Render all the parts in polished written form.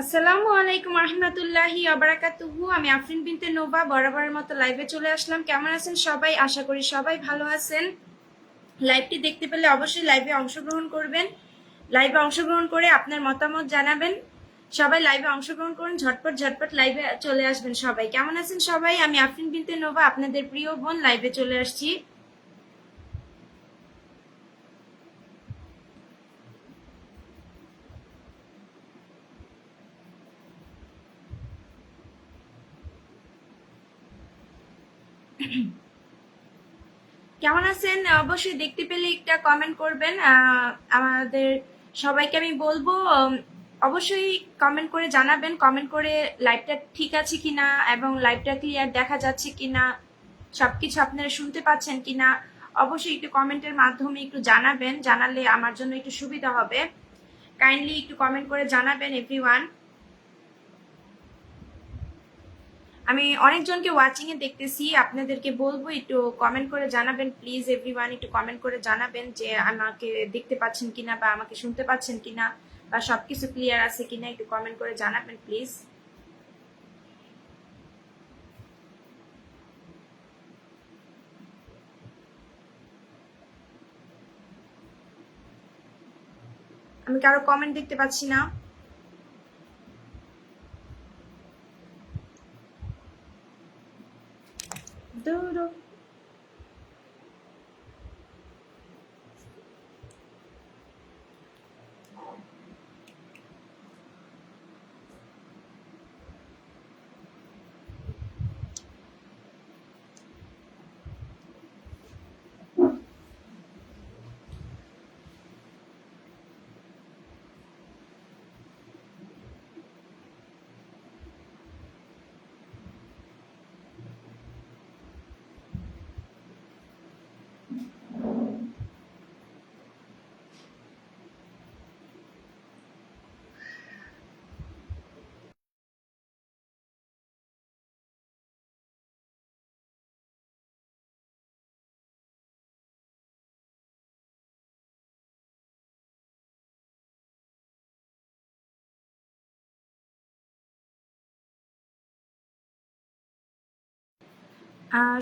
আসসালামু আলাইকুম রহমতুল্লাহি আবরাকাতুহু। আমি আফরিন বিনতে নোভা বরাবরের মতো লাইভে চলে আসলাম। কেমন আছেন সবাই? আশা করি সবাই ভালো আছেন। লাইভটি দেখতে পেলে অবশ্যই লাইভে অংশগ্রহণ করবেন। লাইভে অংশগ্রহণ করে আপনার মতামত জানাবেন। সবাই লাইভে অংশগ্রহণ করুন, ঝটপট ঝটপট লাইভে চলে আসবেন সবাই। কেমন আছেন সবাই? আমি আফরিন বিনতে নোভা, আপনাদের প্রিয় বোন, লাইভে চলে আসছি। কেমন আছেন? অবশ্যই দেখতে পেলে একটা কমেন্ট করবেন। আমাদের সবাইকে আমি বলবো অবশ্যই কমেন্ট করে জানাবেন, কমেন্ট করে লাইভটা ঠিক আছে কিনা এবং লাইভটা ক্লিয়ার দেখা যাচ্ছে কিনা, সবকিছু আপনারা শুনতে পাচ্ছেন কিনা অবশ্যই একটু কমেন্টের মাধ্যমে একটু জানাবেন। জানালে আমার জন্য একটু সুবিধা হবে। কাইন্ডলি একটু কমেন্ট করে জানাবেন এভরিওয়ান। আমি অনেকজনকে ওয়াচিং এ দেখতেছি, আপনাদেরকে বলবো একটু কমেন্ট করে জানাবেন প্লিজ এভরিওয়ান। একটু কমেন্ট করে জানাবেন যে আমাকে দেখতে পাচ্ছেন কিনা বা আমাকে শুনতে পাচ্ছেন কিনা বা সবকিছু ক্লিয়ার আছে কিনা, একটু কমেন্ট করে জানাবেন প্লিজ। আমি কারো কমেন্ট দেখতে পাচ্ছি না। দৌড়ো।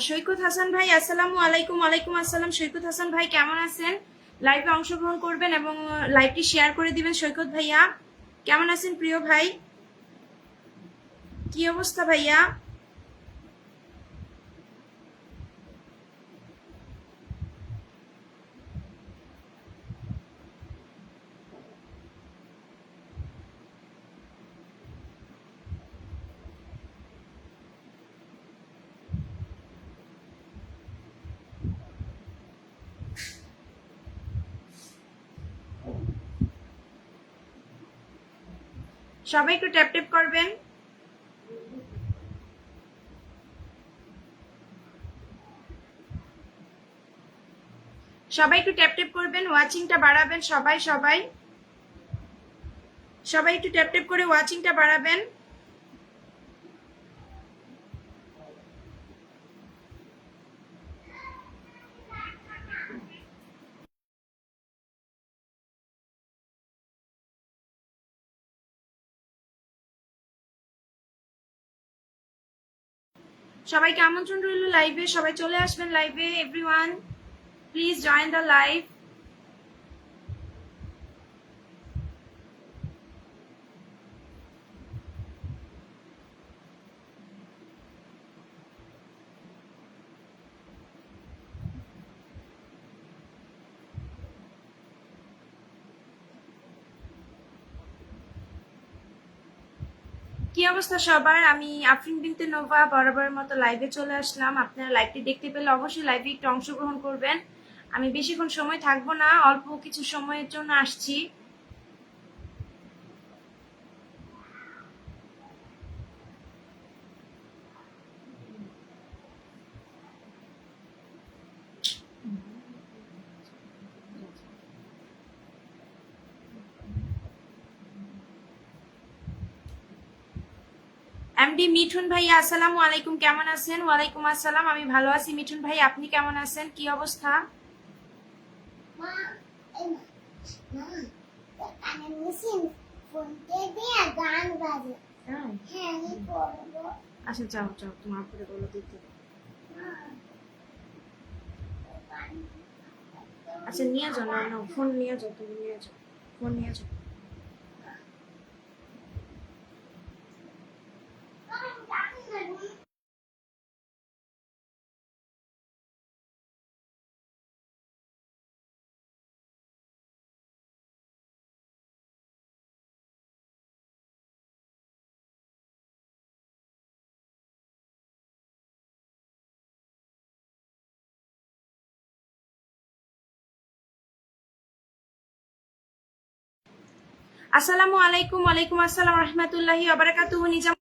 সৈকত হাসান ভাই, আসসালামু আলাইকুম। ওয়ালাইকুম আসসালাম। সৈকত হাসান ভাই কেমন আছেন? লাইভে অংশগ্রহণ করবেন এবং লাইভটি শেয়ার করে দিবেন। সৈকত ভাইয়া কেমন আছেন প্রিয় ভাই? কি অবস্থা ভাইয়া? সবাই একটু ট্যাপ ট্যাপ করবেন। সবাই একটু ট্যাপ ট্যাপ করবেন, ওয়াচিংটা বাড়াবেন। সবাই সবাই সবাই একটু ট্যাপ ট্যাপ করে ওয়াচিংটা বাড়াবেন। সবাইকে আমন্ত্রণ রইল লাইভে, সবাই চলে আসবেন লাইভে। Everyone please join the live. কি অবস্থা সবার? আমি আফরিন বিনতে নোভা বরাবরের মতো লাইভে চলে আসলাম। আপনারা লাইভটি দেখতে পেলে অবশ্যই লাইভে একটু অংশগ্রহণ করবেন। আমি বেশিক্ষণ সময় থাকবো না, অল্প কিছু সময়ের জন্য আসছি। এমডি মিঠুন ভাই, আসসালামু আলাইকুম। কেমন আছেন? ওয়ালাইকুম আসসালাম। আমি ভালো আছি মিঠুন ভাই, আপনি কেমন আছেন? কি অবস্থা? আচ্ছা যাও যাও, তোমার উপরে বলো দিতে। আচ্ছা নিয়ে যাও, না না ফোন নিয়ে যাও, তুমি নিয়ে যাও, ফোন নিয়ে যাও। আসসালামু আলাইকুম। ওয়ালাইকুম আসসালাম রহমতুল্লাহি ওয়া বারাকাতুহু। নিজাম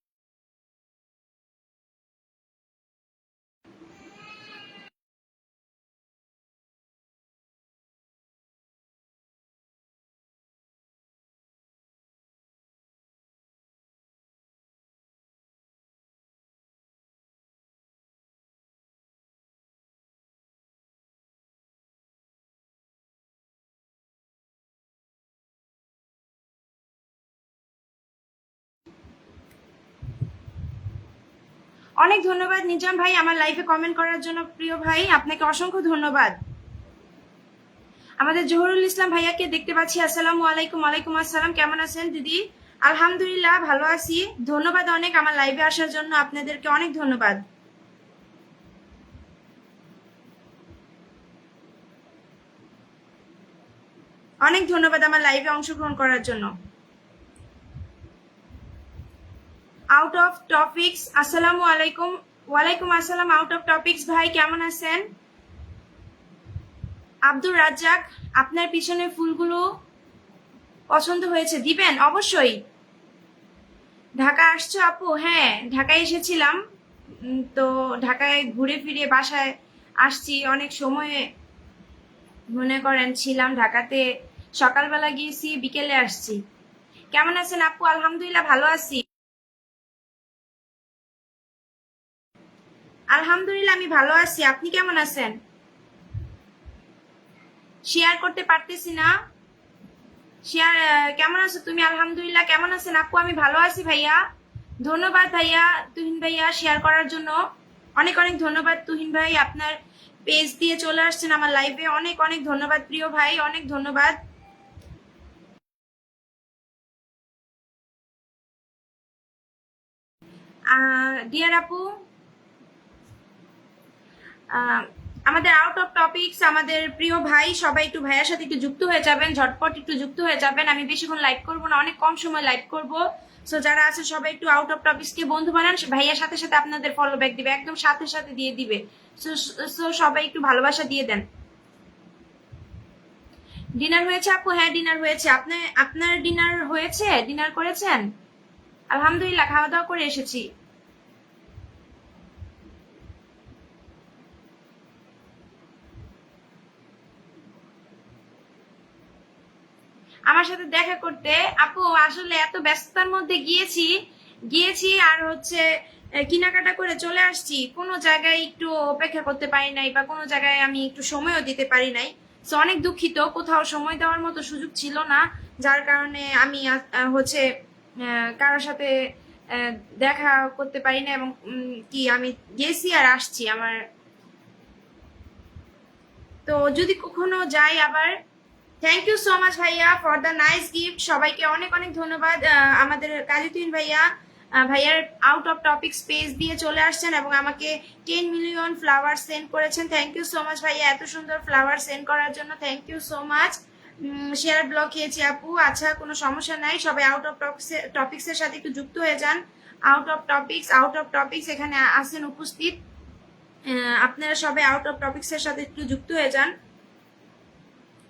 অনেক ধন্যবাদ নিজাম ভাই আমার লাইভে কমেন্ট করার জন্য। প্রিয় ভাই আপনাকে অসংখ্য ধন্যবাদ। আমাদের জহুরুল ইসলাম ভাইয়াকে দেখতে পাচ্ছি। আসসালামু আলাইকুম। ওয়ালাইকুম আসসালাম। কেমন আছেন দিদি? আলহামদুলিল্লাহ ভালো আছি। ধন্যবাদ অনেক আমার লাইভে আসার জন্য, আপনাদেরকে অনেক ধন্যবাদ। অনেক ধন্যবাদ আমার লাইভে অংশগ্রহণ করার জন্য। আউট অফ টপিকস, আসসালামু আলাইকুম। ওয়ালাইকুম আসসালাম। আউট অফ টপিকস ভাই কেমন আছেন? আব্দুর রাজ্জাক, আপনার পিছনে ফুলগুলো পছন্দ হয়েছে, দিবেন অবশ্যই। ঢাকা আসছো আপু? হ্যাঁ ঢাকায় এসেছিলাম, তো ঢাকায় ঘুরে ফিরে বাসায় আসছি। অনেক সময় মনে করেন ছিলাম ঢাকাতে, সকালবেলা গিয়েছি বিকেলে আসছি। কেমন আছেন আপু? আলহামদুলিল্লাহ ভালো আছি। আলহামদুলিল্লাহ আমি ভালো আছি, আপনি কেমন আছেন? শেয়ার করতে পারতেছি না। শেয়ার, কেমন আছো তুমি? আলহামদুলিল্লাহ। কেমন আছেন আপু? আমি ভালো আছি ভাইয়া। ধন্যবাদ ভাইয়া, তুহিন ভাইয়া শেয়ার করার জন্য অনেক অনেক ধন্যবাদ। তুহিন ভাই আপনার পেজ দিয়ে চলে আসছেন আমার লাইভে, অনেক অনেক ধন্যবাদ প্রিয় ভাই, অনেক ধন্যবাদ। ডিয়ার আপু, আমাদের আউট অফ টপিকস আমাদের প্রিয় ভাই সবাই একটু ভাইয়ার সাথে একটু যুক্ত হয়ে যাবেন, ঝটপট একটু যুক্ত হয়ে যাবেন। আমি বেশিক্ষণ লাইভ করবো না, অনেক কম সময় লাইভ করবো। সো যারা আছে সবাই একটু আউট অফ টপিকস কে বন্ধু বানান, ভাইয়ার সাথে সাথে আপনাদের ফলো ব্যাক দিবে, একদম সাথে সাথে দিয়ে দিবে। সো সবাই একটু ভালোবাসা দিয়ে দেন। ডিনার হয়েছে আপু? হ্যাঁ ডিনার হয়েছে। আপনার ডিনার হয়েছে? ডিনার করেছেন? আলহামদুলিল্লাহ খাওয়া দাওয়া করে এসেছি। আমার সাথে দেখা করতে? আপু আসলে এত ব্যস্ততার মধ্যে গিয়েছি গিয়েছি আর হচ্ছে কেনাকাটা করে চলে আসছি, কোনো জায়গায় একটু অপেক্ষা করতে পারি নাই, বা কোনো জায়গায় আমি একটু সময়ও দিতে পারি নাই। তো অনেক দুঃখিত, কোথাও সময় দেওয়ার মতো সুযোগ ছিল না, যার কারণে আমি হচ্ছে কারোর সাথে দেখা করতে পারি না। এবং কি আমি গেছি আর আসছি আমার, তো যদি কখনো যাই আবার। থ্যাংক ইউ সো মাচ ভাইয়া ফর দ্য নাইস গিফট। সবাইকে অনেক অনেক ধন্যবাদ। আমাদের কাজীতুইন ভাইয়া ভাইয়ার আউট অফ টপিকস পেজ দিয়ে চলে আসছেন এবং আমাকে 10 মিলিয়ন ফ্লাওয়ার সেন্ড করেছেন। থ্যাংক ইউ সো মাচ ভাইয়া এত সুন্দর ফ্লাওয়ার সেন্ড করার জন্য, thank you so much. Share block খেয়েছি আপু, আচ্ছা কোনো সমস্যা নাই। সবাই আউট অফ টপিক্স এর সাথে একটু যুক্ত হয়ে যান। আউট অফ টপিক্স এখানে আছেন উপস্থিত, আপনারা সবাই আউট অফ টপিক্স এর সাথে একটু যুক্ত হয়ে যান।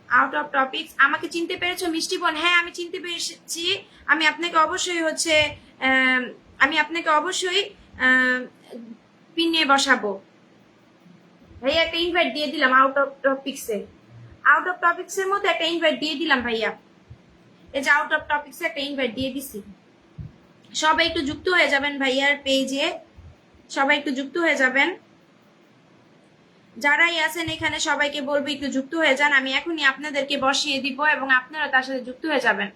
আউট অফ টপিকস, আমাকে চিনতে পেরেছো মিষ্টি বোন? হ্যাঁ আমি চিনতে পেরেছি। আমি আপনাকে অবশ্যই হচ্ছে আমি আপনাকে অবশ্যই পিনে বসাবো। ভাইয়া একটা ইনভাইট দিয়ে দিলাম আউট অফ টপিক্সে, আউট অফ টপিক্স এর মধ্যে একটা ইনভাইট দিয়ে দিলাম ভাইয়া। এই যে আউট অফ টপিক্সে একটা ইনভাইট দিয়ে দিছি, সবাই একটু যুক্ত হয়ে যাবেন ভাইয়ার পেজে, সবাই একটু যুক্ত হয়ে যাবেন। যারাই আছেন এখানে সবাইকে বলবো একটু যুক্ত হয়ে যান, আমি এখনই আপনাদেরকে বসিয়ে দিব এবং আপনারা তার সাথে যুক্ত হয়ে যাবেন।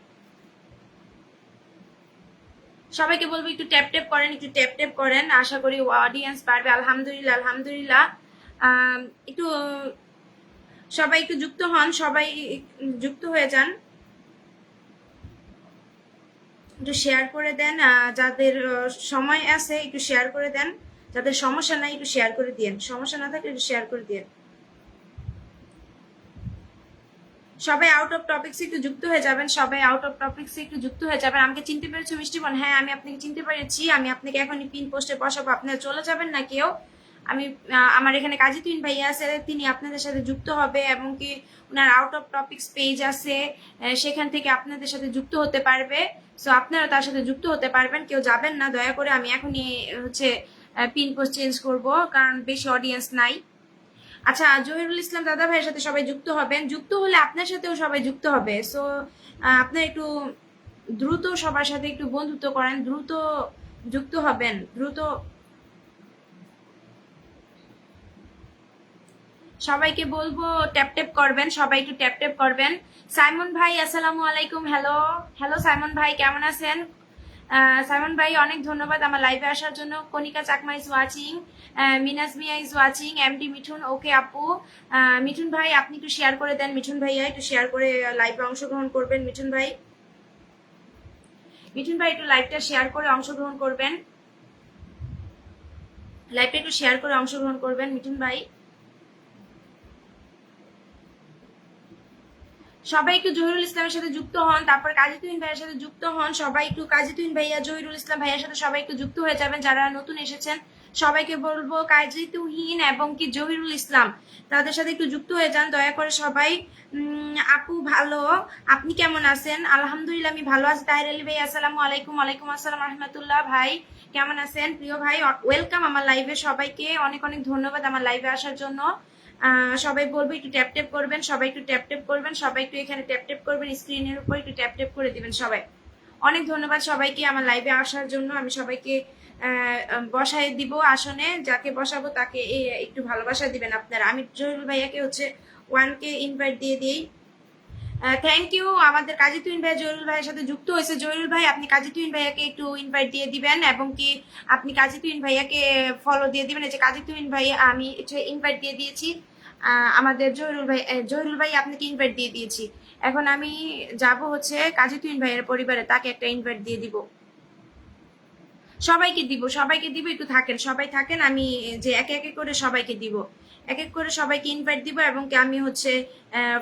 সবাইকে বলবো একটু ট্যাপ ট্যাপ করেন, একটু ট্যাপ ট্যাপ করেন। আশা করি অডিয়েন্স পারবে। আলহামদুলিল্লাহ, আলহামদুলিল্লাহ। একটু সবাই একটু যুক্ত হন, সবাই যুক্ত হয়ে যান, একটু শেয়ার করে দেন। যাদের সময় আছে একটু শেয়ার করে দেন, যাদের সমস্যা নাই একটু শেয়ার করে দিন, সমস্যা না থাকলে একটু শেয়ার করে দিন। সবাই আউট অফ টপিক্স একটু যুক্ত হয়ে যাবেন, সবাই আউট অফ টপিক্স একটু যুক্ত হয়ে যাবেন। আমাকে চিনতে পেরেছো মিষ্টি বোন? হ্যাঁ, আমি আপনাকে চিনতে পেরেছি। আমি আপনাকে এখনই পিন পোস্টে বসাবো, আপনারা চলে যাবেন না কেউ। আমি আমার এখানে কাজী তুইন ভাইয়া আছে, তিনি আপনাদের সাথে যুক্ত হবে এবং কি ওনার আউট অফ টপিক্স পেজ আছে, সেখান থেকে আপনাদের সাথে যুক্ত হতে পারবে। সো আপনারা তার সাথে যুক্ত হতে পারবেন, কেউ যাবেন না দয়া করে। আমি এখনই হচ্ছে পিন পোস্ট চেঞ্জ করব, কারণ বেশি অডিয়েন্স নাই। আচ্ছা, জহিরুল ইসলাম দাদা ভাইয়ের সাথে সবাই যুক্ত হবেন, যুক্ত হলে আপনার সাথেও সবাই যুক্ত হবে। সো আপনার একটু দ্রুত সবার সাথে একটু বন্ধুত্ব করেন, দ্রুত যুক্ত হবেন, দ্রুত। সবাইকে বলবো ট্যাপ ট্যাপ করবেন, সবাই একটু ট্যাপ ট্যাপ করবেন। সাইমন ভাই আসসালামু আলাইকুম। হ্যালো হ্যালো সাইমন ভাই, কেমন আছেন? সাইমন ভাই অনেক ধন্যবাদ আমার লাইভে আসার জন্য। Konika Chakma is watching, Minaz Miah is watching, MD Mithun, okay আপু। মিঠুন ভাই আপনি একটু শেয়ার করে দেন, মিঠুন ভাইয়া একটু শেয়ার করে লাইভে অংশগ্রহণ করবেন। মিঠুন ভাই, মিঠুন ভাই একটু লাইভটা শেয়ার করে অংশগ্রহণ করবেন, লাইভটা একটু শেয়ার করে অংশগ্রহণ করবেন মিঠুন ভাই। সবাই একটু জহিরুল ইসলামের সাথে যুক্ত হন, তারপর কাজী তুহিন ভাইয়ের সাথে যুক্ত হন। সবাই একটু কাজী তুহিন ভাইয়া, জহিরুল ইসলাম ভাইয়ের সাথে সবাই একটু যুক্ত হয়ে যাবেন। যারা নতুন এসেছেন সবাইকে বলবো কাজী তুহিন এবং কি জহিরুল ইসলাম তাদের সাথে একটু যুক্ত হয়ে যান দয়া করে সবাই। আপু ভালো, আপনি কেমন আছেন? আলহামদুলিল্লাহ আমি ভালো আছি। তাহির আলী ভাই আসসালামু আলাইকুম। ওয়ালাইকুম আসসালাম রহমতুল্লাহ। ভাই কেমন আছেন? প্রিয় ভাই ওয়েলকাম আমার লাইভে, সবাইকে অনেক অনেক ধন্যবাদ আমার লাইভে আসার জন্য। সবাই বলবো একটু ট্যাপ ট্যাপ করবেন, সবাই একটু ট্যাপ ট্যাপ করবেন, সবাই একটু এখানে ট্যাপ ট্যাপ করবেন, স্ক্রিনের উপর একটু ট্যাপ ট্যাপ করে দিবেন সবাই। অনেক ধন্যবাদ সবাইকে আমার লাইভে আসার জন্য। আমি সবাইকে বসায় দিব আসনে, যাকে বসাবো তাকে একটু ভালোবাসা দিবেন আপনারা। আমি জহিরুল ভাইয়াকে হচ্ছে 1K ইনভাইট দিয়ে দিই। Thank you. আমাদের কাজী তুহিন ভাই জহিরুল ভাইয়ের সাথে যুক্ত হয়েছে। জহিরুল ভাই আপনি কাজী তুহিন ভাইয়াকে একটু ইনভাইট দিয়ে দিবেন এবং কি আপনি কাজী তুহিন ভাইয়াকে ফলো দিয়ে দিবেন। এই যে কাজী তুহিন ভাই আমি ইনভাইট দিয়ে দিয়েছি। আমাদের জহিরুল ভাই আপনাকে ইনভাইট দিয়ে দিয়েছি। এখন আমি যাব হচ্ছে কাজী তুহিন ভাইয়ের পরিবারে, তাকে একটা ইনভাইট দিয়ে দিব। সবাইকে দিব, সবাইকে দিব, একটু থাকেন, সবাই থাকেন। আমি যে একে একে করে সবাইকে দিব, এক এক করে সবাইকে ইনভাইট দিব এবং কি আমি হচ্ছে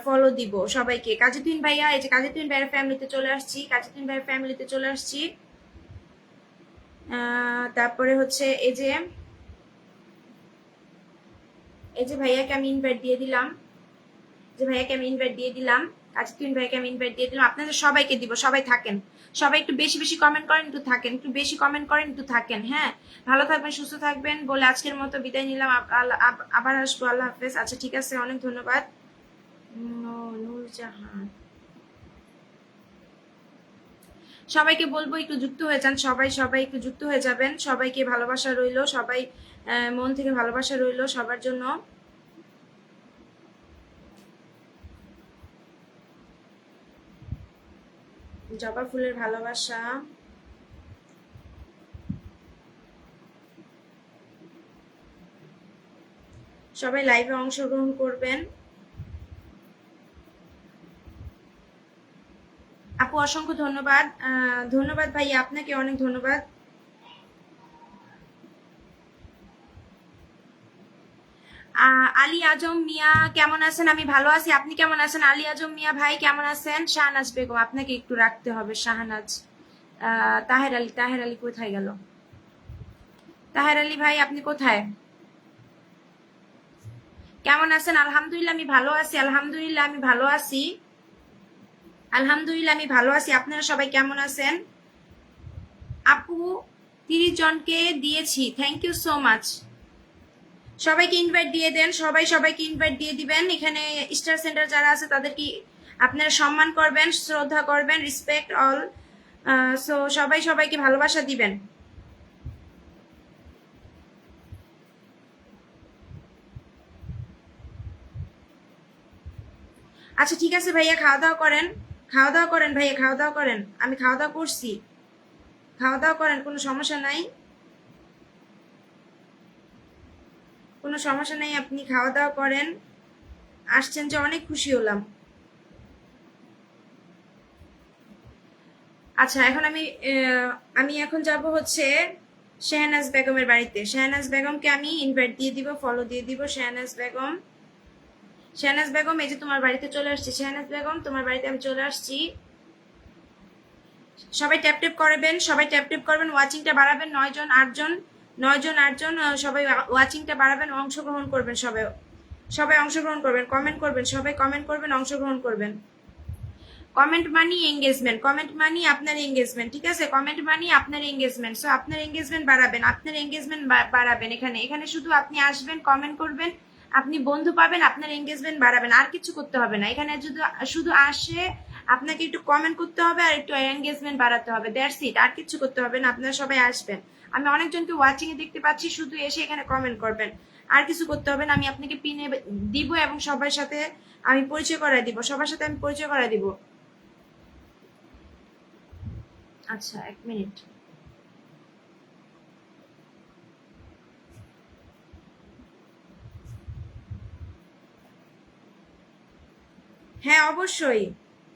ফলো দিব সবাইকে। কাজী তুহিন ভাইয়া, এই যে কাজী তুহিন ভাইয়ের ফ্যামিলিতে চলে আসছি, কাজী তুহিন ভাইয়ের ফ্যামিলিতে চলে আসছি। তারপরে হচ্ছে এই যে ভাইয়াকে আমি ইনভাইট দিয়ে দিলাম, যে ভাইয়াকে আমি ইনভাইট দিয়ে দিলাম, কাজী তুহিন ভাইয়াকে আমি ইনভাইট দিয়ে দিলাম। আপনাদের সবাইকে দিব, সবাই থাকেন, সবাই একটু বেশি বেশি কমেন্ট করেন, একটু থাকেন, একটু বেশি কমেন্ট করেন, একটু থাকেন। হ্যাঁ, ভালো থাকবেন, সুস্থ থাকবেন বলে আজকের মতো বিদায় নিলাম। আবার আসবো, আল্লাহ হাফেজ। আচ্ছা ঠিক আছে, অনেক ধন্যবাদ। নূরজাহান, সবাইকে বলবো একটু যুক্ত হয়ে যান, সবাই সবাই একটু যুক্ত হয়ে যাবেন। সবাইকে ভালোবাসা রইলো, সবাই মন থেকে ভালোবাসা রইলো সবার জন্য। জবা ফুলের ভালোবাসা। সবাই লাইভে অংশগ্রহণ করবেন। আপু অসংখ্য ধন্যবাদ। ধন্যবাদ ভাই, আপনাকে অনেক ধন্যবাদ। আলী আজম মিয়া কেমন আছেন? আমি ভালো আছি, আপনি কেমন আছেন? আলী আজম মিয়া ভাই কেমন আছেন? শাহনাজ বেগম, আপনাকে একটু রাখতে হবে। শাহনাজ, তাহের আলী, তাহের আলী কোথায় গেল? তাহের আলী ভাই আপনি কোথায়? কেমন আছেন? আলহামদুলিল্লাহ আমি ভালো আছি, আলহামদুলিল্লাহ আমি ভালো আছি, আলহামদুলিল্লাহ আমি ভালো আছি। আপনারা সবাই কেমন আছেন? আপু 30 জনকে দিয়েছি, থ্যাংক ইউ সো মাচ। সবাইকে ইনভাইট দিয়ে দেন, সবাই সবাইকে ইনভাইট দিয়ে দিবেন। এখানে স্টার সেন্টার যারা আছে তাদেরকে আপনারা সম্মান করবেন, শ্রদ্ধা করবেন, রেসপেক্ট অল। সো সবাই সবাইকে ভালোবাসা দিবেন। আচ্ছা ঠিক আছে ভাইয়া, খাওয়া দাওয়া করেন, খাওয়া দাওয়া করেন ভাইয়া, খাওয়া দাওয়া করেন। আমি খাওয়া দাওয়া করছি। খাওয়া দাওয়া করেন, কোনো সমস্যা নাই, কোনো সমস্যা নাই, আপনি খাওয়া দাওয়া করেন। আসছেন যে অনেক খুশি হলাম। আচ্ছা, এখন আমি এখন যাব হচ্ছে শেহনাজ বেগমের বাড়িতে। শেহনাজ বেগমকে আমি ইনভাইট দিয়ে দিব, ফলো দিয়ে দিব। শেহনাজ বেগম, শেহনাজ বেগম, এই যে তোমার বাড়িতে চলে আসছি। শেহনাজ বেগম, তোমার বাড়িতে আমি চলে আসছি। সবাই ট্যাপ ট্যাপ করবেন, সবাই ট্যাপ ট্যাপ করবেন, ওয়াচিংটা বাড়াবেন। 9 জন 8 জন, 9 জন 8 জন, সবাই ওয়াচিংটা বাড়াবেন, অংশগ্রহণ করবেন। সবাই সবাই অংশগ্রহণ করবেন, কমেন্ট করবেন, সবাই কমেন্ট করবেন, অংশগ্রহণ করবেন। কমেন্ট মানি এঙ্গেজমেন্ট, কমেন্ট মানি আপনার এঙ্গেজমেন্ট, ঠিক আছে? কমেন্ট মানি আপনার এঙ্গেজমেন্ট। সো আপনার এঙ্গেজমেন্ট বাড়াবেন, আপনার এঙ্গেজমেন্ট বাড়াবেন। এখানে এখানে শুধু আপনি আসবেন, কমেন্ট করবেন, আপনি বন্ধু পাবেন, আপনার এঙ্গেজমেন্ট বাড়াবেন। আর কিছু করতে হবে না এখানে। যদি শুধু আসে, আপনাকে একটু কমেন্ট করতে হবে আর একটু এঙ্গেজমেন্ট বাড়াতে হবে, দ্যাটস ইট। আর কিছু করতে হবে না, আপনারা সবাই আসবেন। আমি অনেকজনকে ওয়াচিং এ দেখতে পাচ্ছি, শুধু এসে এখানে কমেন্ট করবেন, আর কিছু করতে হবে না। আমি আপনাকে পিনে দিব এবং সবার সাথে আমি পরিচয় করাই দিব, সবার সাথে আমি পরিচয় করাই দিব। আচ্ছা, 1 মিনিট। হ্যাঁ, অবশ্যই,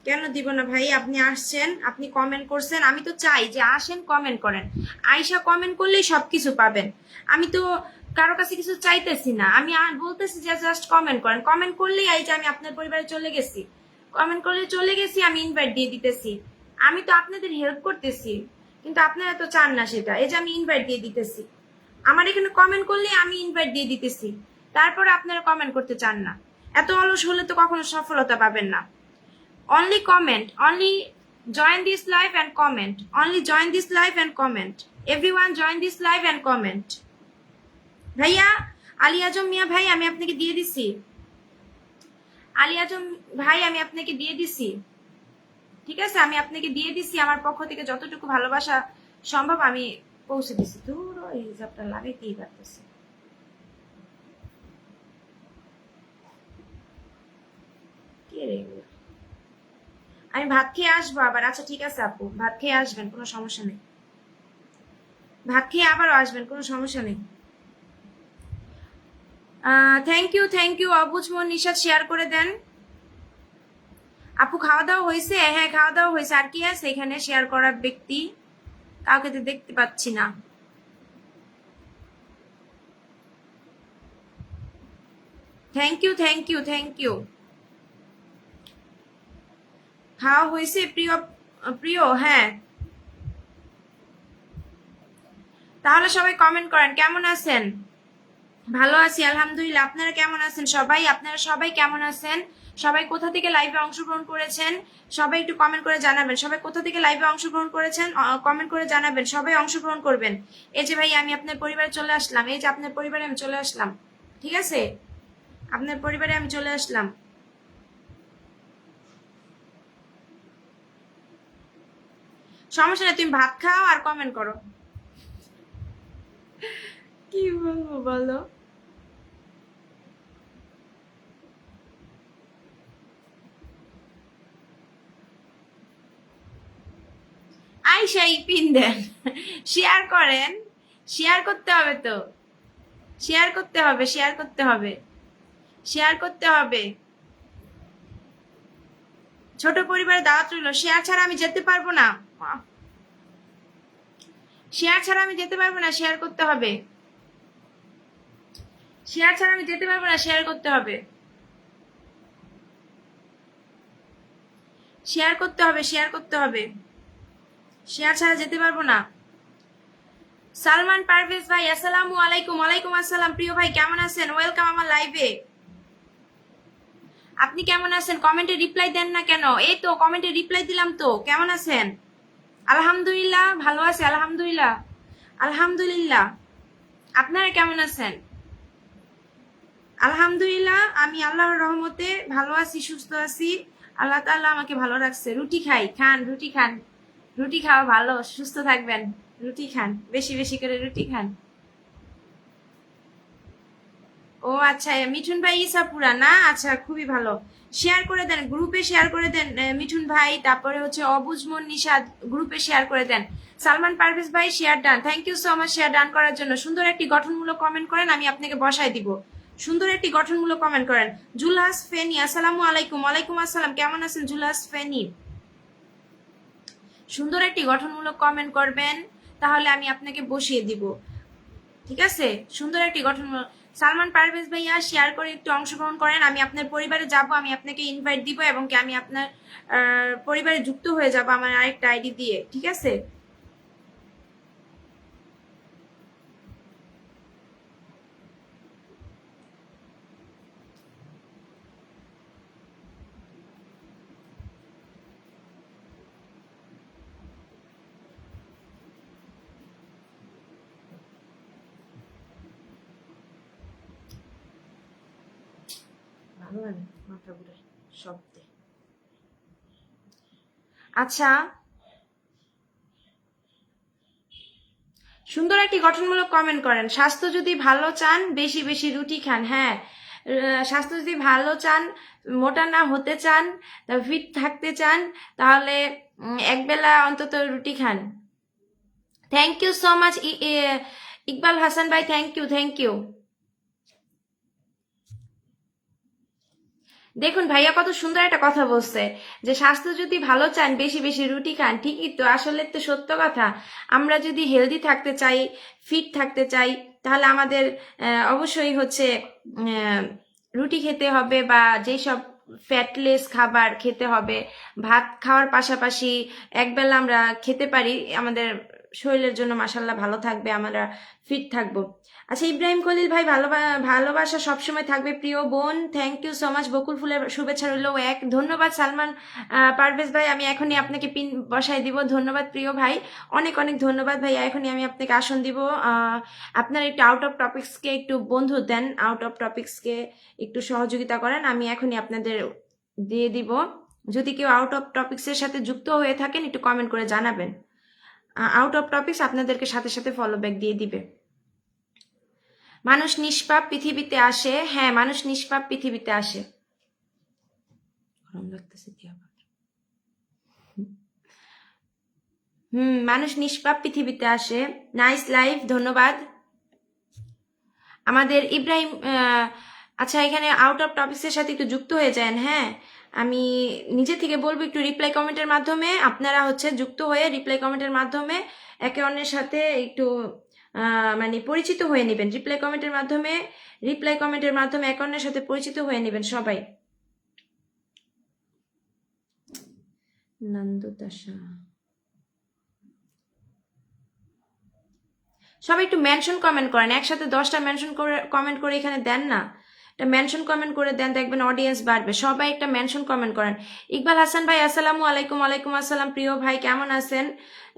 কেন দিব না ভাই? আপনি আসছেন, আপনি কমেন্ট করছেন, আমি তো চাই যে আসেন, কমেন্ট করেন। আয়শা কমেন্ট করলেই সবকিছু পাবেন। আমি তো কারো কাছে কিছু চাইতেছি না, আমি বলতেছি যে জাস্ট কমেন্ট করেন। কমেন্ট করলেই এই যে আমি আপনার পরিবারে চলে গেছি, কমেন্ট করলে চলে গেছি, আমি ইনভাইট দিয়ে দিতেছি। আমি তো আপনাদের হেল্প করতেছি, কিন্তু আপনারা তো চান না সেটা। এই যে আমি ইনভাইট দিয়ে দিতেছি, আমার এখানে কমেন্ট করলে আমি ইনভাইট দিয়ে দিতেছি, তারপরে আপনারা কমেন্ট করতে চান না। এত অলস হলে তো কখনো সফলতা পাবেন না। Only comment, only join this live and comment, only join this live and comment, everyone join this live and comment. ভাইয়া আলী আজম মিয়া ভাই, আমি আপনাকে দিয়ে দিছি। আলী আজম ভাই, আমি আপনাকে দিয়ে দিছি, ঠিক আছে? আমি আপনাকে দিয়ে দিছি, আমার পক্ষ থেকে যতটুকু ভালোবাসা সম্ভব আমি পৌঁছে দিছি। দূর এই হিসাবটা লাগাইতেই পারতেছি। কে রে? আমি ভাত খেয়ে আসবো আবার। আচ্ছা ঠিক আছে আপু, ভাত খেয়ে আসবেন, কোনো সমস্যা নেই। ভাত খেয়ে আবারও আসবেন, কোনো সমস্যা নেই। Thank you, thank you. অবুজ মন নিশাদ শেয়ার করে দেন। আপু খাওয়া দাওয়া হয়েছে? হ্যাঁ, খাওয়া দাওয়া হয়েছে। আর কি আছে এখানে শেয়ার করার ব্যক্তি? কাউকে তো দেখতে পাচ্ছি না। Thank you, thank you, thank you. খাওয়া হয়েছে প্রিয়? প্রিয়, হ্যাঁ। তাহলে সবাই কমেন্ট করেন, কেমন আছেন? ভালো আছি আলহামদুলিল্লাহ। আপনারা কেমন আছেন সবাই? আপনারা সবাই কেমন আছেন? সবাই কোথা থেকে লাইভে অংশগ্রহণ করেছেন সবাই একটু কমেন্ট করে জানাবেন। সবাই কোথা থেকে লাইভে অংশগ্রহণ করেছেন কমেন্ট করে জানাবেন। সবাই অংশগ্রহণ করবেন। এই যে ভাই, আমি আপনার পরিবারে চলে আসলাম, এই যে আপনার পরিবারে আমি চলে আসলাম, ঠিক আছে? আপনার পরিবারে আমি চলে আসলাম। সমস্যা নেই, তুমি ভাত খাও আর কমেন্ট করো। কি বলবো বলো? আইসাই পিন দেন, শেয়ার করেন, শেয়ার করতে হবে তো, শেয়ার করতে হবে, শেয়ার করতে হবে, শেয়ার করতে হবে। ছোট পরিবারে দাওয়াত রইল। শেয়ার ছাড়া আমি যেতে পারবো না, শেয়ার ছাড়া আমি যেতে পারবো না, শেয়ার করতে হবে। শেয়ার ছাড়া আমি যেতে পারবো না, শেয়ার করতে হবে, শেয়ার করতে হবে, শেয়ার করতে হবে। শেয়ার ছাড়া যেতে পারবো না। সালমান পারভেজ ভাই, আসসালামু আলাইকুম। ওয়ালাইকুম আসসালাম। প্রিয় ভাই কেমন আছেন? ওয়েলকাম আমার লাইভে। আপনি কেমন আছেন? কমেন্টে রিপ্লাই দেন না কেন? এই তো কমেন্টে রিপ্লাই দিলাম তো। কেমন আছেন? আলহামদুলিল্লাহ, ভালো আছি আলহামদুলিল্লাহ, আলহামদুলিল্লাহ। আপনারা কেমন আছেন? আলহামদুলিল্লাহ, আমি আল্লাহর রহমতে ভালো আছি, সুস্থ আছি। আল্লাহ তাআলা আমাকে ভালো রাখছে। রুটি খাই, খান, রুটি খান, রুটি খাওয়া ভালো, সুস্থ থাকবেন। রুটি খান, বেশি বেশি করে রুটি খান। ও আচ্ছা, মিঠুন ভাই ইসাপুরা না, আচ্ছা খুবই ভালো। শেয়ার করে দেন, গ্রুপে শেয়ার করে দেন মিঠুন ভাই। তারপরে হচ্ছে অবুজমন নিশাদ, গ্রুপে শেয়ার করে দেন। সালমান পারভেজ ভাই share done, thank you so much share done করার জন্য। সুন্দর একটি গঠনমূলক কমেন্ট করেন, আমি আপনাকে বসায় দিব। সুন্দর একটি গঠনমূলক কমেন্ট করেন। জুলহাস ফেনি, আসসালামু আলাইকুম। ওয়ালাইকুম আসসালাম, কেমন আছেন জুলহাস ফেনি? সুন্দর একটি গঠনমূলক কমেন্ট করবেন, তাহলে আমি আপনাকে বসিয়ে দিব। ঠিক আছে, সুন্দর একটি গঠনমূলক। সালমান পারভেজ ভাইয়া শেয়ার করে একটু অংশগ্রহণ করেন, আমি আপনার পরিবারে যাব, আমি আপনাকে ইনভাইট দিব এবং কি আমি আপনার পরিবারে যুক্ত হয়ে যাব আমার আরেকটা আইডি দিয়ে। ঠিক আছে, ভালো লাগে মাথা ঘুরে শব্দে। আচ্ছা, সুন্দর একটি গঠনমূলক কমেন্ট করেন। স্বাস্থ্য যদি ভালো চান বেশি বেশি রুটি খান। হ্যাঁ, স্বাস্থ্য যদি ভালো চান, মোটা না হতে চান, ফিট থাকতে চান, তাহলে একবেলা অন্তত রুটি খান। Thank you so much Iqbal Hasan ভাই, থ্যাংক ইউ থ্যাংক ইউ। দেখুন ভাইয়া কত সুন্দর একটা কথা বলছে যে স্বাস্থ্য যদি ভালো চান বেশি বেশি রুটি খান। ঠিকই তো, আসলে তো সত্য কথা। আমরা যদি হেলদি থাকতে চাই, ফিট থাকতে চাই, তাহলে আমাদের অবশ্যই হচ্ছে রুটি খেতে হবে বা যেসব ফ্যাটলেস খাবার খেতে হবে। ভাত খাওয়ার পাশাপাশি একবেলা আমরা খেতে পারি, আমাদের শরীরের জন্য মাশাল্লাহ ভালো থাকবে, আমরা ফিট থাকবো। আচ্ছা, ইব্রাহিম খলিল ভাই, ভালোবাসা সবসময় থাকবে প্রিয় বোন, থ্যাংক ইউ সো মাচ। বকুল ফুলের শুভেচ্ছা রইল এক। ধন্যবাদ সালমান পারভেজ ভাই, আমি এখনই আপনাকে পিন বসাই দিব। ধন্যবাদ প্রিয় ভাই, অনেক অনেক ধন্যবাদ ভাই। এখনই আমি আপনাকে আসন দিব। আপনার একটু আউট অফ টপিক্সকে একটু বন্ধু দেন, আউট অফ টপিক্সকে একটু সহযোগিতা করেন, আমি এখনই আপনাদের দিয়ে দিব। যদি কেউ আউট অফ টপিক্সের সাথে যুক্ত হয়ে থাকেন একটু কমেন্ট করে জানাবেন। আউট অফ টপিক্স আপনাদেরকে সাথে সাথে ফলো ব্যাক দিয়ে দিবে। মানুষ নিষ্পাপ পৃথিবীতে আসে। হ্যাঁ, মানুষ নিষ্পাপ পৃথিবীতে আসে। গরম লাগতেছে কি আবার? মানুষ নিষ্পাপ পৃথিবীতে আসে। নাইস লাইভ, ধন্যবাদ আমাদের ইব্রাহিম। আচ্ছা, এখানে আউট অফ টপিক্সের সাথে একটু যুক্ত হয়ে যান। হ্যাঁ, আমি নিজে থেকে বলবো একটু রিপ্লাই কমেন্টের মাধ্যমে আপনারা হচ্ছে যুক্ত হয়ে রিপ্লাই কমেন্টের মাধ্যমে একে অন্যের সাথে একটু মানে পরিচিত হয়ে নেবেন। রিপ্লাই কমেন্টের মাধ্যমে একে অন্যের সাথে পরিচিত হয়ে নেবেন সবাই। নন্দতাশা, সবাই একটু মেনশন কমেন্ট করেন, একসাথে 10টা মেনশন করে কমেন্ট করে এখানে দেন না। একটা মেনশন কমেন্ট করে দেন, দেখবেন অডিয়েন্স বাড়বে। সবাই একটা মেনশন কমেন্ট করেন। ইকবাল হাসান ভাই, আসসালামু আলাইকুম। ওয়ালাইকুম আসসালাম প্রিয় ভাই, কেমন আছেন?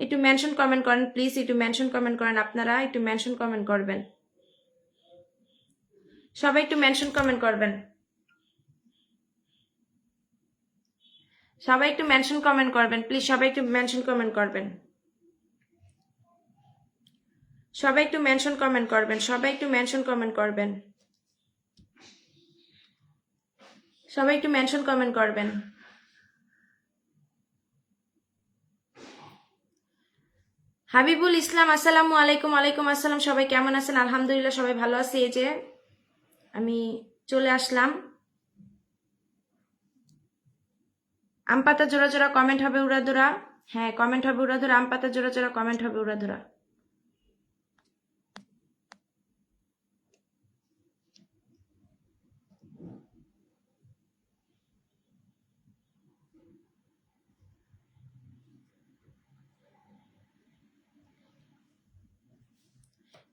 একটু মেনশন কমেন্ট করেন প্লিজ, একটু মেনশন কমেন্ট করেন, আপনারা একটু মেনশন কমেন্ট করবেন। সবাই একটু মেনশন কমেন্ট করবেন, সবাই একটু মেনশন কমেন্ট করবেন প্লিজ, সবাই একটু মেনশন কমেন্ট করবেন, সবাই একটু মেনশন কমেন্ট করবেন, সবাই একটু মেনশন কমেন্ট করবেন, সবাই একটু মেনশন কমেন্ট করবেন। হাবিবুল ইসলাম, আসসালামু আলাইকুম। ওয়ালাইকুম আসসালাম, সবাই কেমন আছেন? আলহামদুলিল্লাহ সবাই ভালো আছি। এই যে আমি চলে আসলাম। আম পাতা জোড়া জোড়া কমেন্ট হবে উড়াধুরা। হ্যাঁ, কমেন্ট হবে উড়াধুরা, আম পাতা জোড়া জোড়া কমেন্ট হবে উড়াধুরা।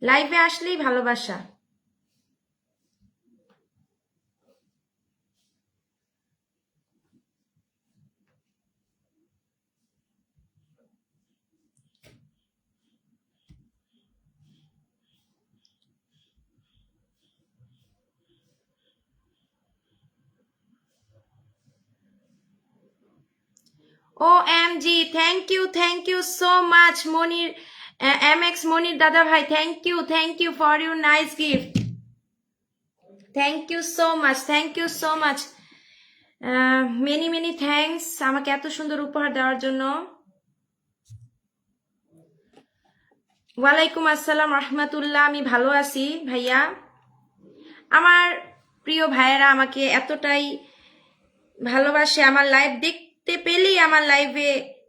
লাইভে আসলেই ভালোবাসা। OMG, thank you so much Monir, MX Monir দাদা ভাই, thank you for your nice gift. Thank you so much, thank you so much, many many thanks আমাকে এত সুন্দর উপহার দেওয়ার জন্য। ওয়ালাইকুম আসসালাম রহমতুল্লাহ। আমি ভালো আছি ভাইয়া। আমার প্রিয় ভাইয়েরা আমাকে এতটাই ভালোবাসে, আমার লাইভ দেখতে পেলেই আমার লাইভে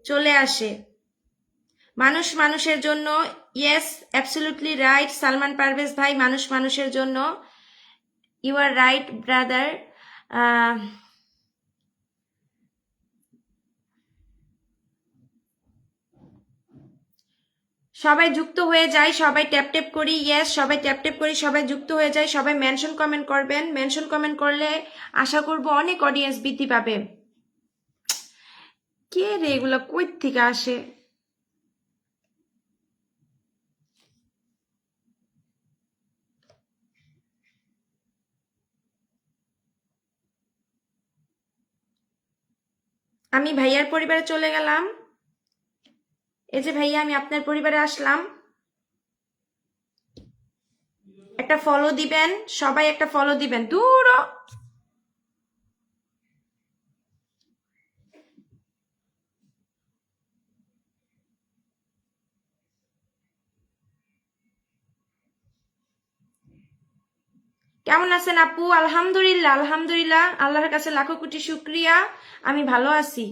চলে আসে। মানুষ মানুষের জন্য, yes absolutely right Salman Parvez ভাই, মানুষ মানুষের জন্য, ইউ আর রাইট ব্রাদার। সবাই যুক্ত হয়ে যায়, সবাই ট্যাপ ট্যাপ করি, ইয়েস সবাই ট্যাপ ট্যাপ করি, সবাই যুক্ত হয়ে যায়, সবাই মেনশন কমেন্ট করবেন। মেনশন কমেন্ট করলে আশা করব অনেক অডিয়েন্স বৃদ্ধি পাবে। কে রে এগুলো কই থেকে আসে? আমি ভাইয়ার পরিবারে চলে গেলাম। এই যে ভাইয়া, আমি আপনার পরিবারে আসলাম। একটা ফলো দিবেন, সবাই একটা ফলো দিবেন। দূর কেমন আছেন আপু? আলহামদুলিল্লাহ, আলহামদুলিল্লাহ, আল্লাহর কাছে লাখো কোটি শুক্রিয়া, আমি ভালো আছি।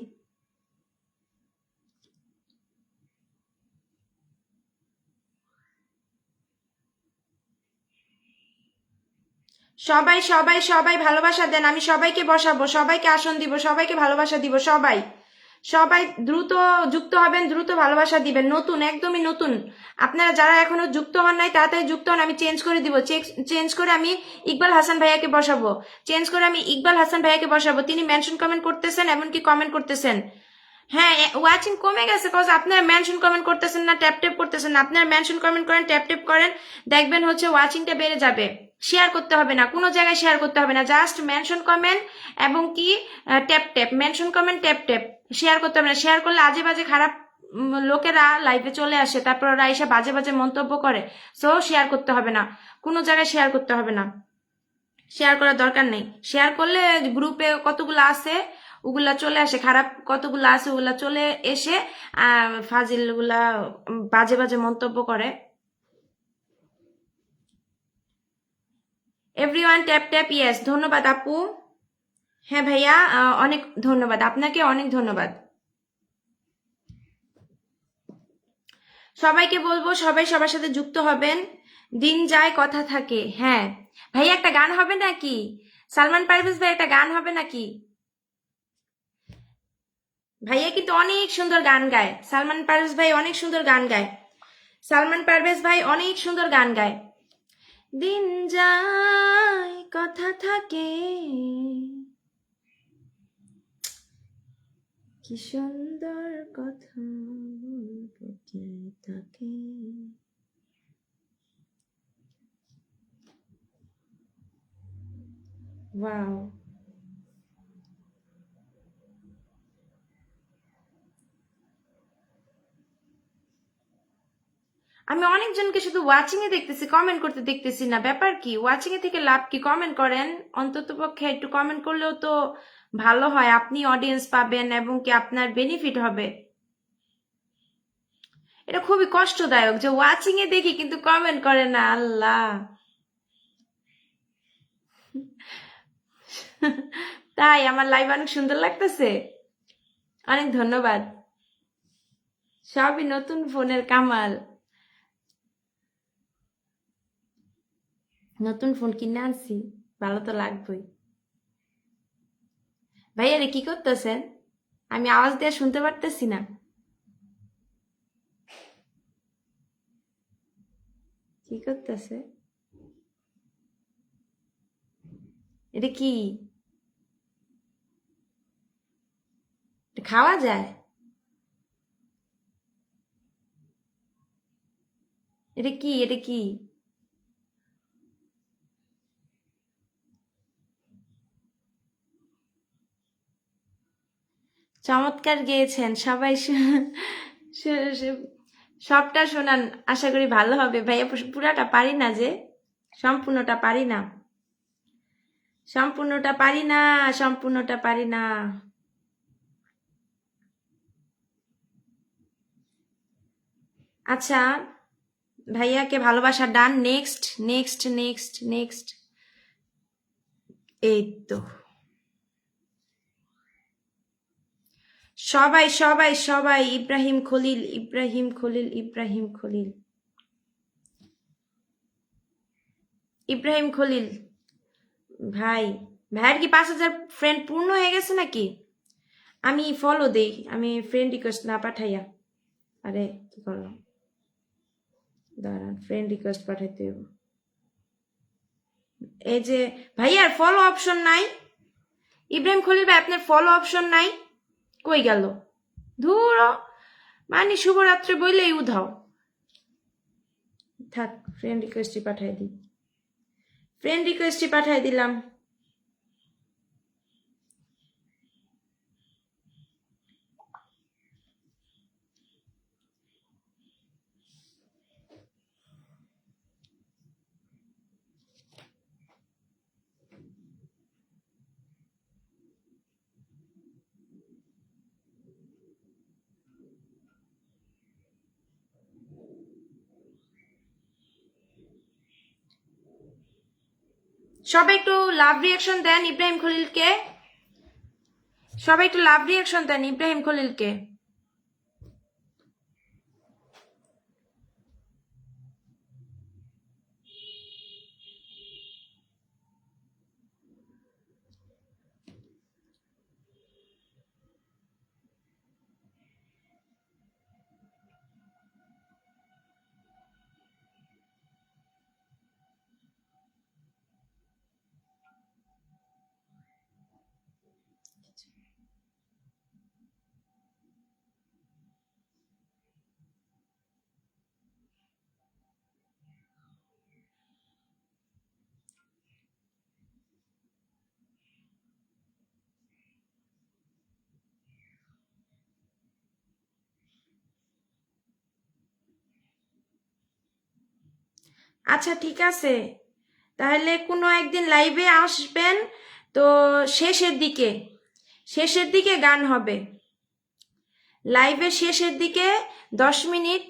সবাই সবাই সবাই ভালোবাসা দেন, আমি সবাইকে বসাবো, সবাইকে আসন দিব, সবাইকে ভালোবাসা দিব। সবাই সবাই দ্রুত যুক্ত হবেন, দ্রুত ভালোবাসা দিবেন। নতুন, একদমই নতুন, আপনারা যারা এখনো যুক্ত হন নাই তাড়াতাড়ি যুক্ত হন। আমি চেঞ্জ করে দিব, চেঞ্জ করে আমি ইকবাল হাসান ভাইয়াকে বসাবো, চেঞ্জ করে আমি ইকবাল হাসান ভাইয়াকে বসাবো। তিনি মেনশন কমেন্ট করতেছেন, এমনকি কমেন্ট করতেছেন। হ্যাঁ, ওয়াচিং কমে গেছে কজ আপনারা মেনশন কমেন্ট করতেছেন না, ট্যাপ ট্যাপ করতেছেন না। আপনারা মেনশন কমেন্ট করেন, ট্যাপ ট্যাপ করেন, দেখবেন হচ্ছে ওয়াচিংটা বেড়ে যাবে। শেয়ার করতে হবে না, কোনো জায়গায় শেয়ার করতে হবে না, জাস্ট মেনশন কমেন্ট এবং কি tap tap, mention comment tap tap, share করতে হবে না। শেয়ার করলে আজে বাজে খারাপ লোকেরা লাইভে চলে আসে, তারপর ওরা এসে বাজে বাজে মন্তব্য করে। সো শেয়ার করতে হবে না, কোনো জায়গায় শেয়ার করতে হবে না, শেয়ার করার দরকার নেই। শেয়ার করলে গ্রুপে কতগুলো আছে ওগুলা চলে আসে, খারাপ কতগুলো আছে ওগুলা চলে এসে ফাজিল গুলা বাজে বাজে মন্তব্য করে। এভরিওয়ান ট্যাপ ট্যাপ, ইয়েস, ধন্যবাদ আপু। হ্যাঁ ভাইয়া, অনেক ধন্যবাদ আপনাকে, অনেক ধন্যবাদ। সবাইকে বলবো সবাই সবার সাথে যুক্ত হবেন। দিন যায় কথা থাকে। হ্যাঁ ভাইয়া, একটা গান হবে নাকি? সালমান পারভেজ ভাই, একটা গান হবে নাকি? ভাইয়া কিন্তু অনেক সুন্দর গান গায়, সালমান পারভেজ ভাই অনেক সুন্দর গান গায়, সালমান পারভেজ ভাই অনেক সুন্দর গান গায়। দিন যায় কথা থাকে, কি সুন্দর কথা বলবো কি তাকে। ওয়াও, আমি অনেকজনকে শুধু ওয়াচিং এ দেখতেছি, কমেন্ট করতে দেখতেছি না। ব্যাপার কি? ওয়াচিং এ থেকে লাভ কি? কমেন্ট করেন, অন্তত পক্ষে একটু কমেন্ট করলেও তো ভালো হয়, আপনি অডিয়েন্স পাবেন এবং কি আপনার বেনিফিট হবে। এটা খুবই কষ্টদায়ক যে ওয়াচিং এ দেখি কিন্তু কমেন্ট করে না। আল্লাহ, তাই আমার লাইভ অনেক সুন্দর লাগতেছে, অনেক ধন্যবাদ। সবই নতুন ফোনের কামাল, নতুন ফোন কিনে আনছি, ভালো তো লাগবেই। ভাইয়া রে, কি করতেছেন? আমি আওয়াজ দিয়ে শুনতে পারতেছি না, কি করতেছে? এটা কি? এটা খাওয়া যায়? এটা কি? এটা কি? চমৎকার গেয়েছেন সবাই, সবটা শোনান, আশা করি ভালো হবে। ভাইয়া পুরাটা পারি না, যে সম্পূর্ণটা পারি না। সম্পূর্ণটা পারি না, সম্পূর্ণটা পারি না। আচ্ছা ভাইয়াকে ভালোবাসা done. Next next next next. এই তো সবাই সবাই সবাই। ইব্রাহিম খলিল, ইব্রাহিম খলিল, ইব্রাহিম খলিল, ইব্রাহিম খলিল। ভাই, ভাইয়ের কি 5,000 ফ্রেন্ড পূর্ণ হয়ে গেছে নাকি? আমি ফলো দেই, আমি ফ্রেন্ড রিকোয়েস্ট না পাঠাইয়া। আরে কি করলাম, দাঁড়ান, ফ্রেন্ড রিকোয়েস্ট পাঠাইতে হবে। এই যে ভাইয়ার ফলো অপশন নাই। ইব্রাহিম খলিল ভাই, আপনার ফলো অপশন নাই, কই গেল? ধুর, মানে শুভরাত্রি বইলেই উধাও। থাক, ফ্রেন্ড রিকোয়েস্টই পাঠাই দিই, ফ্রেন্ড রিকোয়েস্টই পাঠাই দিলাম। সবাই একটু লাভ রিয়াকশন দেন ইব্রাহিম খলিলকে, সবাই একটু লাভ রিয়াকশন দেন ইব্রাহিম খলিলকে। আচ্ছা ঠিক আছে, তাহলে কোনো একদিন লাইভে আসবেন তো, শেষের দিকে, শেষের দিকে গান হবে লাইভের শেষের দিকে, 10 মিনিট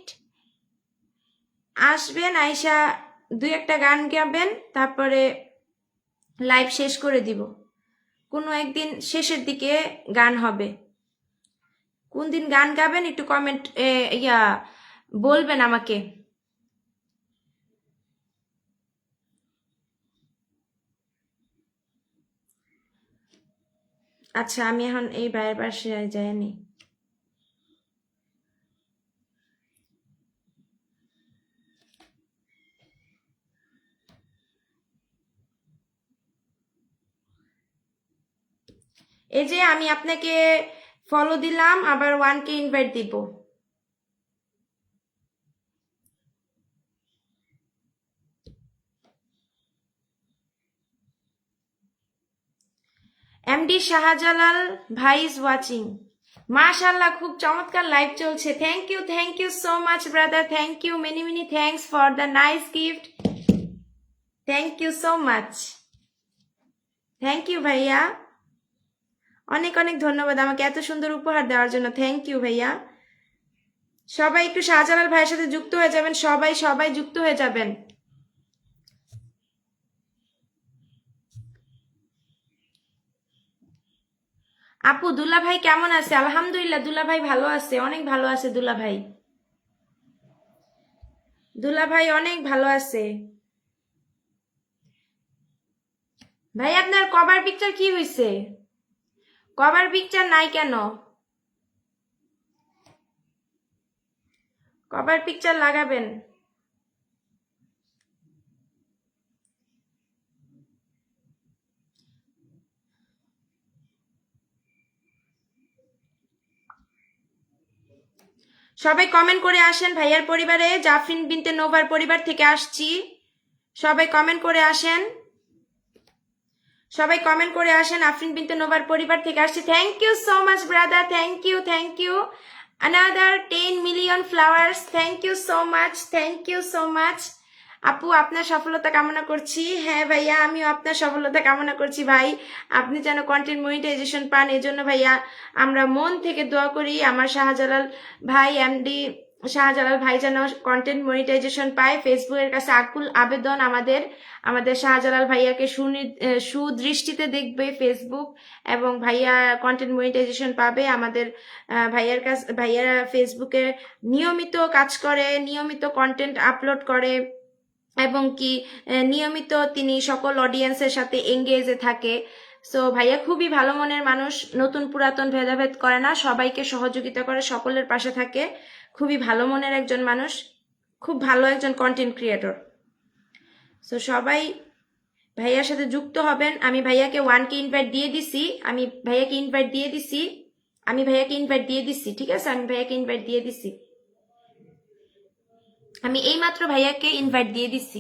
আসবেন, আইসা 2-1টা গান গাবেন, তারপরে লাইভ শেষ করে দিব। কোনো একদিন শেষের দিকে গান হবে, কোন দিন গান গাবেন একটু কমেন্ট বলবেন আমাকে। আচ্ছা আমি এখন এই ভাইয়ের পাশে যাইনি। এই যে আমি আপনাকে ফলো দিলাম, আবার 1K ইনভাইট দিব। এমডি শাহজালাল ভাই ইজ ওয়াচিং। মাশাআল্লাহ, খুব চমৎকার লাইভ চলছে। Thank you so much brother, thank you, many many thanks for the nice gift, thank you so much, thank you ভাইয়া, অনেক অনেক ধন্যবাদ আমাকে এত সুন্দর উপহার দেওয়ার জন্য, থ্যাংক ইউ ভাইয়া। সবাই একটু শাহজালাল ভাইয়ের সাথে যুক্ত হয়ে যাবেন, সবাই সবাই যুক্ত হয়ে যাবেন। আপু দুলা ভাই কেমন আছে? আলহামদুলিল্লাহ, দুলা ভাই ভালো আছে, অনেক ভালো আছে দুলা ভাই, দুলা ভাই অনেক ভালো আছে। ভাই আপনার কভার পিকচার কি হয়েছে? কভার পিকচার নাই কেন? কভার পিকচার লাগাবেন। সবাই কমেন্ট করে আসেন ভাইয়ার পরিবারে, জাফরিন বিনতে নোভার পরিবার থেকে আসছি, সবাই কমেন্ট করে আসেন, সবাই কমেন্ট করে আসেন, আফরিন বিনতে নোভার পরিবার থেকে আসছি। Thank you so much brother, thank you, thank you, another 10 million flowers, thank you so much, thank you so much. আপু আপনার সফলতা কামনা করছি। হ্যাঁ ভাইয়া, আমিও আপনার সফলতা কামনা করছি ভাই। আপনি যেন কন্টেন্ট মনিটাইজেশন পান, এজন্য ভাইয়া আমরা মন থেকে দোয়া করি। আমার শাহজালাল ভাই, এমডি শাহজালাল ভাই যেন কন্টেন্ট মনিটাইজেশন পায়। ফেসবুকের কাছে আকুল আবেদন আমাদের, আমাদের শাহজালাল ভাইয়াকে সুদৃষ্টিতে দেখবে ফেসবুক, এবং ভাইয়া কন্টেন্ট মনিটাইজেশন পাবে। আমাদের ভাইয়ারা ফেসবুকে নিয়মিত কাজ করে, নিয়মিত কন্টেন্ট আপলোড করে, এবং কি নিয়মিত তিনি সকল অডিয়েন্সের সাথে এঙ্গেজে থাকে। সো ভাইয়া খুবই ভালো মনের মানুষ, নতুন পুরাতন ভেদাভেদ করে না, সবাইকে সহযোগিতা করে, সকলের পাশে থাকে। খুবই ভালো মনের একজন মানুষ, খুব ভালো একজন কন্টেন্ট ক্রিয়েটর। সো সবাই ভাইয়ার সাথে যুক্ত হবেন। আমি ভাইয়াকে 1K ইনভাইট দিয়ে দিছি, আমি ভাইয়াকে ইনভাইট দিয়ে দিছি, ঠিক আছে? আমি ভাইয়াকে ইনভাইট দিয়ে দিছি, আমি এইমাত্র ভাইয়াকে ইনভাইট দিয়ে দিছি।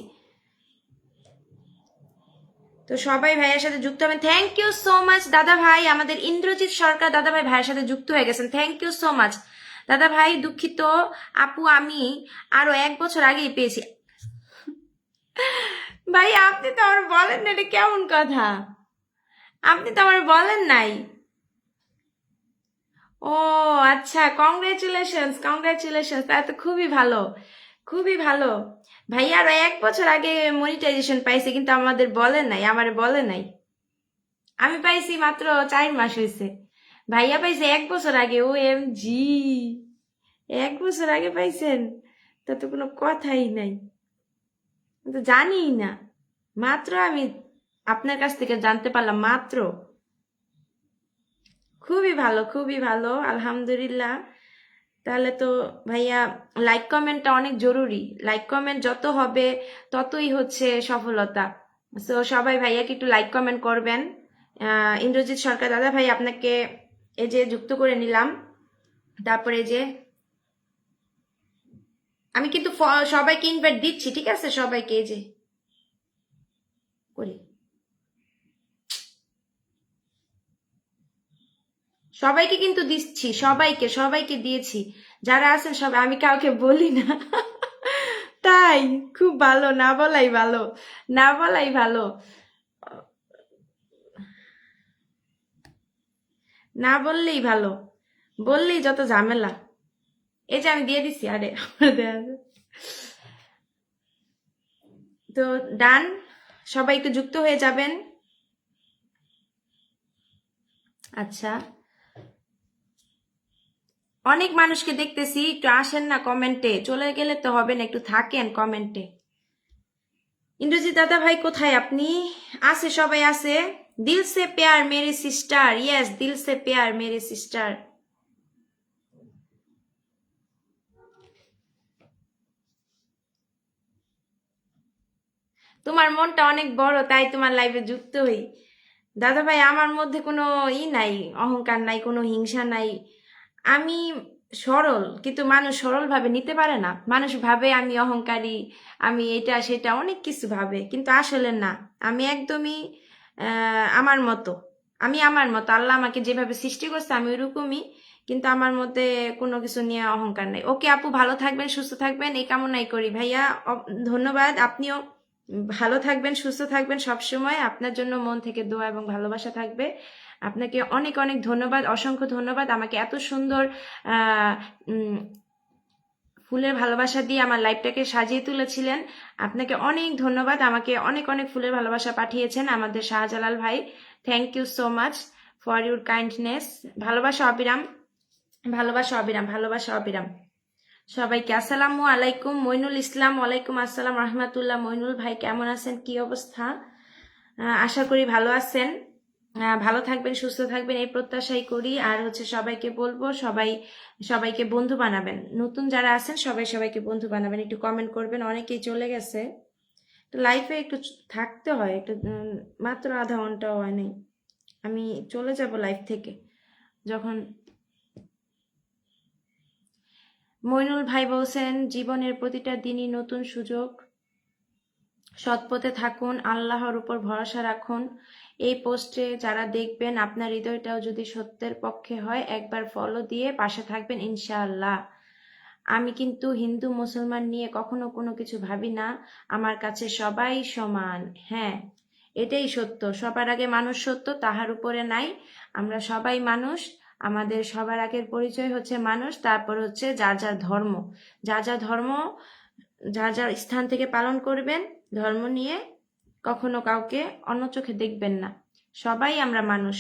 তো সবাই ভাইয়ের সাথে যুক্ত হবেন। থ্যাংক ইউ সো মাচ দাদা ভাই, আমাদের ইন্দ্রজিৎ সরকার দাদা ভাই ভাইয়ের সাথে যুক্ত হয়ে গেছেন। থ্যাংক ইউ সো মাচ দাদা ভাই। দুঃখিত আপু, আমি আরো 1 বছর আগেই পেয়েছি। ভাই আপনি তো আমার বলেন না, এটা কেমন কথা? আপনি তো আমার বলেন নাই। ও আচ্ছা, কংগ্রেচুলেশনস, তাই তো খুবই ভালো, খুবই ভালো। ভাইয়া আরো 1 বছর আগে মনিটাইজেশন পাইছে, কিন্তু আমাদের বলেন নাই, আমারে বলে নাই। আমি পাইছি মাত্র 4 মাস হয়েছে, ভাইয়া পাইছে 1 বছর আগে। ও এম জি, 1 বছর আগে পাইছেন? তা তো কোনো কথাই নাই, তো জানিই না, মাত্র আমি আপনার কাছ থেকে জানতে পারলাম মাত্র। খুবই ভালো, খুবই ভালো, আলহামদুলিল্লাহ। তাহলে তো ভাইয়া লাইক কমেন্টটা অনেক জরুরি, লাইক কমেন্ট যত হবে ততই হচ্ছে সফলতা। সো সবাই ভাইয়াকে একটু লাইক কমেন্ট করবেন। ইন্দ্রজিৎ সরকার দাদা ভাই, আপনাকে এই যে যুক্ত করে নিলাম। তারপরে যে আমি কিন্তু সবাইকে ইনভাইট দিচ্ছি, ঠিক আছে? সবাইকে এই যে করি, সবাইকে কিন্তু দিচ্ছি, সবাইকে দিয়েছি, যারা আছেন সবাই, আমি কাউকে বলি না। তাই খুব ভালো, না বলাই ভালো, না বলাই ভালো, না বললেই ভালো, বললেই যত ঝামেলা। এই যে আমি দিয়ে দিছি, আরে আমার দেয়া আছে। তো ডান, সবাই একটু যুক্ত হয়ে যাবেন। আচ্ছা, অনেক মানুষকে দেখতেছি, একটু আসেন না কমেন্টে, চলে গেলে তো হবে না, একটু থাকেন কমেন্টে। ইন্দ্রজিৎ দাদা ভাই কোথায় আপনি? আছে, সবাই আছে। দিল সে প্যার মেরে সিস্টার, ইয়েস, দিল সে প্যার মেরে সিস্টার। তোমার মনটা অনেক বড়, তাই তোমার লাইভে যুক্ত হই। দাদা ভাই আমার মধ্যে কোনো নাই, অহংকার নাই, কোনো হিংসা নাই। আমি সরল, কিন্তু মানুষ সরল ভাবে নিতে পারে না। মানুষ ভাবে আমি অহংকারী, আমি এটা সেটা অনেক কিছু ভাবে, কিন্তু আসলে না। আমি একদমই আমার মতো আল্লাহ আমাকে যেভাবে সৃষ্টি করছে আমি ওইরকমই, কিন্তু আমার মধ্যে কোনো কিছু নিয়ে অহংকার নাই। ওকে আপু, ভালো থাকবেন, সুস্থ থাকবেন, এই কামনাই করি। ভাইয়া ধন্যবাদ, আপনিও ভালো থাকবেন, সুস্থ থাকবেন সবসময়। আপনার জন্য মন থেকে দোয়া এবং ভালোবাসা থাকবে। আপনাকে অনেক অনেক ধন্যবাদ, অসংখ্য ধন্যবাদ, আমাকে এত সুন্দর ফুলের ভালোবাসা দিয়ে আমার লাইফটাকে সাজিয়ে তুলেছিলেন। আপনাকে অনেক ধন্যবাদ, আমাকে অনেক অনেক ফুলের ভালোবাসা পাঠিয়েছেন আমাদের শাহজালাল ভাই। Thank you so much for your kindness. ভালোবাসা অবিরাম, ভালোবাসা অবিরাম, ভালোবাসা অবিরাম। সবাইকে আসসালামু আলাইকুম। মইনুল ইসলাম, ওয়ালাইকুম আসসালাম রহমাতুল্লাহ। মইনুল ভাই কেমন আছেন, কি অবস্থা? আশা করি ভালো আছেন। ভালো থাকবেন, সুস্থ থাকবেন, এই প্রত্যাশাই করি। আর হচ্ছে সবাইকে বলবো, সবাইকে বন্ধু বানাবেন। নতুন যারা আছেন সবাইকে বন্ধু বানাবেন। একটু কমেন্ট করবেন, অনেকেই চলে গেছে। তো লাইফে একটু থাকতে হয়, একটু মাত্র আধা ঘন্টাও হয় নাই, আমি চলে যাব লাইফ থেকে যখন। মইনুল ভাই বলছেন জীবনের প্রতিটা দিনই নতুন সুযোগ, সৎপথে থাকুন, আল্লাহর উপর ভরসা রাখুন। এই পোস্টে যারা দেখবেন আপনার হৃদয়টাও যদি সত্যের পক্ষে হয়, একবার ফলো দিয়ে পাশে থাকবেন ইনশাআল্লাহ। আমি কিন্তু হিন্দু মুসলমান নিয়ে কখনো কোনো কিছু ভাবি না, আমার কাছে সবাই সমান। হ্যাঁ, এটাই সত্য, সবার আগে মানুষ সত্য, তাহার উপরে নাই। আমরা সবাই মানুষ, আমাদের সবার আগের পরিচয় হচ্ছে মানুষ, তারপর হচ্ছে যার যার ধর্ম, যার যার ধর্ম যার যার স্থান থেকে পালন করবেন। ধর্ম নিয়ে কখনো কাউকে অন্য চোখে দেখবেন না। সবাই আমরা মানুষ,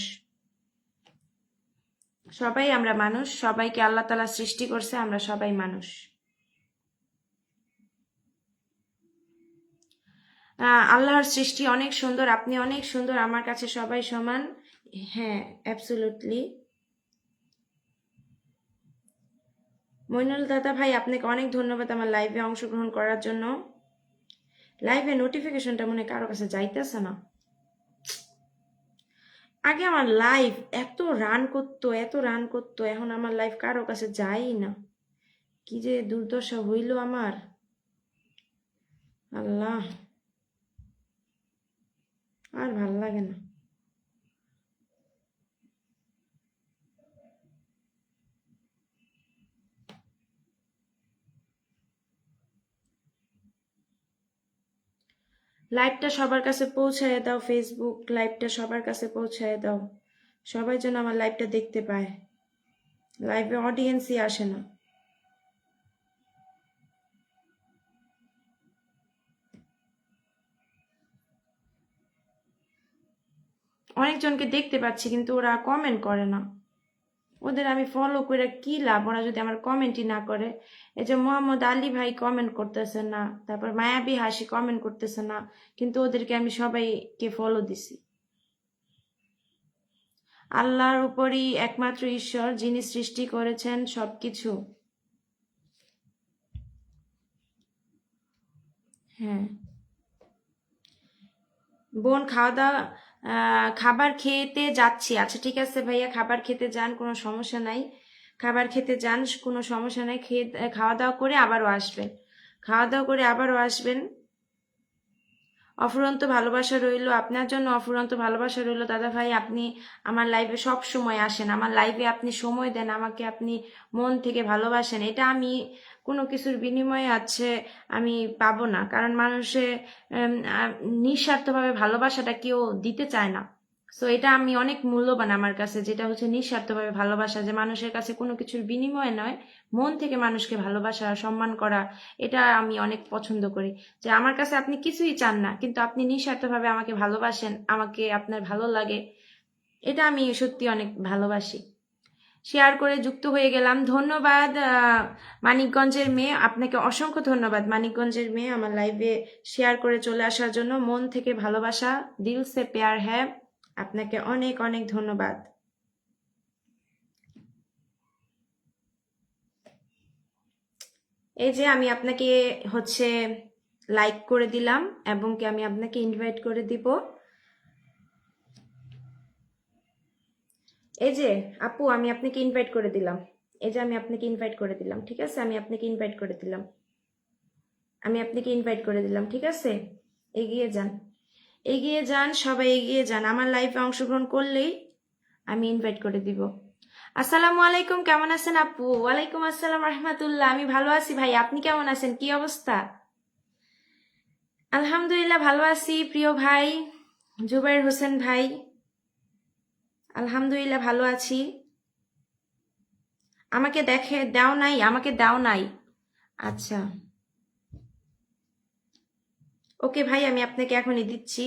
সবাই আমরা মানুষ, সবাইকে আল্লাহ তাআলা সৃষ্টি করছে, আমরা সবাই মানুষ। আল্লাহর সৃষ্টি অনেক সুন্দর, আপনি অনেক সুন্দর, আমার কাছে সবাই সমান। হ্যাঁ, অ্যাবসলিউটলি। মইনুল দাদা ভাই, আপনাকে অনেক ধন্যবাদ আমার লাইভে অংশগ্রহণ করার জন্য। লাইভে নোটিফিকেশনটা মনে হয় কারো কাছে যাইতেছে না। আগে আমার লাইভ এত রান করতো, এত রান করতো, এখন আমার লাইভ কারো কাছে যায়ই না। কি যে দুর্দশা হইল আমার, আল্লাহ, আর ভাল লাগে না। লাইভটা সবার কাছে পৌঁছায় দাও, ফেসবুক লাইভটা সবার কাছে পৌঁছায় দাও, সবাই যেন আমার লাইভটা দেখতে পায়। লাইভে অডিয়েন্সই আসে না। অনেকজনকে দেখতে পাচ্ছি কিন্তু ওরা কমেন্ট করে না। ওদের আমি ফলো করে কি লাভ, ওরা যদি আমার কমেন্টই না করে। এই যে মোহাম্মদ আলী ভাই কমেন্ট করতেছে না, তারপর মায়াবী হাসি কমেন্ট করতেছে না, কিন্তু ওদেরকে আমি সবাইকে ফলো দিছি। আল্লাহর উপরই একমাত্র ঈশ্বর, যিনি সৃষ্টি করেছেন সবকিছু। হ্যাঁ বোন, খাওয়া দাওয়া, খাবার খেতে যাচ্ছি। আচ্ছা ঠিক আছে ভাইয়া, খাবার খেতে যান, কোনো সমস্যা নাই। খাবার খেতে যান, কোনো সমস্যা নাই। খেয়ে খাওয়া দাওয়া করে আবারও আসবেন, খাওয়া দাওয়া করে আবারও আসবেন। অফুরন্ত ভালোবাসা রইল আপনার জন্য, অফুরন্ত ভালোবাসা রইল দাদা ভাই। আপনি আমার লাইভে সব সময় আসেন, আমার লাইভে আপনি সময় দেন, আমাকে আপনি মন থেকে ভালোবাসেন। এটা আমি কোনো কিছুর বিনিময়ে আছে আমি পাবো না, কারণ মানুষে নিঃস্বার্থভাবে ভালোবাসাটা কেউ দিতে চায় না। সো এটা আমি অনেক মূল্যবান আমার কাছে, যেটা হচ্ছে নিঃস্বার্থভাবে ভালোবাসা, যে মানুষের কাছে কোনো কিছুর বিনিময়ে নয়, মন থেকে মানুষকে ভালোবাসা, সম্মান করা, এটা আমি অনেক পছন্দ করি। যে আমার কাছে আপনি কিছুই চান না, কিন্তু আপনি নিঃস্বার্থভাবে আমাকে ভালোবাসেন, আমাকে আপনার ভালো লাগে, এটা আমি সত্যি অনেক ভালোবাসি। শেয়ার করে যুক্ত হয়ে গেলাম, ধন্যবাদ। মানিকগঞ্জের মেয়ে, আপনাকে অসংখ্য ধন্যবাদ মানিকগঞ্জের মেয়ে, আমার লাইভে শেয়ার করে চলে আসার জন্য। মন থেকে ভালোবাসা, দিল সে প্যার হ্যাঁ, আপনাকে অনেক অনেক ধন্যবাদ। এই যে আমি আপনাকে হচ্ছে লাইক করে দিলাম, এবং কি আমি আপনাকে ইনভাইট করে দিব। এই যে আপু, আমি আপনাকে ইনভাইট করে দিলাম। এই যে আমি আপনাকে ইনভাইট করে দিলাম, ঠিক আছে? আমি আপনাকে ইনভাইট করে দিলাম, আমি আপনাকে ইনভাইট করে দিলাম, ঠিক আছে? এগিয়ে যান, এগিয়ে যান, সবাই এগিয়ে যান। আমার লাইফে অংশগ্রহণ করলেই আমি ইনভাইট করে দিব। আসসালামু আলাইকুম, কেমন আছেন আপু? ওয়ালাইকুম আসসালাম রহমাতুল্লাহ। আমি ভালো আছি ভাই, আপনি কেমন আছেন? কি অবস্থা? আলহামদুলিল্লাহ ভালো আছি প্রিয় ভাই জুবাইর হোসেন ভাই, আলহামদুলিল্লাহ ভালো আছি। আমাকে দেখে দাও নাই, আমাকে দাও নাই। আচ্ছা ওকে ভাই, আমি আপনাকে এখনই দিচ্ছি।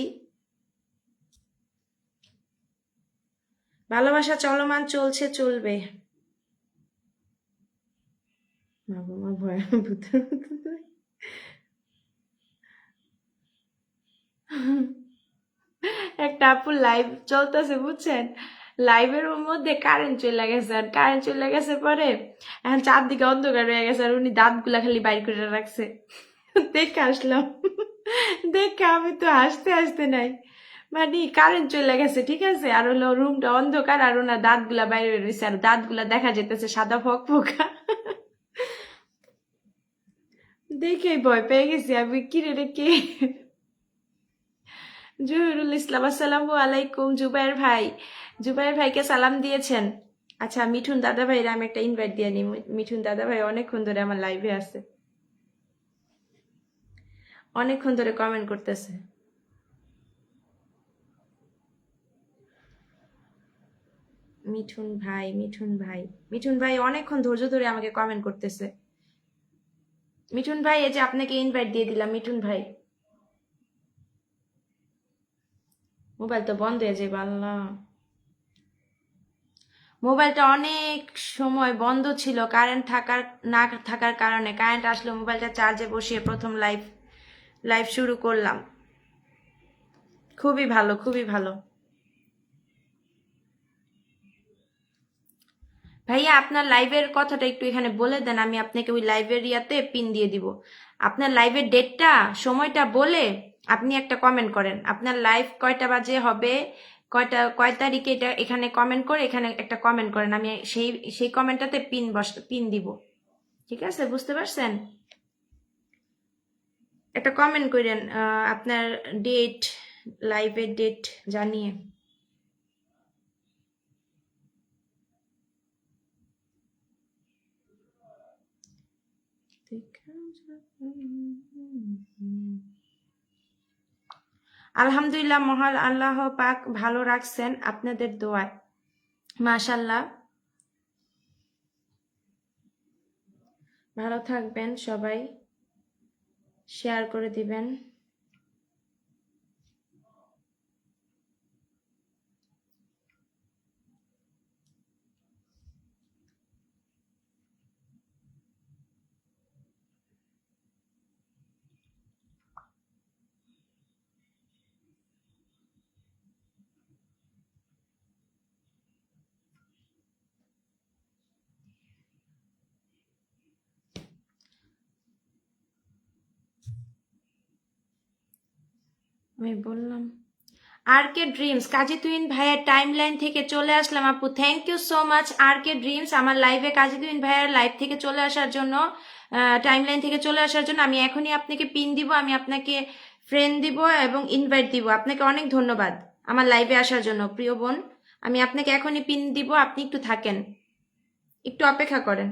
ভালোবাসা চলমান, চলছে, চলবে। মা ভয়, ভূতের মতো। একটা আপুর লাইভ চলতেছে বুঝছেন, লাইভের মধ্যে কারেন্ট চলে গেছে, আর কারেন্ট চলে গেছে পরে এখন চারদিকে অন্ধকার হয়ে গেছে, আর উনি দাঁতগুলা খালি বাইর করে রাখছে। দেখে আসলাম, দেখে আমি তো হাসতে হাসতে নাই। মানে কারেন্ট চলে গেছে ঠিক আছে, আর হলো রুমটা অন্ধকার, আর ওনার দাঁতগুলা বাইরে রয়েছে, আর দাঁতগুলা দেখা যেতেছে সাদা ফকফকা। দেখেই ভয় পেয়ে গেছি আমি, কিরে রে কে? জহিরুল ইসলাম, আসসালামু আলাইকুম। জুবাইর ভাই, জুবাইর ভাইকে সালাম দিয়েছেন? আচ্ছা, মিঠুন দাদা ভাইয়ের আমি একটা ইনভাইট দিয়ে নিই। মিঠুন দাদা ভাই অনেকক্ষণ ধরে আমার লাইভে আছে, অনেকক্ষণ ধরে কমেন্ট করতেছে। মিঠুন ভাই, মিঠুন ভাই, মিঠুন ভাই অনেকক্ষণ ধৈর্য ধরে আমাকে কমেন্ট করতেছে। মিঠুন ভাই, এই যে আপনাকে ইনভাইট দিয়ে দিলাম মিঠুন ভাই। মোবাইল তো বন্ধ হয়ে যাবে, আল্লাহ। মোবাইলটা অনেক সময় বন্ধ ছিল কারেন্ট না থাকার কারণে। কারেন্ট আসলে মোবাইলটা চার্জে বসিয়ে প্রথম লাইভ শুরু করলাম। খুবই ভালো, খুবই ভালো। ভাইয়া, আপনার লাইভের কথাটা একটু এখানে বলে দেন, আমি আপনাকে ওই লাইভের ইয়াতে পিন দিয়ে দিব। আপনার লাইভের ডেটটা, সময়টা বলে আপনি একটা কমেন্ট করেন। আপনার লাইভ কয়টা বাজে হবে, কয় তারিখে, এটা এখানে কমেন্ট করে এখানে একটা কমেন্ট করেন। আমি সেই কমেন্টটাতে পিন দিব। ঠিক আছে, বুঝতে পারছেন? একটা কমেন্ট করেন আপনার ডেট, লাইভের ডেট জানিয়ে। আলহামদুলিল্লাহ, মহান আল্লাহ পাক ভালো রাখছেন আপনাদের দোয়ায়, মাশাল্লাহ। ভালো থাকবেন সবাই, শেয়ার করে দিবেন। আমি বললাম আর কে ড্রিমস, কাজী তুহিন ভাইয়ের টাইম লাইন থেকে চলে আসলাম আপু। Thank you so much R K dreams, আমার লাইভে কাজী তুহিন ভাইয়ের লাইভ থেকে চলে আসার জন্য, টাইম লাইন থেকে চলে আসার জন্য। আমি এখনই আপনাকে পিন দিব, আমি আপনাকে ফ্রেন্ড দিব এবং ইনভাইট দিব। আপনাকে অনেক ধন্যবাদ আমার লাইভে আসার জন্য প্রিয় বোন। আমি আপনাকে এখনই পিন দিব, আপনি একটু থাকেন, একটু অপেক্ষা করেন।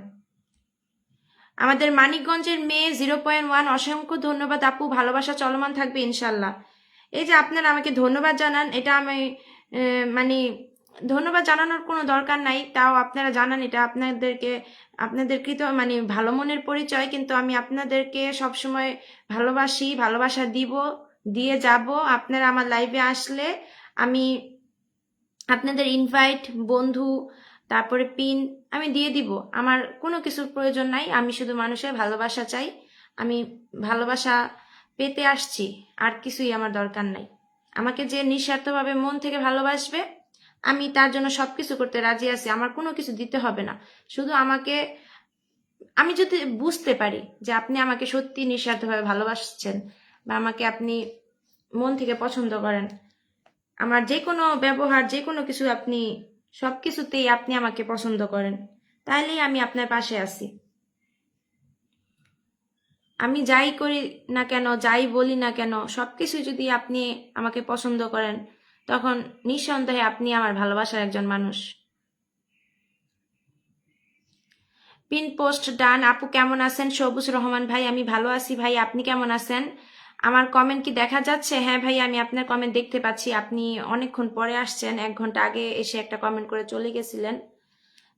আমাদের মানিকগঞ্জের মেয়ে 0.1, অসংখ্য ধন্যবাদ আপু, ভালোবাসা চলমান থাকবে ইনশাল্লাহ। এই যে আপনারা আমাকে ধন্যবাদ জানান, এটা আমি মানে ধন্যবাদ জানানোর কোনো দরকার নাই, তাও আপনারা জানান, এটা আপনাদের কৃত মানে ভালো মনের পরিচয়। কিন্তু আমি আপনাদেরকে সবসময় ভালোবাসি, ভালোবাসা দিয়ে যাব। আপনারা আমার লাইভে আসলে আমি আপনাদের ইনভাইট, বন্ধু, তারপরে পিন আমি দিয়ে দিব। আমার কোনো কিছুর প্রয়োজন নাই, আমি শুধু মানুষের ভালোবাসা চাই। আমি ভালোবাসা পেতে আসছি, আর কিছুই আমার দরকার নাই। আমাকে যে নিঃস্বার্থভাবে মন থেকে ভালোবাসবে, আমি তার জন্য সবকিছু করতে রাজি আছি। আমার কোনো কিছু দিতে হবে না, শুধু আমি যদি বুঝতে পারি যে আপনি আমাকে সত্যি নিঃস্বার্থভাবে ভালোবাসছেন, বা আমাকে আপনি মন থেকে পছন্দ করেন, আমার যে কোনো ব্যবহার, যে কোনো কিছু, সবকিছুতেই আপনি আমাকে পছন্দ করেন, তাহলেই আমি আপনার পাশে আছি। আমি যাই করি না কেন, যাই বলি না কেন, সবকিছু যদি আপনি আমাকে পছন্দ করেন, তখন নিঃসন্দেহে আপনি আমার ভালোবাসার একজন মানুষ। পিন পোস্ট ডান। আপু কেমন আছেন? সবুজ রহমান ভাই, আমি ভালো আছি ভাই, আপনি কেমন আছেন? আমার কমেন্ট কি দেখা যাচ্ছে? হ্যাঁ ভাই, আমি আপনার কমেন্ট দেখতে পাচ্ছি। আপনি অনেকক্ষণ পরে আসছেন, 1 ঘন্টা আগে এসে একটা কমেন্ট করে চলে গেছিলেন।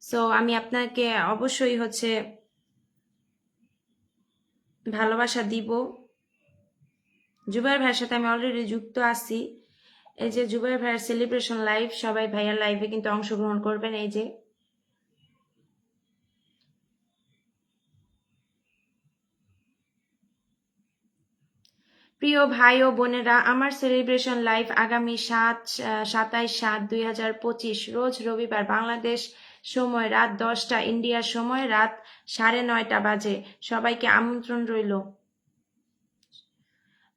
সো আমি আপনাকে অবশ্যই ভালোবাসা দিব। জুবাইর ভাইয়ের সাথে আমি অলরেডি যুক্ত আছি। এই যে জুবাইর ভাইয়ের সেলিব্রেশন লাইভ, সবাই ভাইয়ার লাইভে কিন্তু অংশগ্রহণ করবেন। এই যে প্রিয় ভাই ও বোনেরা, আমার সেলিব্রেশন লাইভ আগামী 27/7/2025 রোজ রবিবার, বাংলাদেশ সময় রাত 10টা, ইন্ডিয়ার সময় রাত 9:30 বাজে। সবাইকে আমন্ত্রণ রইল।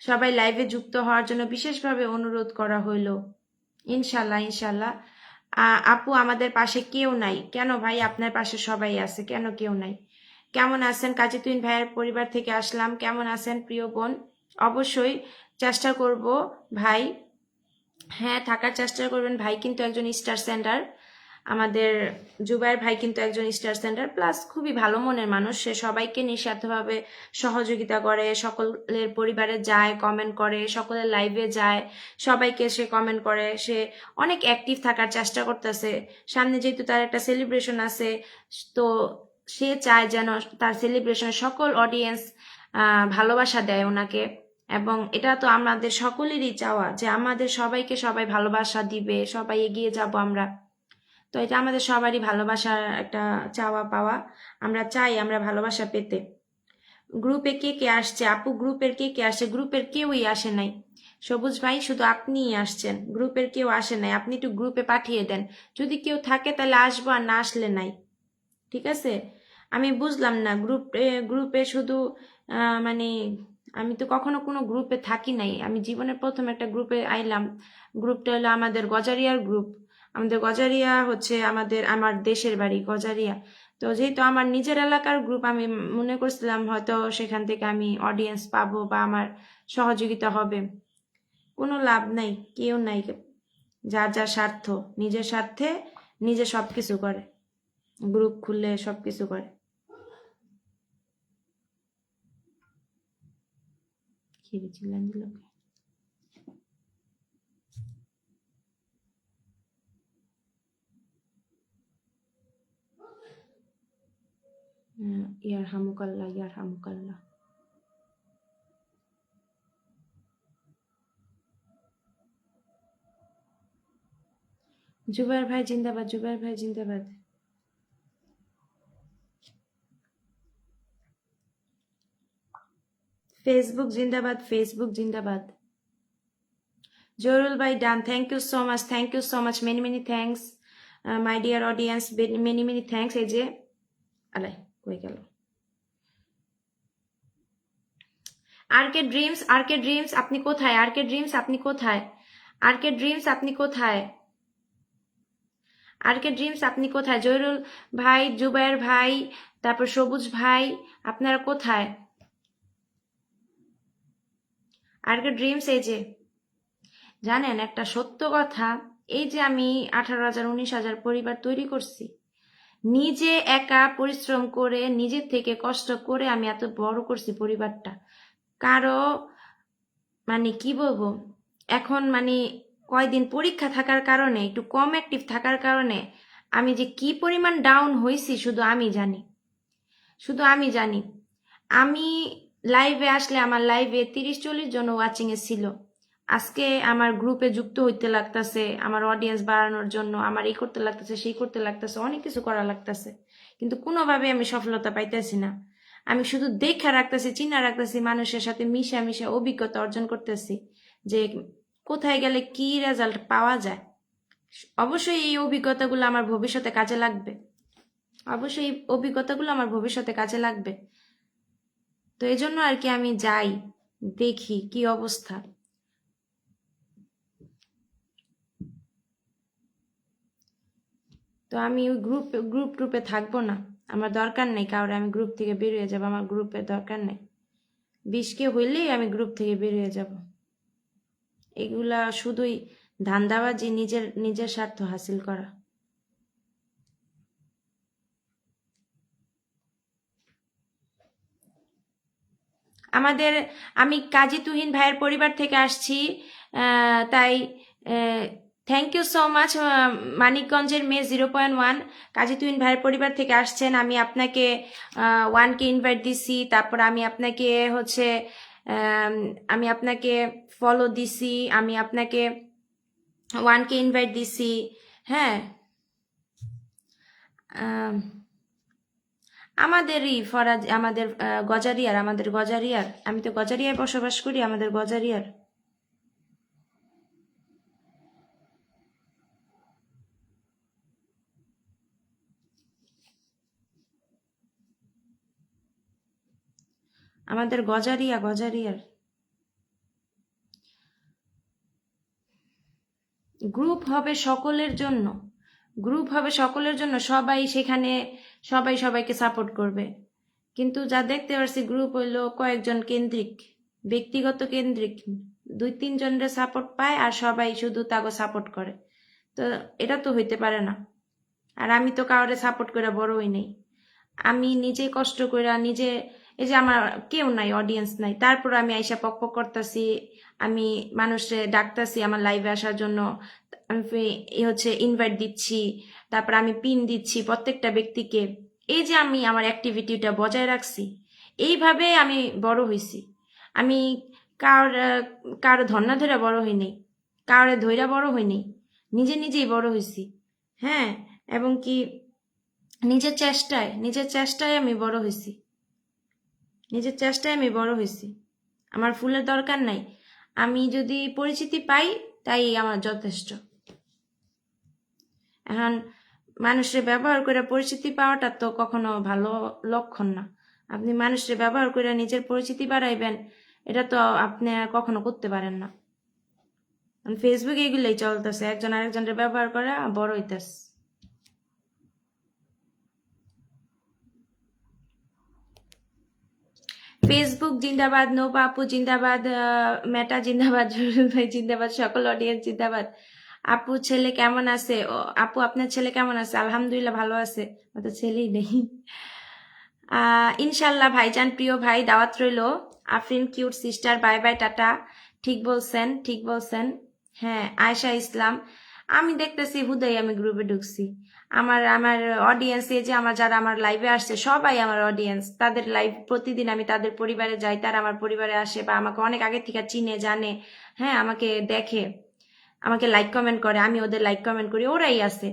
সবাই লাইভে যুক্ত হওয়ার জন্য বিশেষভাবে অনুরোধ করা হইল। ইনশাল্লাহ, ইনশাল্লাহ। আপু, আমাদের পাশে কেউ নাই কেন ভাই? আপনার পাশে সবাই আছে, কেন কেউ নাই? কেমন আছেন? কাজী তুহিন ভাইয়ের পরিবার থেকে আসলাম। কেমন আছেন প্রিয় বোন? অবশ্যই চেষ্টা করব ভাই, হ্যাঁ থাকার চেষ্টা করবেন। ভাই কিন্তু একজন স্টার সেন্ডার, আমাদের জুবায়ের ভাই কিন্তু একজন স্টার সেন্টার প্লাস খুবই ভালো মনের মানুষ, সে সবাইকে নিঃস্বার্থভাবে সহযোগিতা করে, সকলের পরিবারে যায়, কমেন্ট করে, সকলের লাইভে যায়, সবাইকে সে কমেন্ট করে, সে অনেক অ্যাক্টিভ থাকার চেষ্টা করতেছে। সামনে যেহেতু তার একটা সেলিব্রেশন আছে, তো সে চায় যেন তার সেলিব্রেশন সকল অডিয়েন্স ভালোবাসা দেয় ওনাকে, এবং এটা তো আমাদের সকলেরই চাওয়া যে আমাদের সবাইকে সবাই ভালোবাসা দিবে, সবাই এগিয়ে যাব আমরা। তো এটা আমাদের সবারই ভালোবাসার একটা চাওয়া পাওয়া, আমরা চাই আমরা ভালোবাসা পেতে। গ্রুপে কে কে আসছে আপু? গ্রুপের কে কে আসছে? গ্রুপের কেউই আসে নাই সবুজ ভাই, শুধু আপনিই আসছেন, গ্রুপের কেউ আসে নাই। আপনি একটু গ্রুপে পাঠিয়ে দেন, যদি কেউ থাকে তাহলে আসবো, আর না আসলে নাই। ঠিক আছে, আমি বুঝলাম না গ্রুপে শুধু মানে আমি তো কখনো কোনো গ্রুপে থাকি নাই, আমি জীবনের প্রথম একটা গ্রুপে আইলাম। গ্রুপটা হলো আমাদের গজারিয়ার গ্রুপ। আমাদের গজারিয়া হচ্ছে আমার দেশের বাড়ি গজারিয়া। তো যেহেতু আমার নিজের এলাকার গ্রুপ, আমি মনে করছিলাম হয়তো সেখান থেকে আমি অডিয়েন্স পাবো বা আমার সহযোগিতা হবে। কোনো লাভ নাই, কেউ নাই, যার যার স্বার্থ, নিজের স্বার্থে নিজে সবকিছু করে, গ্রুপ খুলে সবকিছু করে। চিল্লান দিল ইয়ার হামুকাল্লা, ইয়ার হামুকাল্লা। জুবায়ের ভাই জিন্দাবাদ, জুবায়ের ভাই জিন্দাবাদ। ফেসবুক জিন্দাবাদ, ফেসবুক জিন্দাবাদ। জরুল ভাই done, thank you so much, thank you so much, many many thanks my dear audience, many many thanks. এই যে আলাই কই গেল? আরকে ড্রিমস, আরকে ড্রিমস আপনি কোথায়? আরকে ড্রিমস আপনি কোথায়? আরকে ড্রিমস আপনি কোথায়? আরকে ড্রিমস আপনি কোথায়? জয়রুল ভাই, জুবায়ের ভাই, তারপর সবুজ ভাই, আপনারা কোথায়? আরকে ড্রিমস, এই যে জানেন একটা সত্য কথা, এই যে আমি 18,000 19,000 পরিবার তৈরি করছি, নিজে একা পরিশ্রম করে, নিজের থেকে কষ্ট করে আমি এত বড় করছি পরিবারটা। কারো মানে কি বলবো, এখন মানে কয়দিন পরীক্ষা থাকার কারণে, একটু কম অ্যাক্টিভ থাকার কারণে আমি যে কি পরিমাণ ডাউন হয়েছি শুধু আমি জানি, শুধু আমি জানি। আমি লাইভে আসলে আমার লাইভে 30-40 জন ওয়াচিংয়ে ছিল, আজকে আমার গ্রুপে যুক্ত হইতে লাগতেছে, আমার অডিয়েন্স বাড়ানোর জন্য আমার এই করতে লাগতেছে, সেই করতে লাগতেছে, অনেক কিছু করা লাগতেছে, কিন্তু কোনোভাবে আমি সফলতা পাইতেছি না। আমি শুধু দেখা রাখতেছি, চিন্তা রাখতেছি, মানুষের সাথে মিশা মিশা অভিজ্ঞতা অর্জন করতেছি যে কোথায় গেলে কি রেজাল্ট পাওয়া যায়। অবশ্যই এই অভিজ্ঞতাগুলো আমার ভবিষ্যতে কাজে লাগবে, অবশ্যই এই অভিজ্ঞতাগুলো আমার ভবিষ্যতে কাজে লাগবে। তো এই জন্য আর কি আমি যাই, দেখি কি অবস্থা। তো আমি ওই গ্রুপে থাকবো না, আমার দরকার নেই কাউরে, আমি গ্রুপ থেকে বেরিয়ে যাব, আমার গ্রুপের দরকার নেই। 20 কে হইলেই আমি গ্রুপ থেকে বেরিয়ে যাব। এগুলা শুধুই ধান্দাবাজি, নিজের নিজের স্বার্থ হাসিল করা। আমি কাজী তুহিন ভাইয়ের পরিবার থেকে আসছি, তাই থ্যাংক ইউ সো মাচ। মানিকগঞ্জের মেয়ে 0.1 কাজী তুহিন ভাইয়ের পরিবার থেকে আসছেন, আমি আপনাকে 1K ইনভাইট দিছি, তারপর আমি আপনাকে হচ্ছে আমি আপনাকে ফলো দিছি, আমি আপনাকে 1K ইনভাইট দিছি। হ্যাঁ, আমাদেরই ফরাজ, আমাদের গজারিয়ার, আমি তো গজারিয়ায় বসবাস করি, আমাদের গজারিয়ার। আমাদের গজারিয়ার গ্রুপ হবে সকলের জন্য, গ্রুপ হবে সকলের জন্য, সবাই সেখানে সবাই সবাইকে সাপোর্ট করবে। কিন্তু যা দেখতে পারছি গ্রুপ হইলো কয়েকজন কেন্দ্রিক, ব্যক্তিগত কেন্দ্রিক, 2-3 জনের সাপোর্ট পায় আর সবাই শুধু তাকে সাপোর্ট করে। তো এটা তো হইতে পারে না। আর আমি তো কাউরে সাপোর্ট করে বড় হই নাই, আমি নিজে কষ্ট করে নিজে, এই যে আমার কেউ নাই, অডিয়েন্স নাই, তারপর আমি আইসা পক পক করতেছি, আমি মানুষে ডাকতাছি আমার লাইভে আসার জন্য, আমি হচ্ছে ইনভাইট দিচ্ছি, তারপর আমি পিন দিচ্ছি প্রত্যেকটা ব্যক্তিকে। এই যে আমি আমার অ্যাক্টিভিটিটা বজায় রাখছি, এইভাবে আমি বড় হইছি। আমি কার কারো ধর্না ধরে বড় হই নাই, কারো ধৈরা বড় হই নাই, নিজে নিজেই বড় হইছি। হ্যাঁ, এবং কি নিজের চেষ্টায় আমি বড় হইছি, নিজের চেষ্টায় আমি বড় হইছি। আমার ফুলের দরকার নাই, আমি যদি পরিচিতি পাই তাই আমার যথেষ্ট। এখন মানুষের ব্যবহার করে পরিচিতি পাওয়াটা তো কখনো ভালো লক্ষণ না। আপনি মানুষের ব্যবহার করে নিজের পরিচিতি বাড়াইবেন, এটা তো আপনি কখনো করতে পারেন না। ফেসবুক এগুলোই চলতেছে, একজন আরেকজনের ব্যবহার করে বড় হইতেছে। ফেসবুক জিন্দাবাদ, নো পাপু জিন্দাবাদ, মেটা জিন্দাবাদ, জুরুল ভাই জিন্দাবাদ, সকল অডিয়েন্স জিন্দাবাদ। আপু ছেলে কেমন আছে? আপু আপনার ছেলে কেমন আছে? আলহামদুলিল্লাহ ভালো আছে, তো ছেলেই নেই। ইনশাল্লাহ ভাইজান, প্রিয় ভাই, দাওয়াত রইল। Afrin cute sister, bye bye, tata. ঠিক বলছেন, ঠিক বলছেন। হ্যাঁ, আয়েশা ইসলাম, আমি দেখতেছি হুদাই আমি গ্রুপে ঢুকছি। আমার আমার অডিয়েন্স, এই যে আমার যারা আমার লাইভে আসছে সবাই আমার অডিয়েন্স, তাদের লাইভ প্রতিদিন আমি তাদের পরিবারে যাই, তারা আমার পরিবারে আসে বা আমাকে অনেক আগে থেকে চিনে জানে। হ্যাঁ, আমাকে দেখে, আমাকে লাইক কমেন্ট করে, আমি ওদের লাইক কমেন্ট করি, ওরাই আছে।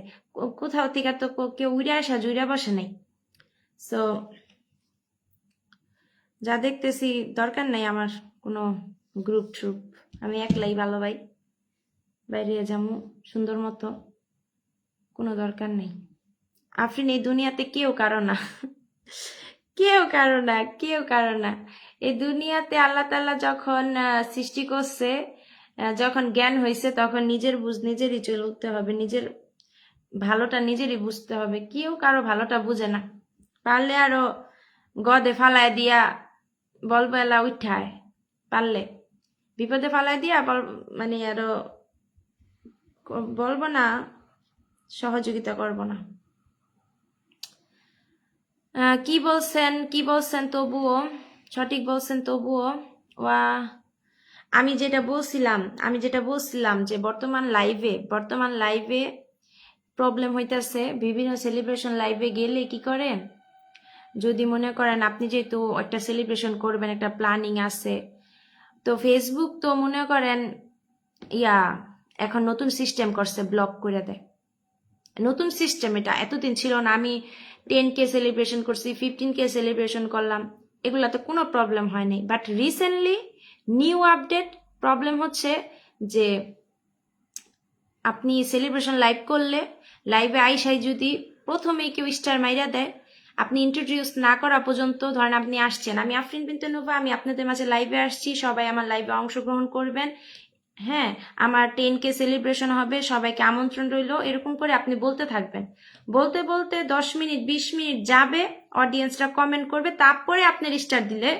কোথাও থেকে তো কেউ উড়ে আসা জুড়ে বসে নাই। সো যা দেখতেছি দরকার নাই আমার কোনো গ্রুপ ট্রুপ, আমি একলাই ভালো ভাই, বাইরে যাবো সুন্দর মতো, কোনো দরকার নেই। আফরিন, এই দুনিয়াতে কেউ কারো না, কেউ কারো না, কেউ কারো না। এই দুনিয়াতে আল্লাহ তাআলা যখন সৃষ্টি করছে, যখন জ্ঞান হয়েছে, তখন নিজের বুঝ নিজেরই চলতে হবে, নিজের ভালোটা নিজেরই বুঝতে হবে। কেউ কারো ভালোটা বুঝে না, পারলে আরো গদে ফালায় দিয়া বলবো এলা উঠায়, পারলে বিপদে ফালায় দিয়া মানে আরো বলবো না, সহযোগিতা করব না। কি বলছেন, কি বলছেন, তবুও সঠিক বলছেন, তবুও ওয়া আমি যেটা বলছিলাম যে বর্তমান লাইভে প্রবলেম হইতেছে। বিভিন্ন সেলিব্রেশন লাইভে গেলে কি করে, যদি মনে করেন আপনি যেহেতু একটা সেলিব্রেশন করবেন, একটা প্ল্যানিং আছে, তো ফেসবুক তো মনে করেন এখন নতুন সিস্টেম করছে, ব্লক করে দেয়। নতুন সিস্টেম, এটা এতদিন ছিল না। আমি 10K সেলিব্রেশন করছি, 15K সেলিব্রেশন করলাম, এগুলাতে কোনো প্রবলেম হয়নি। But recently new update problem হচ্ছে যে আপনি সেলিব্রেশন লাইভ করলে, লাইভে আইসাই যদি প্রথমেই কেউ স্টার মাইরা দেয়, আপনি ইন্ট্রোডিউস না করা পর্যন্ত, ধরেন আপনি আসছেন, আমি আফরিন বিনতে নুভা, আমি আপনাদের মাঝে লাইভে আসছি, সবাই আমার লাইভে অংশগ্রহণ করবেন, হ্যাঁ আমার 10K সেলিব্রেশন হবে, সবাইকে আমন্ত্রণ রইল, এরকম করে আপনি বলতে থাকবেন। বলতে বলতে 10 মিনিট 20 মিনিট যাবে, অডিয়েন্সরা কমেন্ট করবে, তারপরে আপনার স্টার দিলে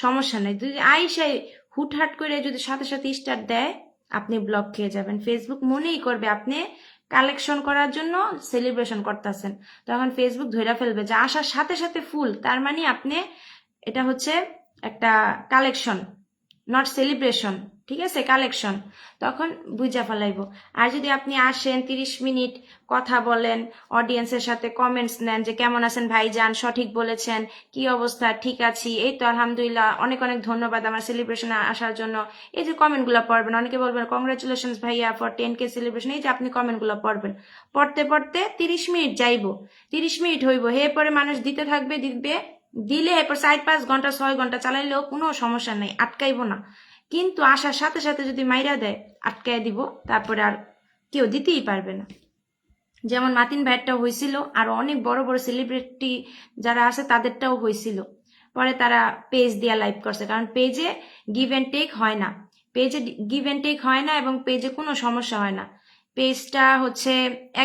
সমস্যা নেই। যদি আইসাই হুটহাট করে যদি সাথে সাথে স্টার দেয়, আপনি ব্লক খেয়ে যাবেন। ফেসবুক মনেই করবে আপনি কালেকশন করার জন্য সেলিব্রেশন করতেছেন, তখন ফেসবুক ধরে ফেলবে যে আসার সাথে সাথে ফুল, তার মানে আপনি এটা হচ্ছে একটা কালেকশন, নট সেলিব্রেশন, ঠিক আছে, কালেকশন, তখন বুঝা ফেলাইব। আর যদি আপনি আসেন 30 মিনিট কথা বলেন, অডিয়েন্সের সাথে কমেন্টস নেন যে কেমন আছেন ভাইজান, সঠিক বলেছেন, কি অবস্থা, ঠিক আছি, এই তো আলহামদুলিল্লাহ, অনেক অনেক ধন্যবাদ আমার সেলিব্রেশনে আসার জন্য, এই যে কমেন্টগুলো পড়বেন, অনেকে বলবেন কংগ্রাচুলেশনস ভাইয়া ফর 10K সেলিব্রেশন, এই যে আপনি কমেন্টগুলো পড়বেন, পড়তে পড়তে 30 মিনিট যাইব, 30 মিনিট হইব, এরপরে মানুষ দিতে থাকবে, দিলে এরপর 4-5 ঘন্টা 6 ঘন্টা চালাইলেও কোনো সমস্যা নেই, আটকাইব না। কিন্তু আসার সাথে সাথে যদি মাইরা দেয়, আটকায় দিব, তারপরে আর কেউ দিতেই পারবে না। যেমন মাতিন ভাইয়েরটাও হয়েছিল, আর অনেক বড় বড় সেলিব্রিটি যারা আছে তাদেরটাও হয়েছিল, পরে তারা পেজ দিয়া লাইভ করছে, কারণ পেজে গিভ অ্যান্ড টেক হয় না, পেজে গিভ অ্যান্ড টেক হয় না, এবং পেজে কোনো সমস্যা হয় না, পেজটা হচ্ছে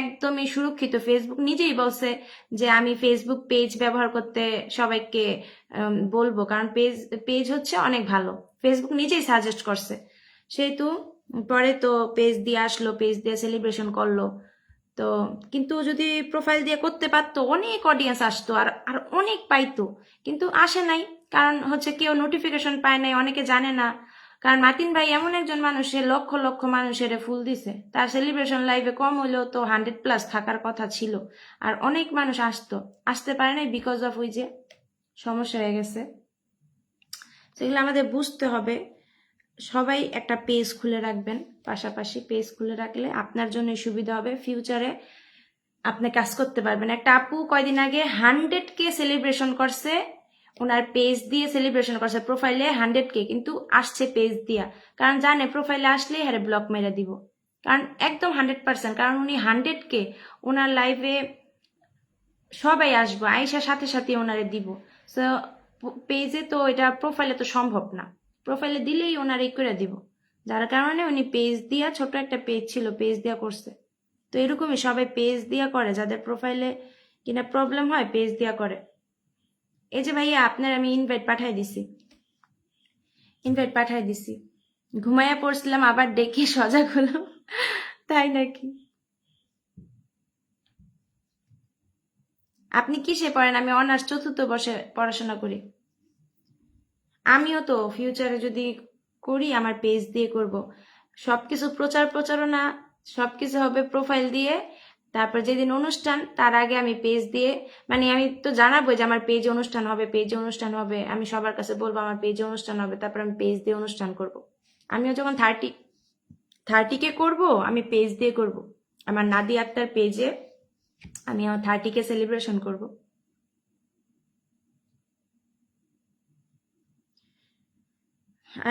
একদমই সুরক্ষিত। ফেসবুক নিজেই বলছে যে আমি ফেসবুক পেজ ব্যবহার করতে সবাইকে বলবো, কারণ পেজ হচ্ছে অনেক ভালো, ফেসবুক নিজেই সাজেস্ট করছে, সেহেতু পরে তো পেজ দিয়ে আসলো, পেজ দিয়ে সেলিব্রেশন করলো। তো কিন্তু যদি প্রোফাইল দিয়ে করতে পারতো অনেক অডিয়েন্স আসতো আর আর অনেক পাইতো, কিন্তু আসে নাই। কারণ হচ্ছে কেউ নোটিফিকেশন পায় নাই, অনেকে জানে না। কারণ মার্টিন ভাই এমন একজন মানুষ, সে লক্ষ লক্ষ মানুষের ফুল দিছে। তার সেলিব্রেশন লাইভে কম হইলেও তো 100+ থাকার কথা ছিল, আর অনেক মানুষ আসতে পারে নাই বিকজ অফ ওই যে সমস্যা হয়ে গেছে। সেগুলো আমাদের বুঝতে হবে। সবাই একটা পেজ খুলে রাখবেন, পাশাপাশি পেজ খুলে রাখলে আপনার জন্য সুবিধা হবে। ফিউচারে আপনি কাজ করতে পারবেন। একটা আপু কয়দিন আগে 100K সেলিব্রেশন করছে, ওনার পেজ দিয়ে সেলিব্রেশন করছে, প্রোফাইলে 100K, কিন্তু আসছে পেজ দিয়া। কারণ জানে প্রোফাইলে আসলে হ্যাঁ ব্লক মেরে দিব, কারণ একদম 100%, কারণ উনি 100K ওনার লাইভে সবাই আসবো, আইসার সাথে সাথে ওনারে দিব। সো পেজে তো এটা, প্রোফাইলে তো সম্ভব না, প্রোফাইলে দিলেই ওনার এই করে দিব। যার কারণে উনি পেজ দিয়া, ছোট একটা পেজ ছিল, পেজ দিয়া করছে। তো এরকমই সবাই পেজ দিয়া করে, যাদের প্রোফাইলে কিনা প্রবলেম হয় পেজ দিয়া করে। এই যে ভাইয়া আপনার আমি ইনভাইট পাঠাই দিছি। ঘুমাইয়া পড়ছিলাম, আবার ডেকে সজাগ হলাম। তাই নাকি? আপনি কিসে পড়েন? আমি অনার্স 4th বর্ষে পড়াশোনা করি। আমিও তো ফিউচারে যদি করি আমার পেজ দিয়ে করব। সবকিছু প্রচারণা সবকিছু হবে প্রোফাইল দিয়ে। তারপর যেদিন অনুষ্ঠান তার আগে আমি পেজ দিয়ে, মানে আমি তো জানাবো যে আমার পেজে অনুষ্ঠান হবে, আমি সবার কাছে বলবো আমার পেজে অনুষ্ঠান হবে, তারপর আমি পেজ দিয়ে অনুষ্ঠান করব। আমিও যখন 30K করব, আমি পেজ দিয়ে করব। আমার নাদি আক্তার পেজে আমি আমার 30K সেলিব্রেশন করব।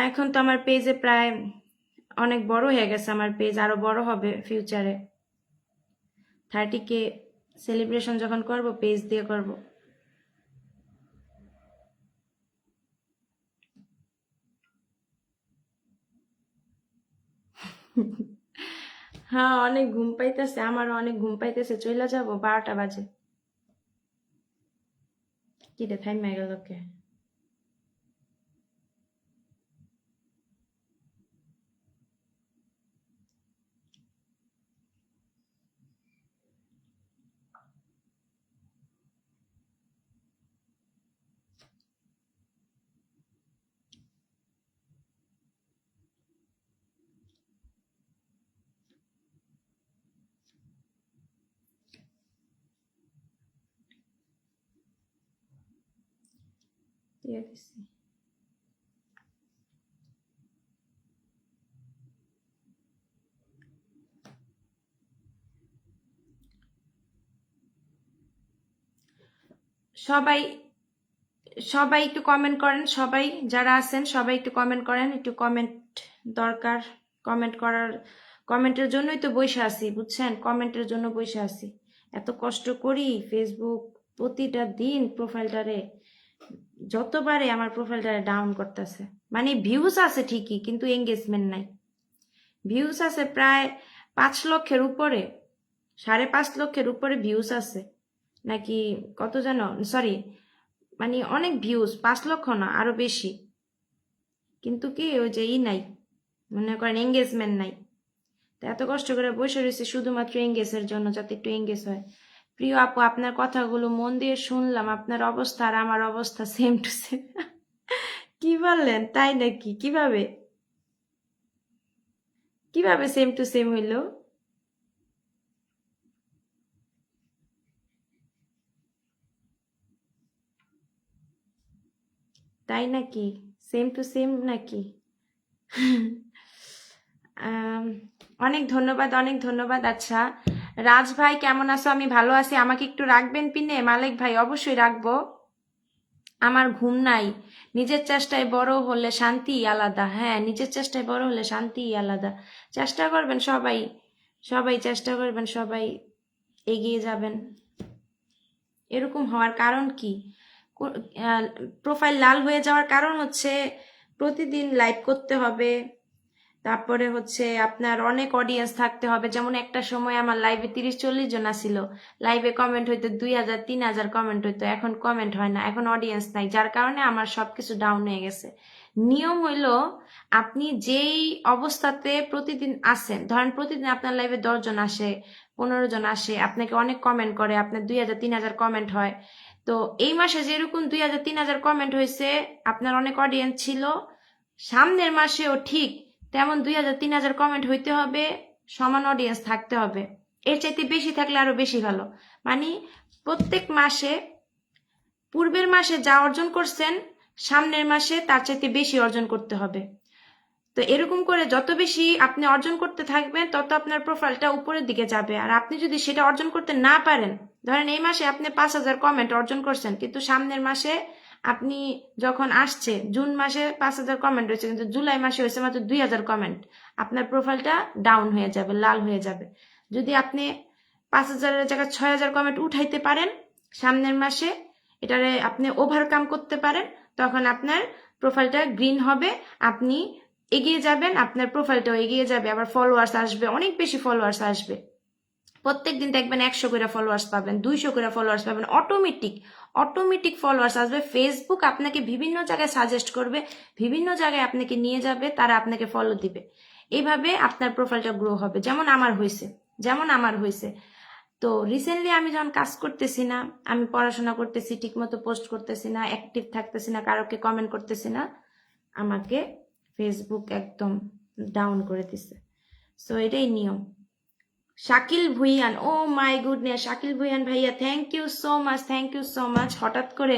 এখন তো আমার পেজে প্রায় অনেক বড় হয়ে গেছে, আমার পেজ আরো বড় হবে ফিউচারে। 30K সেলিব্রেশন যখন করব পেজ দিয়ে করব। হ্যাঁ, অনেক ঘুম পাইতেছে, আমারও অনেক ঘুম পাইতেছে, চলে যাব, 12টা বাজে। কি রে থাইমা গেল কে? দিয়ে দিছি। সবাই সবাই একটু কমেন্ট করেন, সবাই যারা আছেন সবাই একটু কমেন্ট করেন, একটু কমেন্ট দরকার। কমেন্টের জন্যই তো বসে আছি, বুঝছেন? কমেন্টের জন্য বসে আছি। এত কষ্ট করি ফেসবুক, প্রতিটা দিন প্রোফাইলটারে, যতবারে আমার প্রোফাইলটারে ডাউন করতেছে। মানে ভিউজ আছে ঠিকই, কিন্তু এঙ্গেজমেন্ট নাই। ভিউজ আছে প্রায় 5 লক্ষের উপরে, 5.5 লক্ষের উপরে ভিউজ আছে নাকি কত জানো, সরি, মানে অনেক ভিউজ, 5 লক্ষ না আরো বেশি, কিন্তু কি ওই যে নাই, মনে করেন এঙ্গেজমেন্ট নাই। তো এত কষ্ট করে বসে রয়েছে শুধুমাত্র এঙ্গেজের জন্য, যাতে একটু এঙ্গেজ হয়। প্রিয় আপু, আপনার কথাগুলো মন দিয়ে শুনলাম, আপনার অবস্থা আর আমার অবস্থা সেম টু সেম। কি বললেন? তাই নাকি? কিভাবে সেম টু সেম হইল? তাই নাকি? সেম টু সেম নাকি? অনেক ধন্যবাদ, অনেক ধন্যবাদ। আচ্ছা রাজ ভাই কেমন আছো? আমি ভালো আছি। আমাকে একটু রাখবেন পিনে? মালিক ভাই অবশ্যই রাখবো। আমার ঘুম নাই। নিজের চেষ্টায় বড় হলে শান্তি আলাদা। হ্যাঁ, নিজের চেষ্টায় বড় হলে শান্তি আলাদা। চেষ্টা করবেন সবাই, সবাই চেষ্টা করবেন, সবাই এগিয়ে যাবেন। এরকম হওয়ার কারণ কি? প্রোফাইল লাল হয়ে যাওয়ার কারণ হচ্ছে প্রতিদিন লাইভ করতে হবে, তারপরে হচ্ছে আপনার অনেক অডিয়েন্স থাকতে হবে। যেমন একটা সময় আমার লাইভে 30-40 জন আসিল, লাইভে কমেন্ট হইতো 2000-3000 কমেন্ট হইতো, এখন কমেন্ট হয় না, এখন অডিয়েন্স নাই, যার কারণে আমার সবকিছু ডাউন হয়ে গেছে। নিয়ম হইল আপনি যেই অবস্থাতে প্রতিদিন আসেন, ধরেন প্রতিদিন আপনার লাইভে 10 জন আসে, 15 জন আসে, আপনাকে অনেক কমেন্ট করে, আপনার 2000-3000 কমেন্ট হয়। তো এই মাসে যেরকম 2000-3000 কমেন্ট হয়েছে, আপনার অনেক অডিয়েন্স ছিল, সামনের মাসেও ঠিক তেমন 2000-3000 কমেন্ট হইতে হবে, সমান অডিয়েন্স থাকতে হবে। এর চাইতে বেশি থাকলে আরো বেশি ভালো। মানে প্রত্যেক মাসে পূর্বের মাসে যা অর্জন করছেন সামনের মাসে তার চাইতে বেশি অর্জন করতে হবে। তো এরকম করে যত বেশি আপনি অর্জন করতে থাকবেন তত আপনার প্রোফাইলটা উপরের দিকে যাবে। আর আপনি যদি সেটা অর্জন করতে না পারেন, ধরেন এই মাসে আপনি 5000 কমেন্ট অর্জন করছেন, কিন্তু সামনের মাসে আপনি যখন আসছে জুন মাসে 5000 কমেন্ট হয়েছে, কিন্তু জুলাই মাসে হয়েছে মাত্র 2000 কমেন্ট, আপনার প্রোফাইলটা ডাউন হয়ে যাবে, লাল হয়ে যাবে। যদি আপনি 5000-এর জায়গায় 6000 কমেন্ট উঠাইতে পারেন সামনের মাসে, এটারে আপনি ওভারকাম করতে পারেন, তখন আপনার প্রোফাইলটা গ্রিন হবে, আপনি এগিয়ে যাবেন, আপনার প্রোফাইলটাও এগিয়ে যাবে, আবার ফলোয়ার্স আসবে, অনেক বেশি ফলোয়ার্স আসবে। প্রত্যেকদিন দেখবেন 100 করে ফলোয়ার্স পাবেন, 200 করে ফলোয়ার্স পাবেন, অটোমেটিক ফলোয়ার্স আসবে। ফেসবুক আপনাকে বিভিন্ন জায়গায় সাজেস্ট করবে, বিভিন্ন জায়গায় আপনাকে নিয়ে যাবে, তারা আপনাকে ফলো দিবে। এইভাবে আপনার প্রোফাইলটা গ্রো হবে, যেমন আমার হয়েছে। তো রিসেন্টলি আমি যখন কাজ করতেছি না, আমি পড়াশোনা করতেছি, ঠিকমতো পোস্ট করতেছি না, অ্যাক্টিভ থাকতেছি না, কারোকে কমেন্ট করতেছি না, আমাকে ফেসবুক একদম ডাউন করে দিছে। সো এটাই নিয়ম। শাকিল ভুইয়ান, ও মাই গুডনেস, শাকিল ভুইয়ান ভাইয়া, থ্যাংক ইউ সো মাচ। হঠাৎ করে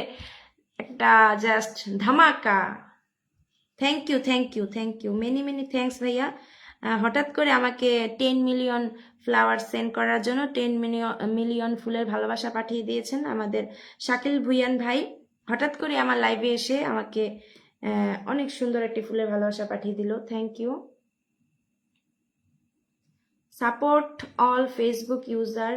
একটা জাস্ট ধামাকা, থ্যাংক ইউ মেনি থ্যাংকস ভাইয়া। হঠাৎ করে আমাকে 10 মিলিয়ন ফ্লাওয়ার সেন্ড করার জন্য 10 মিলিয়ন ফুলের ভালোবাসা পাঠিয়ে দিয়েছেন আমাদের শাকিল ভুইয়ান ভাই। হঠাৎ করে আমার লাইভে এসে আমাকে অনেক সুন্দর একটি ফুলের ভালোবাসা পাঠিয়ে দিল, thank you. Support all Facebook user.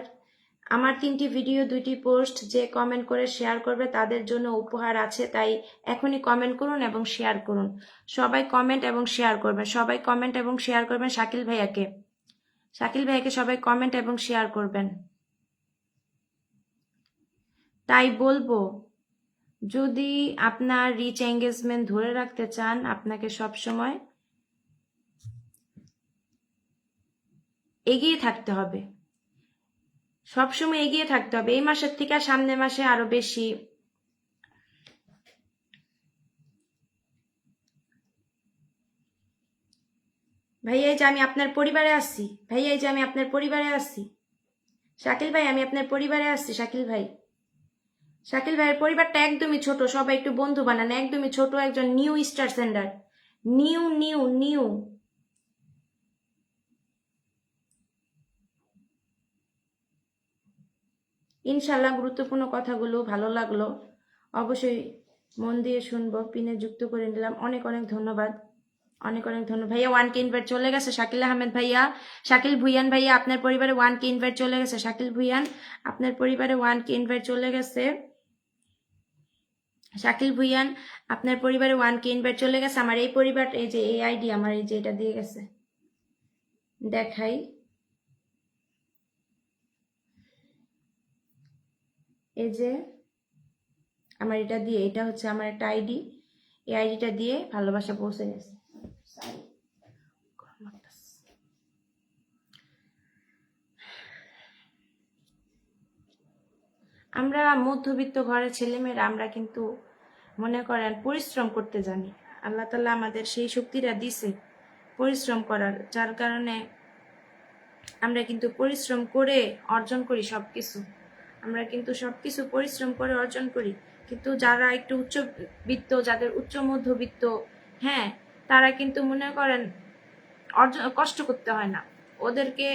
আমার 3টি ভিডিও 2টি পোস্ট যে কমেন্ট করে শেয়ার করবে তাদের জন্য উপহার আছে, তাই এখনই কমেন্ট করুন এবং শেয়ার করুন। সবাই কমেন্ট এবং শেয়ার করবেন, শাকিল ভাইয়াকে সবাই কমেন্ট এবং শেয়ার করবেন। তাই বলবো, যদি আপনার রিচ এঙ্গেজমেন্ট ধরে রাখতে চান, আপনাকে সবসময় এগিয়ে থাকতে হবে, এই মাসের থেকে সামনের মাসে আরো বেশি। ভাইয়া এই যে আমি আপনার পরিবারে আসছি, শাকিল ভাই আমি আপনার পরিবারে আসছি। শাকিল ভাইয়ের পরিবারটা একদমই ছোট, সবাই একটু বন্ধু বানান, একদমই ছোট, একজন নিউ স্টার সেন্ডার, নিউ। ইনশাল্লাহ গুরুত্বপূর্ণ কথাগুলো ভালো লাগলো, অবশ্যই মন দিয়ে শুনবো। পিনে যুক্ত করে নিলাম, অনেক ধন্যবাদ, ভাইয়া। 1K ইনভাইট চলে গেছে শাকিল আহমেদ ভাইয়া, শাকিল ভুইয়ান ভাইয়া, আপনার পরিবারে 1K ইনভাইট চলে গেছে। শাকিল ভুইয়ান, আপনার পরিবারে 1K ইনভাইট চলে গেছে। শাকিল ভুইয়ান, আপনার পরিবারে 1K ইনভাইট চলে গেছে। আমার এই পরিবার, এই যে এই আইডি আমার, এই যে এটা দিয়ে গেছে, দেখাই, এই যে আমার এটা দিয়ে, এটা হচ্ছে আমার একটা আইডি, এই আইডিটা দিয়ে ভালোবাসা পৌঁছে গেছে। আমরা মধ্যবিত্ত ঘরের ছেলেমেয়েরা, আমরা কিন্তু মনে করেন পরিশ্রম করতে জানি, আল্লাহ তাআলা আমাদের সেই শক্তিটা দিছে পরিশ্রম করার, যার কারণে আমরা কিন্তু পরিশ্রম করে অর্জন করি সবকিছু, পরিশ্রম করে অর্জন করি। কিন্তু যারা একটু উচ্চবিত্ত, যাদের উচ্চ মধ্যবিত্ত, হ্যাঁ, তারা কিন্তু মনে করেন কষ্ট করতে হয় না, ওদেরকে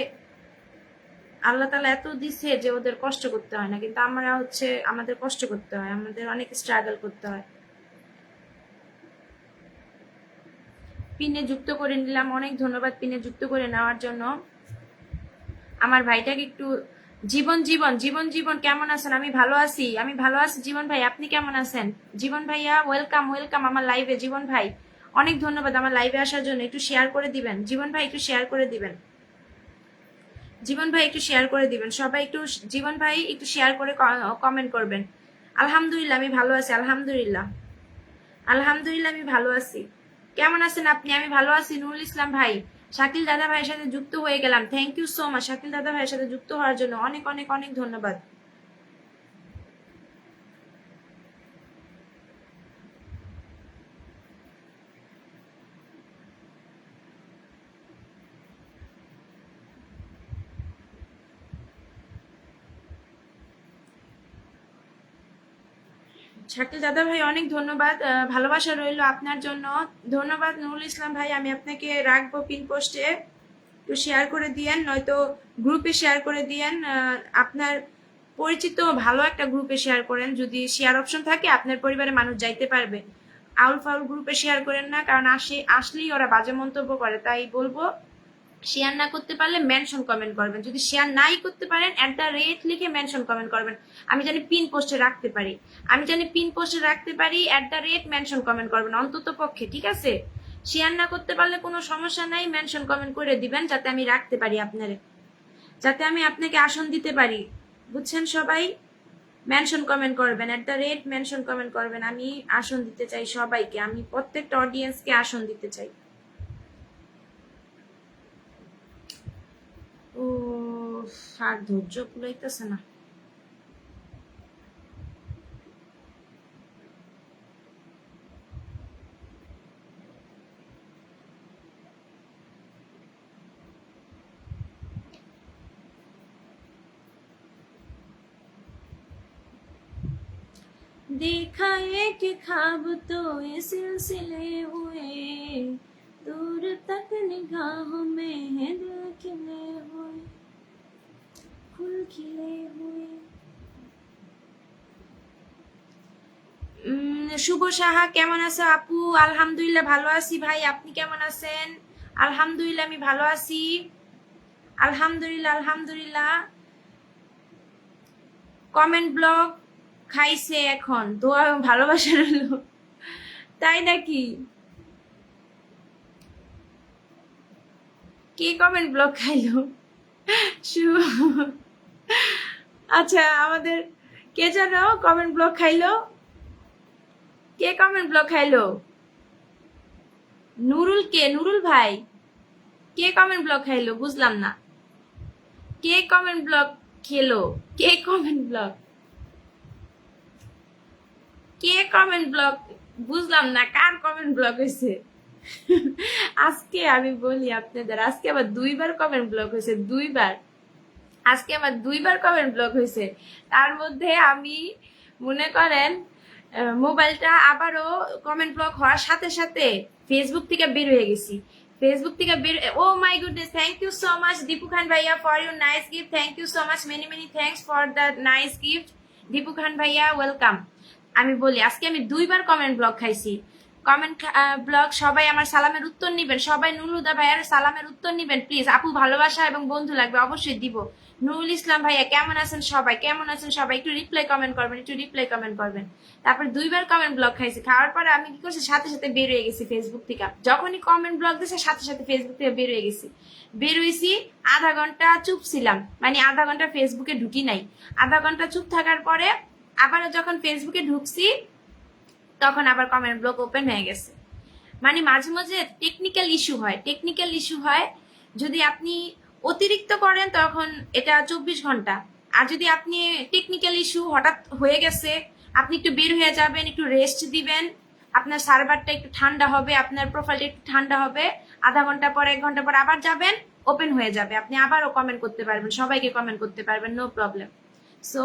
আল্লাহ তাআলা এত দিছে যে ওদের কষ্ট করতে হয় না, কিন্তু আমরা আমাদের কষ্ট করতে হয়, আমাদের অনেক স্ট্রাগল করতে হয়। পিনে যুক্ত করে নিলাম, অনেক ধন্যবাদ পিনে যুক্ত করে নেওয়ার জন্য। আমার ভাইটাকে একটু জীবন কেমন আছেন? আমি ভালো আছি জীবন ভাই, আপনি কেমন আছেন? জীবন ভাইয়া ওয়েলকাম আমার লাইভে। জীবন ভাই অনেক ধন্যবাদ আমার লাইভে আসার জন্য, একটু শেয়ার করে দিবেন জীবন ভাই, একটু শেয়ার করে দিবেন সবাই একটু, জীবন ভাই একটু শেয়ার করে কমেন্ট করবেন। আলহামদুলিল্লাহ আমি ভালো আছি, আলহামদুলিল্লাহ আমি ভালো আছি। কেমন আছেন আপনি? আমি ভালো আছি। নুরুল ইসলাম ভাই, শাকিল দাদা ভাইয়ের সাথে যুক্ত হয়ে গেলাম, thank you so much. Shakil দাদা ভাইয়ের সাথে যুক্ত হওয়ার জন্য অনেক অনেক অনেক ধন্যবাদ। শাকিল দাদা ভাই অনেক ধন্যবাদ, ভালোবাসা রইল আপনার জন্য। ধন্যবাদ নুরুল ইসলাম ভাই, আমি আপনাকে রাখবো পিন পোস্টে, একটু শেয়ার করে দিয়েন, নয়তো গ্রুপে শেয়ার করে দিয়েন। আপনার পরিচিত ভালো একটা গ্রুপে শেয়ার করেন, যদি শেয়ার অপশন থাকে আপনার পরিবারের মানুষ যাইতে পারবে। আউল ফাউল গ্রুপে শেয়ার করেন না, কারণ আসলেই ওরা বাজে মন্তব্য করে। তাই বলবো শেয়ার না করতে পারলে মেনশন কমেন্ট করবেন, যদি শেয়ার নাই করতে পারেন @ লিখে মেনশন কমেন্ট করবেন, আমি জানি পিন পোস্টে রাখতে পারি, মেনশন কমেন্ট করবেন অন্তত পক্ষে, ঠিক আছে? শেয়ার না করতে পারলে কোনো সমস্যা নাই, মেনশন কমেন্ট করে দিবেন যাতে আমি রাখতে পারি আপনারে, যাতে আমি আপনাকে আসন দিতে পারি, বুঝছেন সবাই? মেনশন কমেন্ট করবেন, মেনশন কমেন্ট করবেন, আমি আসন দিতে চাই সবাইকে, আমি প্রত্যেকটা অডিয়েন্সকে আসন দিতে চাই। ও আর ধৈর্য কুলাইতেছে না। देखा एक ख्वाब तो ये सिलसिले हुए, दूर तक निगाहों में है दिल खिले हुए, फूल खिले हुए। শুভ সাহা কেমন আছো আপু? আলহামদুলিল্লাহ ভালো আছি ভাই, আপনি কেমন আছেন? আলহামদুলিল্লাহ আমি ভালো আছি, আলহামদুলিল্লাহ আলহামদুলিল্লাহ। কমেন্ট ব্লক খাইছে এখন, দোয়া ভালোবাসা রইল, তাই নাকি? কে কমেন্ট ব্লক খাইলো? আচ্ছা, আমাদের কে যেন কমেন্ট ব্লক খাইলো? কে কমেন্ট ব্লক খাইলো? নুরুল? কে নুরুল ভাই? কে কমেন্ট ব্লক খাইলো বুঝলাম না, কে কমেন্ট ব্লক খেলো? কে কমেন্ট ব্লক, কে কমেন্ট ব্লক বুঝলাম না, কার কমেন্ট ব্লক হয়েছে? আজকে আমি বলি আপনাদের, আজকে আবার 2বার কমেন্ট ব্লক হয়েছে, 2বার, আজকে আমার 2বার কমেন্ট ব্লক হয়েছে। তার মধ্যে আমি মনে করেন মোবাইলটা আবারও কমেন্ট ব্লক হওয়ার সাথে সাথে ফেসবুক থেকে বের হয়ে গেছি, ফেসবুক থেকে বের। Oh my goodness, thank you so much Dipu Khan ভাইয়া for your nice gift, thank you so much, many many thanks for the nice gift Dipu Khan ভাইয়া, ওয়েলকাম। আমি বলি আজকে আমি 2বার কমেন্ট ব্লক খাইছি। কমেন্ট ব্লগ সবাই আমার সালামের উত্তর নিবেন, সবাই নুরুদা ভাইয়ার সালামের উত্তর নিবেন প্লিজ। আপু ভালোবাসা এবং বন্ধু লাগবে, অবশ্যই দিব। নুরুল ইসলাম ভাইয়া কেমন আছেন সবাই, কেমন আছেন সবাই, একটু রিপ্লাই কমেন্ট করবেন, একটু রিপ্লাই কমেন্ট করবেন। তারপর 2বার কমেন্ট ব্লক খাইছি, খাওয়ার পরে আমি কি করছি, সাথে সাথে বের হয়ে গেছি ফেসবুক থেকে, যখনই কমেন্ট ব্লক দিয়েছে সাথে সাথে ফেসবুক থেকে বের হয়ে গেছি। বের হয়েছি, আধা ঘন্টা চুপ ছিলাম, মানে আধা ঘন্টা ফেসবুকে ঢুকি নাই। আধা ঘন্টা চুপ থাকার পরে আবার যখন ফেসবুকে ঢুকছি তখন আবার কমেন্ট ব্লক ওপেন হয়ে গেছে। মানে মাঝে মাঝে টেকনিক্যাল ইস্যু হয়, টেকনিক্যাল ইস্যু হয়। যদি আপনি অতিরিক্ত করেন তখন এটা 24 ঘন্টা, আর যদি আপনি টেকনিক্যাল ইস্যু হঠাৎ হয়ে গেছে, আপনি একটু বের হয়ে যাবেন, একটু রেস্ট দিবেন, আপনার সার্ভারটা একটু ঠান্ডা হবে, আপনার প্রোফাইলটা একটু ঠান্ডা হবে, আধা ঘন্টা পর 1 ঘন্টা পর আবার যাবেন, ওপেন হয়ে যাবে, আপনি আবারও কমেন্ট করতে পারবেন, সবাইকে কমেন্ট করতে পারবেন, নো প্রবলেম। সো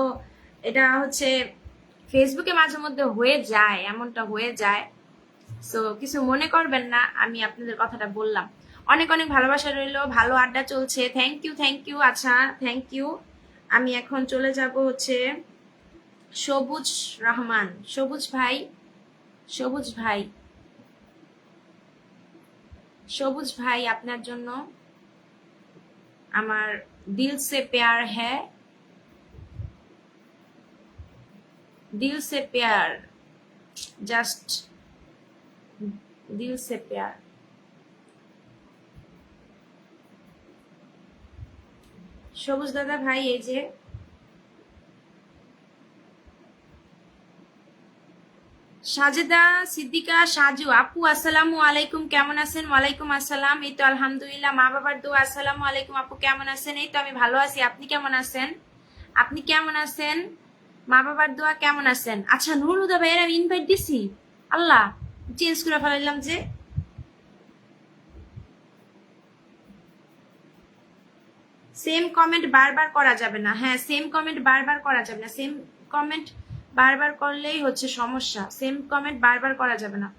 এটা হচ্ছে ফেসবুকে মাঝে মধ্যে হয়ে যায়, এমনটা হয়ে যায়। সো কিছু মনে করবেন না, আমি আপনাদের কথাটা বললাম। অনেক অনেক ভালোবাসা রইলো, ভালো আড্ডা চলছে, থ্যাংক ইউ থ্যাংক ইউ। আচ্ছা থ্যাংক ইউ। আমি এখন চলে যাব হচ্ছে সবুজ রহমান, সবুজ ভাই, সবুজ ভাই, সবুজ ভাই আপনার জন্য আমার দিল সে প্যার হ্যায়, দিল সে প্যার, জাস্ট দিল সে প্যার। সবুজ দাদা ভাই, এই যে সাজেদা সিদ্দিকা সাজু আপু আসসালামু আলাইকুম, কেমন আছেন? ওয়ালাইকুম আসসালাম, এই তো আলহামদুলিল্লাহ, মা বাবার দোয়া। আসসালামু আলাইকুম আপু, কেমন আছেন? এই তো আমি ভালো আছি, আপনি কেমন আছেন? আপনি কেমন আছেন? মা বাবার দোয়া, কেমন আছেন? আচ্ছা, নুরুল হুদা ভাইয়ের আমি ইনভাইট দিছি, আল্লাহ চেঞ্জ করে ফেলাইলাম যে। সেম কমেন্ট বারবার করা যাবে না, হ্যাঁ সেম কমেন্ট বারবার করা যাবে না, সেম কমেন্ট বারবার করলেই হচ্ছে সমস্যা, সেম কমেন্ট বারবার করা যাবে না।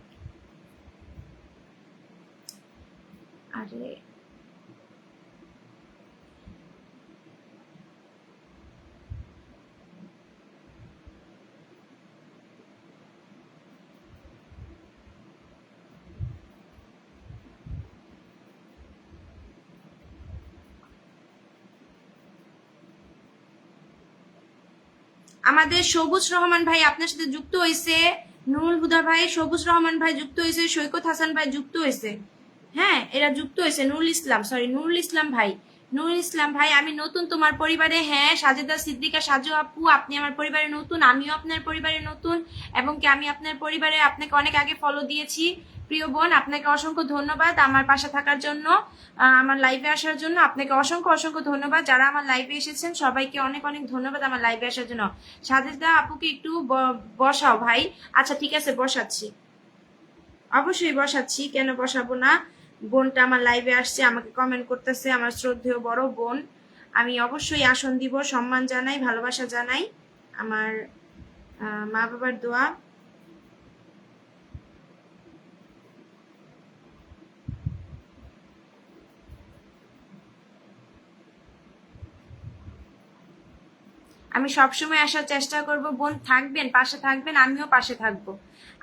আরে আমাদের সবুজ রহমান ভাই আপনার সাথে যুক্ত হয়েছে, নুরুল হুদা ভাই, সবুজ রহমান ভাই যুক্ত হয়েছে, সৈকত হাসান ভাই যুক্ত হয়েছে, হ্যাঁ এরা যুক্ত হয়েছে। নুরুল ইসলাম, সরি নুরুল ইসলাম ভাই, নুরুল ইসলাম ভাই আমি নতুন তোমার পরিবারে। হ্যাঁ সাজেদা সিদ্দিকা সাজু আপু, আপনি আমার পরিবারে নতুন, আমিও আপনার পরিবারে নতুন, এবং কি আমি আপনার পরিবারে আপনাকে অনেক আগে ফলো দিয়েছি। প্রিয় বোন, আপনাকে অসংখ্য ধন্যবাদ আমার পাশে থাকার জন্য, আমার লাইভে আসার জন্য আপনাকে অসংখ্য অসংখ্য ধন্যবাদ। যারা আমার লাইভে এসেছেন সবাইকে অনেক অনেক ধন্যবাদ আমার লাইভে আসার জন্য। সাজেদা আপুকে একটু বসাও ভাই। আচ্ছা ঠিক আছে, বসাচ্ছি, অবশ্যই বসাচ্ছি, কেন বসাবো না। বোনটা আমার লাইভে আসছে, আমাকে কমেন্ট করতেছে, আমার শ্রদ্ধেয় বড় বোন, আমি অবশ্যই আসন দিব, সম্মান জানাই, ভালোবাসা জানাই, আমার মা বাবার দোয়া। আমি সবসময় আসার চেষ্টা করব, বোন থাকবেন, পাশে থাকবেন, আমিও পাশে থাকবো।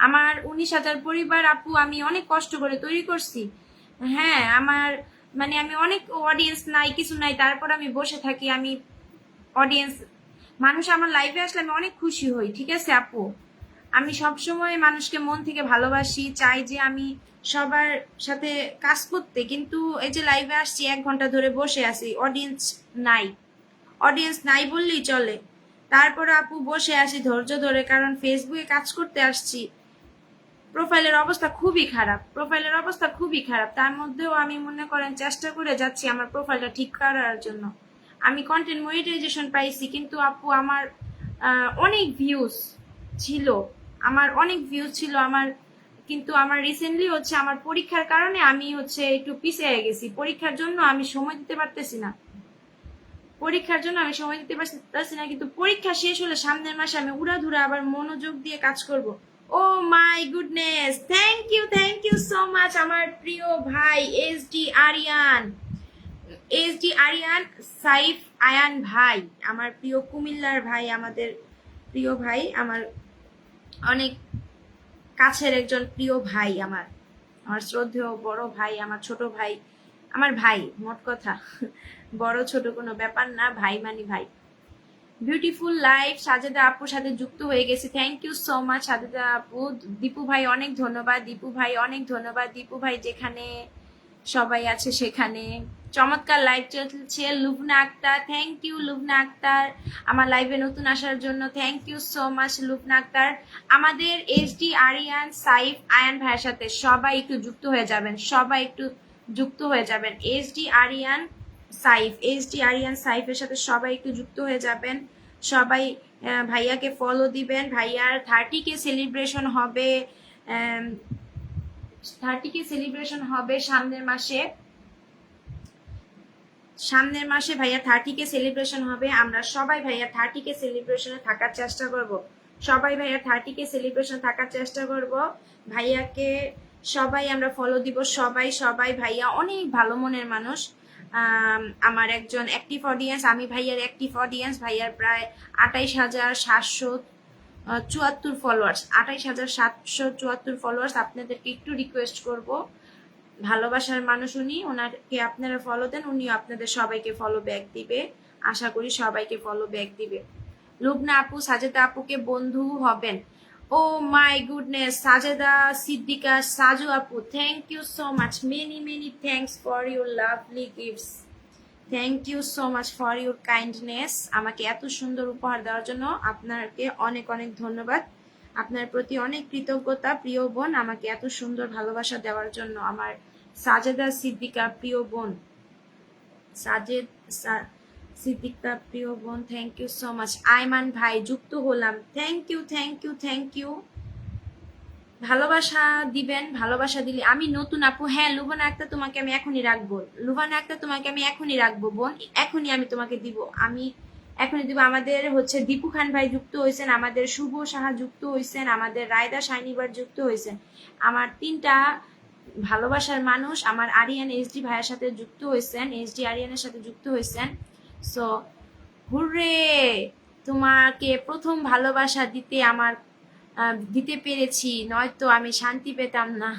আমার 19,000 পরিবার আপু আমি অনেক কষ্ট করে তৈরি করছি, হ্যাঁ আমার মানে আমি অনেক অডিয়েন্স নাই, কিছু নাই, তারপর আমি বসে থাকি, আমি অডিয়েন্স, মানুষ আমার লাইভে আসলে আমি অনেক খুশি হই, ঠিক আছে আপু। আমি সবসময় মানুষকে মন থেকে ভালোবাসি, চাই যে আমি সবার সাথে কাজ করতে, কিন্তু এই যে লাইভে আসছি 1 ঘন্টা ধরে বসে আছি, অডিয়েন্স নাই, অডিয়েন্স নাই বললেই চলে। তারপরে আপু বসে আসি ধৈর্য ধরে, কারণ ফেসবুকে কাজ করতে আসছি, প্রোফাইলের অবস্থা খুবই খারাপ, প্রোফাইলের অবস্থা খুবই খারাপ, তার মধ্যেও আমি মনে করেন চেষ্টা করে যাচ্ছি আমার প্রোফাইলটা ঠিক করার জন্য। আমি কন্টেন্ট মনিটাইজেশন পাইছি, কিন্তু আপু আমার অনেক ভিউজ ছিল, আমার অনেক ভিউজ ছিল আমার, কিন্তু আমার রিসেন্টলি হচ্ছে আমার পরীক্ষার কারণে আমি হচ্ছে একটু পিছিয়ে গেছি, পরীক্ষার জন্য আমি সময় দিতে পারতেছি না, পরীক্ষার জন্য আমি সময় দিতে পারছি না, কিন্তু পরীক্ষা শেষ হলে সামনের মাসে আমি উড়াধুরা আবার মনোযোগ দিয়ে কাজ করব। Oh my goodness, thank you so much আমার প্রিয় ভাই এস ডি আরিয়ান সাইফ আয়ান ভাই, আমার প্রিয় কুমিল্লার ভাই, আমাদের প্রিয় ভাই, আমার অনেক কাছের একজন প্রিয় ভাই, আমার আমার শ্রদ্ধেয় বড় ভাই, আমার ছোট ভাই, আমার ভাই, মোট কথা বড় ছোট কোনো ব্যাপার না, ভাই মানি ভাই। বিউটিফুল লাইফ সাজেদা আপুর সাথে যুক্ত হয়ে গেছি, thank you so much Sajeda আপু। দীপু ভাই অনেক ধন্যবাদ, দীপু ভাই অনেক ধন্যবাদ, দীপু ভাই যেখানে সবাই আছে সেখানে। চমৎকার লাইভ চলছে। লুবনা আক্তার, থ্যাংক ইউ লুবনা আক্তার আমার লাইভে নতুন আসার জন্য, thank you so much Lubna Akter. আমাদের এসডি আরিয়ান সাইফ আয়ান ভাইয়ের সাথে সবাই একটু যুক্ত হয়ে যাবেন, সবাই একটু যুক্ত হয়ে যাবেন, এসডি আরিয়ান সাইফের সাথে সবাই একটু যুক্ত হয়ে যাবেন, সবাই ভাইয়াকে ফলো দিবেন। ভাইয়ার 30K সেলিব্রেশন হবে, 30K সেলিব্রেশন হবে সামনের মাসে, সামনের মাসে ভাইয়া 30K সেলিব্রেশন হবে, আমরা সবাই ভাইয়া 30K সেলিব্রেশনে থাকার চেষ্টা করব, সবাই ভাইয়া 30K সেলিব্রেশন থাকার চেষ্টা করব। ভাইয়াকে সবাই আমরা ফলো দিব, সবাই সবাই, ভাইয়া অনেক ভালো মনের মানুষ, আমার একজন অ্যাক্টিভ অডিয়েন্স, আমি ভাইয়ার অ্যাক্টিভ অডিয়েন্স, ভাইয়ার প্রায় 28,774 ফলোয়ার্স, 28,774 ফলোয়ার্স। আপনাদেরকে একটু রিকোয়েস্ট করব, ভালোবাসার মানুষ উনি, ওনাকে আপনারা ফলো দেন, উনিও আপনাদের সবাইকে ফলো ব্যাক দিবে, আশা করি সবাইকে ফলো ব্যাক দিবে। লুবনা আপু সাজেদা আপুকে বন্ধু হবেন, oh my goodness, Sajeda Siddika Saju আপু, thank you so much, many many thanks for your lovely gifts, thank you so much for your kindness, আমাকে এত সুন্দর উপহার দেওয়ার জন্য আপনাকে অনেক অনেক ধন্যবাদ। আপনার প্রতি অনেক কৃতজ্ঞতা প্রিয় বোন, আমাকে এত সুন্দর ভালোবাসা দেওয়ার জন্য। আমার সাজেদা সিদ্দিকা প্রিয় বোন, সাজেদ সিদ্দিকা প্রিয় বোন, thank you so much. Aiman ভাই যুক্ত হলাম, thank you thank you thank you. ভালোবাসা দিবেন, ভালোবাসা দিলে আমি নতুন আপু। হ্যাঁ লুবানা আক্তার, তোমাকে আমি এখনই রাখবো। লুবানা আক্তার, তোমাকে আমি এখনই রাখবো বোন, এখনই আমি তোমাকে দিব, আমি এখনই দিব। আমাদের হচ্ছে দীপু খান ভাই যুক্ত হয়েছেন, আমাদের শুভ সাহা যুক্ত হয়েছেন, আমাদের রায়দা শাইনিবার যুক্ত হয়েছেন। আমার 3টা ভালোবাসার মানুষ আমার আরিয়ান এসডি ভাইয়ের সাথে যুক্ত হয়েছেন, এসডি আরিয়ানের সাথে যুক্ত হয়েছেন। সো হুররে, তোমাকে প্রথম ভালোবাসা দিতে পেরেছি, নয়তো আমি শান্তি পেতাম না।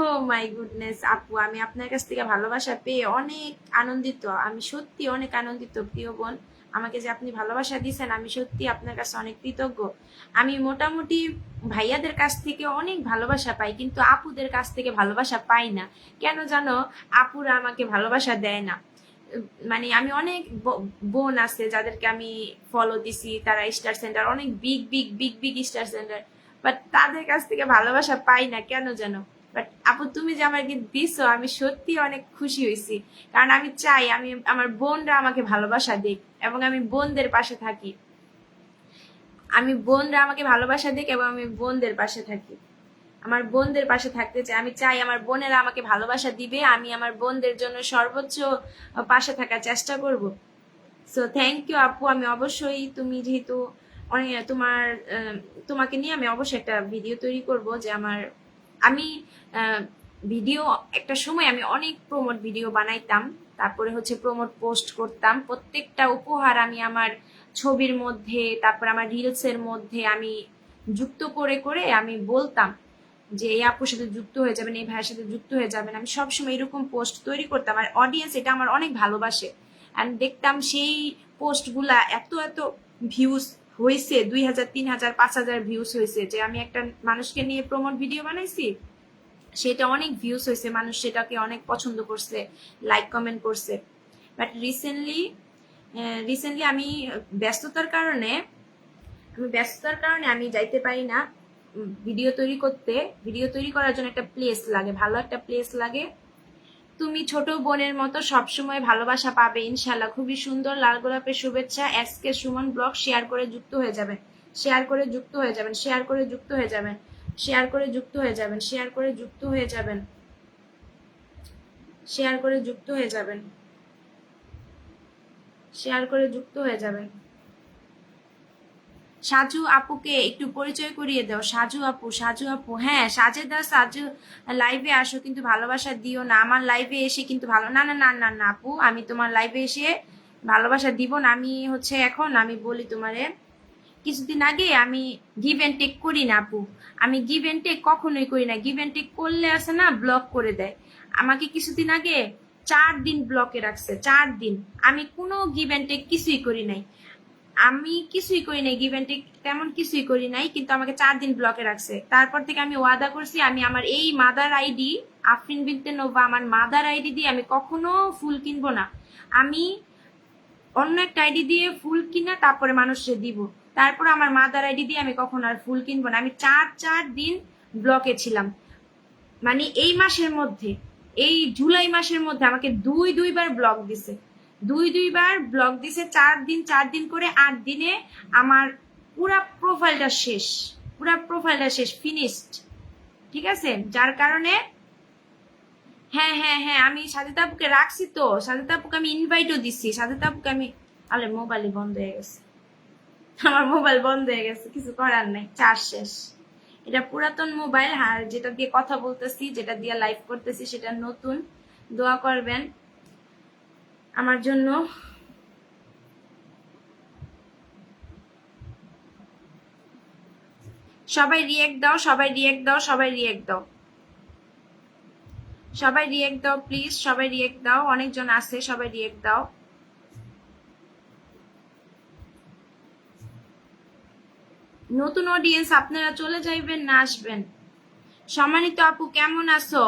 ও মাই গুডনেস আপু, আমি আপনার কাছ থেকে ভালোবাসা পেয়ে অনেক আনন্দিত, আমি সত্যি অনেক আনন্দিত প্রিয় বোন। আমাকে যে আপনি ভালোবাসা দিয়েছেন, আমি সত্যি আপনার কাছে অনেক কৃতজ্ঞ। আমি মোটামুটি ভাইয়াদের কাছ থেকে অনেক ভালোবাসা পাই, কিন্তু আপুদের কাছ থেকে ভালোবাসা পাই না। কেন জানো, আপুরা আমাকে ভালোবাসা দেয় না। মানে আমি অনেক বোন আছে যাদেরকে আমি ফলো দিছি, তারা স্টার সেন্টার, অনেক big big big big star centre, but তাদের কাছ থেকে ভালোবাসা পাই না কেন জানো। বাট আপু তুমি যে আমাকে দিছো, আমি সত্যি অনেক খুশি হয়েছি, কারণ আমি চাই আমি আমার বোনরা আমাকে ভালোবাসা দিক এবং আমি বোনদের পাশে থাকি, আমি বোনরা আমাকে ভালোবাসা দিক এবং আমি বোনদের পাশে থাকি, আমার বোনদের পাশে থাকতে চাই। আমি চাই আমার বোনেরা আমাকে ভালোবাসা দিবে, আমি আমার বোনদের জন্য সর্বোচ্চ পাশে থাকার চেষ্টা করব। সো থ্যাংক ইউ আপু। আমি অবশ্যই, তুমি যেহেতু অনেক তোমাকে নিয়ে আমি অবশ্যই একটা ভিডিও তৈরি করব, যে আমি ভিডিও একটা সময় আমি অনেক প্রমোট ভিডিও বানাইতাম, তারপরে হচ্ছে প্রমোট পোস্ট করতাম, প্রত্যেকটা উপহার আমি আমার ছবির মধ্যে, তারপর আমার রিলসের মধ্যে আমি যুক্ত করে করে আমি বলতাম যে এই আপুর সাথে যুক্ত হয়ে যাবেন, এই ভাইয়ের সাথে যুক্ত হয়ে যাবেন। আমি সবসময় এরকম পোস্ট তৈরি করতাম, আর অডিয়েন্স এটা আমার অনেক ভালোবাসে। আমি দেখতাম সেই পোস্টগুলা এত এত ভিউজ হয়েছে, 2000 3000 5000 ভিউজ হয়েছে, যে আমি একটা মানুষকে নিয়ে প্রমোট ভিডিও বানাইছি, সেটা অনেক ভিউজ হয়েছে, মানুষ সেটাকে অনেক পছন্দ করছে, লাইক কমেন্ট করছে। বাট রিসেন্টলি আমি ব্যস্ততার কারণে আমি যাইতে পারি না ভিডিও তৈরি করতে। ভিডিও তৈরি করার জন্য একটা প্লেস লাগে, ভালো একটা প্লেস লাগে। তুমি ছোট বোনের মতো সবসময় ভালোবাসা পাবে ইনশাল্লাহ। খুবই সুন্দর, লাল গোলাপের শুভেচ্ছা। এসকে সুমন ব্লগ শেয়ার করে যুক্ত হয়ে যাবেন, শেয়ার করে যুক্ত হয়ে যাবেন, শেয়ার করে যুক্ত হয়ে যাবেন, শেয়ার করে যুক্ত হয়ে যাবেন, শেয়ার করে যুক্ত হয়ে যাবেন, শেয়ার করে যুক্ত হয়ে যাবেন, শেয়ার করে যুক্ত হয়ে যাবেন। সাজু আপুকে একটু পরিচয় করিয়ে দাও। সাজু আপু, সাজু আপু, হ্যাঁ সাজেদা, সাজু লাইভে আসো, কিন্তু ভালোবাসা দিও না আমার লাইভে এসে, কিন্তু ভালো না না না না না আপু, আমি তোমার লাইভে এসে ভালোবাসা দিব না। আমি হচ্ছে এখন আমি বলি তোমারে, কিছুদিন আগে আমি গিভ এন্ড টেক করি না আপু, আমি গিভ এন্ড টেক কখনোই করি না। গিভ এন্ড টেক করলে আছে না ব্লক করে দেয়। আমাকে কিছুদিন আগে 4 দিন ব্লকে রাখছে, 4 দিন। আমি কোনো গিভ এন্ড টেক কিছুই করি নাই, আমি কিছুই করি নাই, গিভ এন্ড টেক তেমন কিছুই করি নাই, কিন্তু আমাকে 4 দিন ব্লকে রাখছে। তারপর থেকে আমি ওয়াদা করছি, আমি আমার এই মাদার আইডি আফরিন বিনতে নোভা, আমার মাদার আইডি দিয়ে আমি কখনো ফুল কিনবো না। আমি অন্য একটা আইডি দিয়ে ফুল কিনা তারপরে মানুষকে দিব, তারপর আমার মাদার আইডি দিয়ে আমি কখনো আর ফুল কিনবো না। আমি 4 দিন ব্লকে ছিলাম, মানে এই মাসের মধ্যে, এই জুলাই মাসের মধ্যে আমাকে দুইবার ব্লক দিছে, দুইবার ব্লক দিছে। 4 দিন করে 8 দিনে আমার পুরা প্রোফাইলটা শেষ, পুরা প্রোফাইলটা শেষ, ফিনিশড। ঠিক আছে, যার কারণে হ্যাঁ হ্যাঁ হ্যাঁ আমি সাজিদা আপুকে রাখছি, তো সাজিদা আপুকে আমি ইনভাইটও দিচ্ছি, সাজিদা আপুকে আমি, আরে মোবাইলই বন্ধ হয়ে গেছে, আমার মোবাইল বন্ধ হয়ে গেছে, কিছু করার নাই, চার্জ শেষ। এটা পুরাতন মোবাইল, আর যেটা দিয়ে কথা বলতেছি, যেটা দিয়ে লাইভ করতেছি সেটা নতুন। দোয়া করবেন আমার জন্য। সবাই রিয়েক্ট দাও, সবাই রিয়েক্ট দাও, সবাই রিয়েক্ট দাও, সবাই রিয়েক্ট দাও প্লিজ, সবাই রিয়েক্ট দাও, অনেকজন আছে, সবাই রিয়েক্ট দাও। নতুন অডিয়েন্স, আপনারা চলে যাইবেন না আসবেন? সম্মানিত আপু কেমন আছো?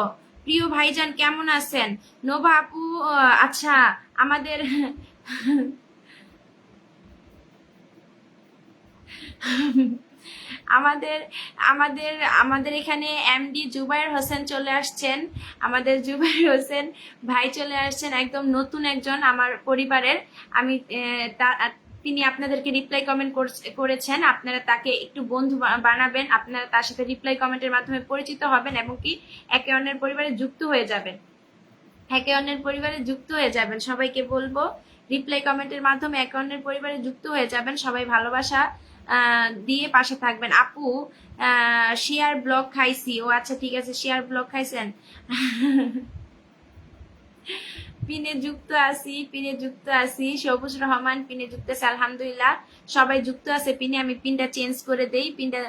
প্রিয় ভাইজান কেমন আছেন? নোভা আপু, আচ্ছা আমাদের আমাদের আমাদের আমাদের এখানে এমডি জুবায়ের হোসেন চলে আসছেন, আমাদের জুবায়ের হোসেন ভাই চলে আসছেন, একদম নতুন একজন আমার পরিবারের। আমি তিনি আপনাদেরকে রিপ্লাই কমেন্ট করেছেন, আপনারা তাকে একটু বন্ধু বানাবেন, আপনারা তার সাথে রিপ্লাই কমেন্টের মাধ্যমে পরিচিত হবেন এবং কি একে অন্যের পরিবারে যুক্ত হয়ে যাবেন, একে অন্যের পরিবারে যুক্ত হয়ে যাবেন। সবাইকে বলবো রিপ্লাই কমেন্টের মাধ্যমে একে অন্যের পরিবারে যুক্ত হয়ে যাবেন। সবাই ভালোবাসা দিয়ে পাশে থাকবেন। আপু শেয়ার ব্লগ খাইছি, ও আচ্ছা ঠিক আছে, শেয়ার ব্লগ খাইছেন। পিনে যুক্ত আছি, পিনে যুক্ত আছি, সবুজ রহমান পিনে যুক্ত আছে, আলহামদুলিল্লাহ সবাই যুক্ত আছে পিনে। আমি পিনটা চেঞ্জ করে দেই, পিনটা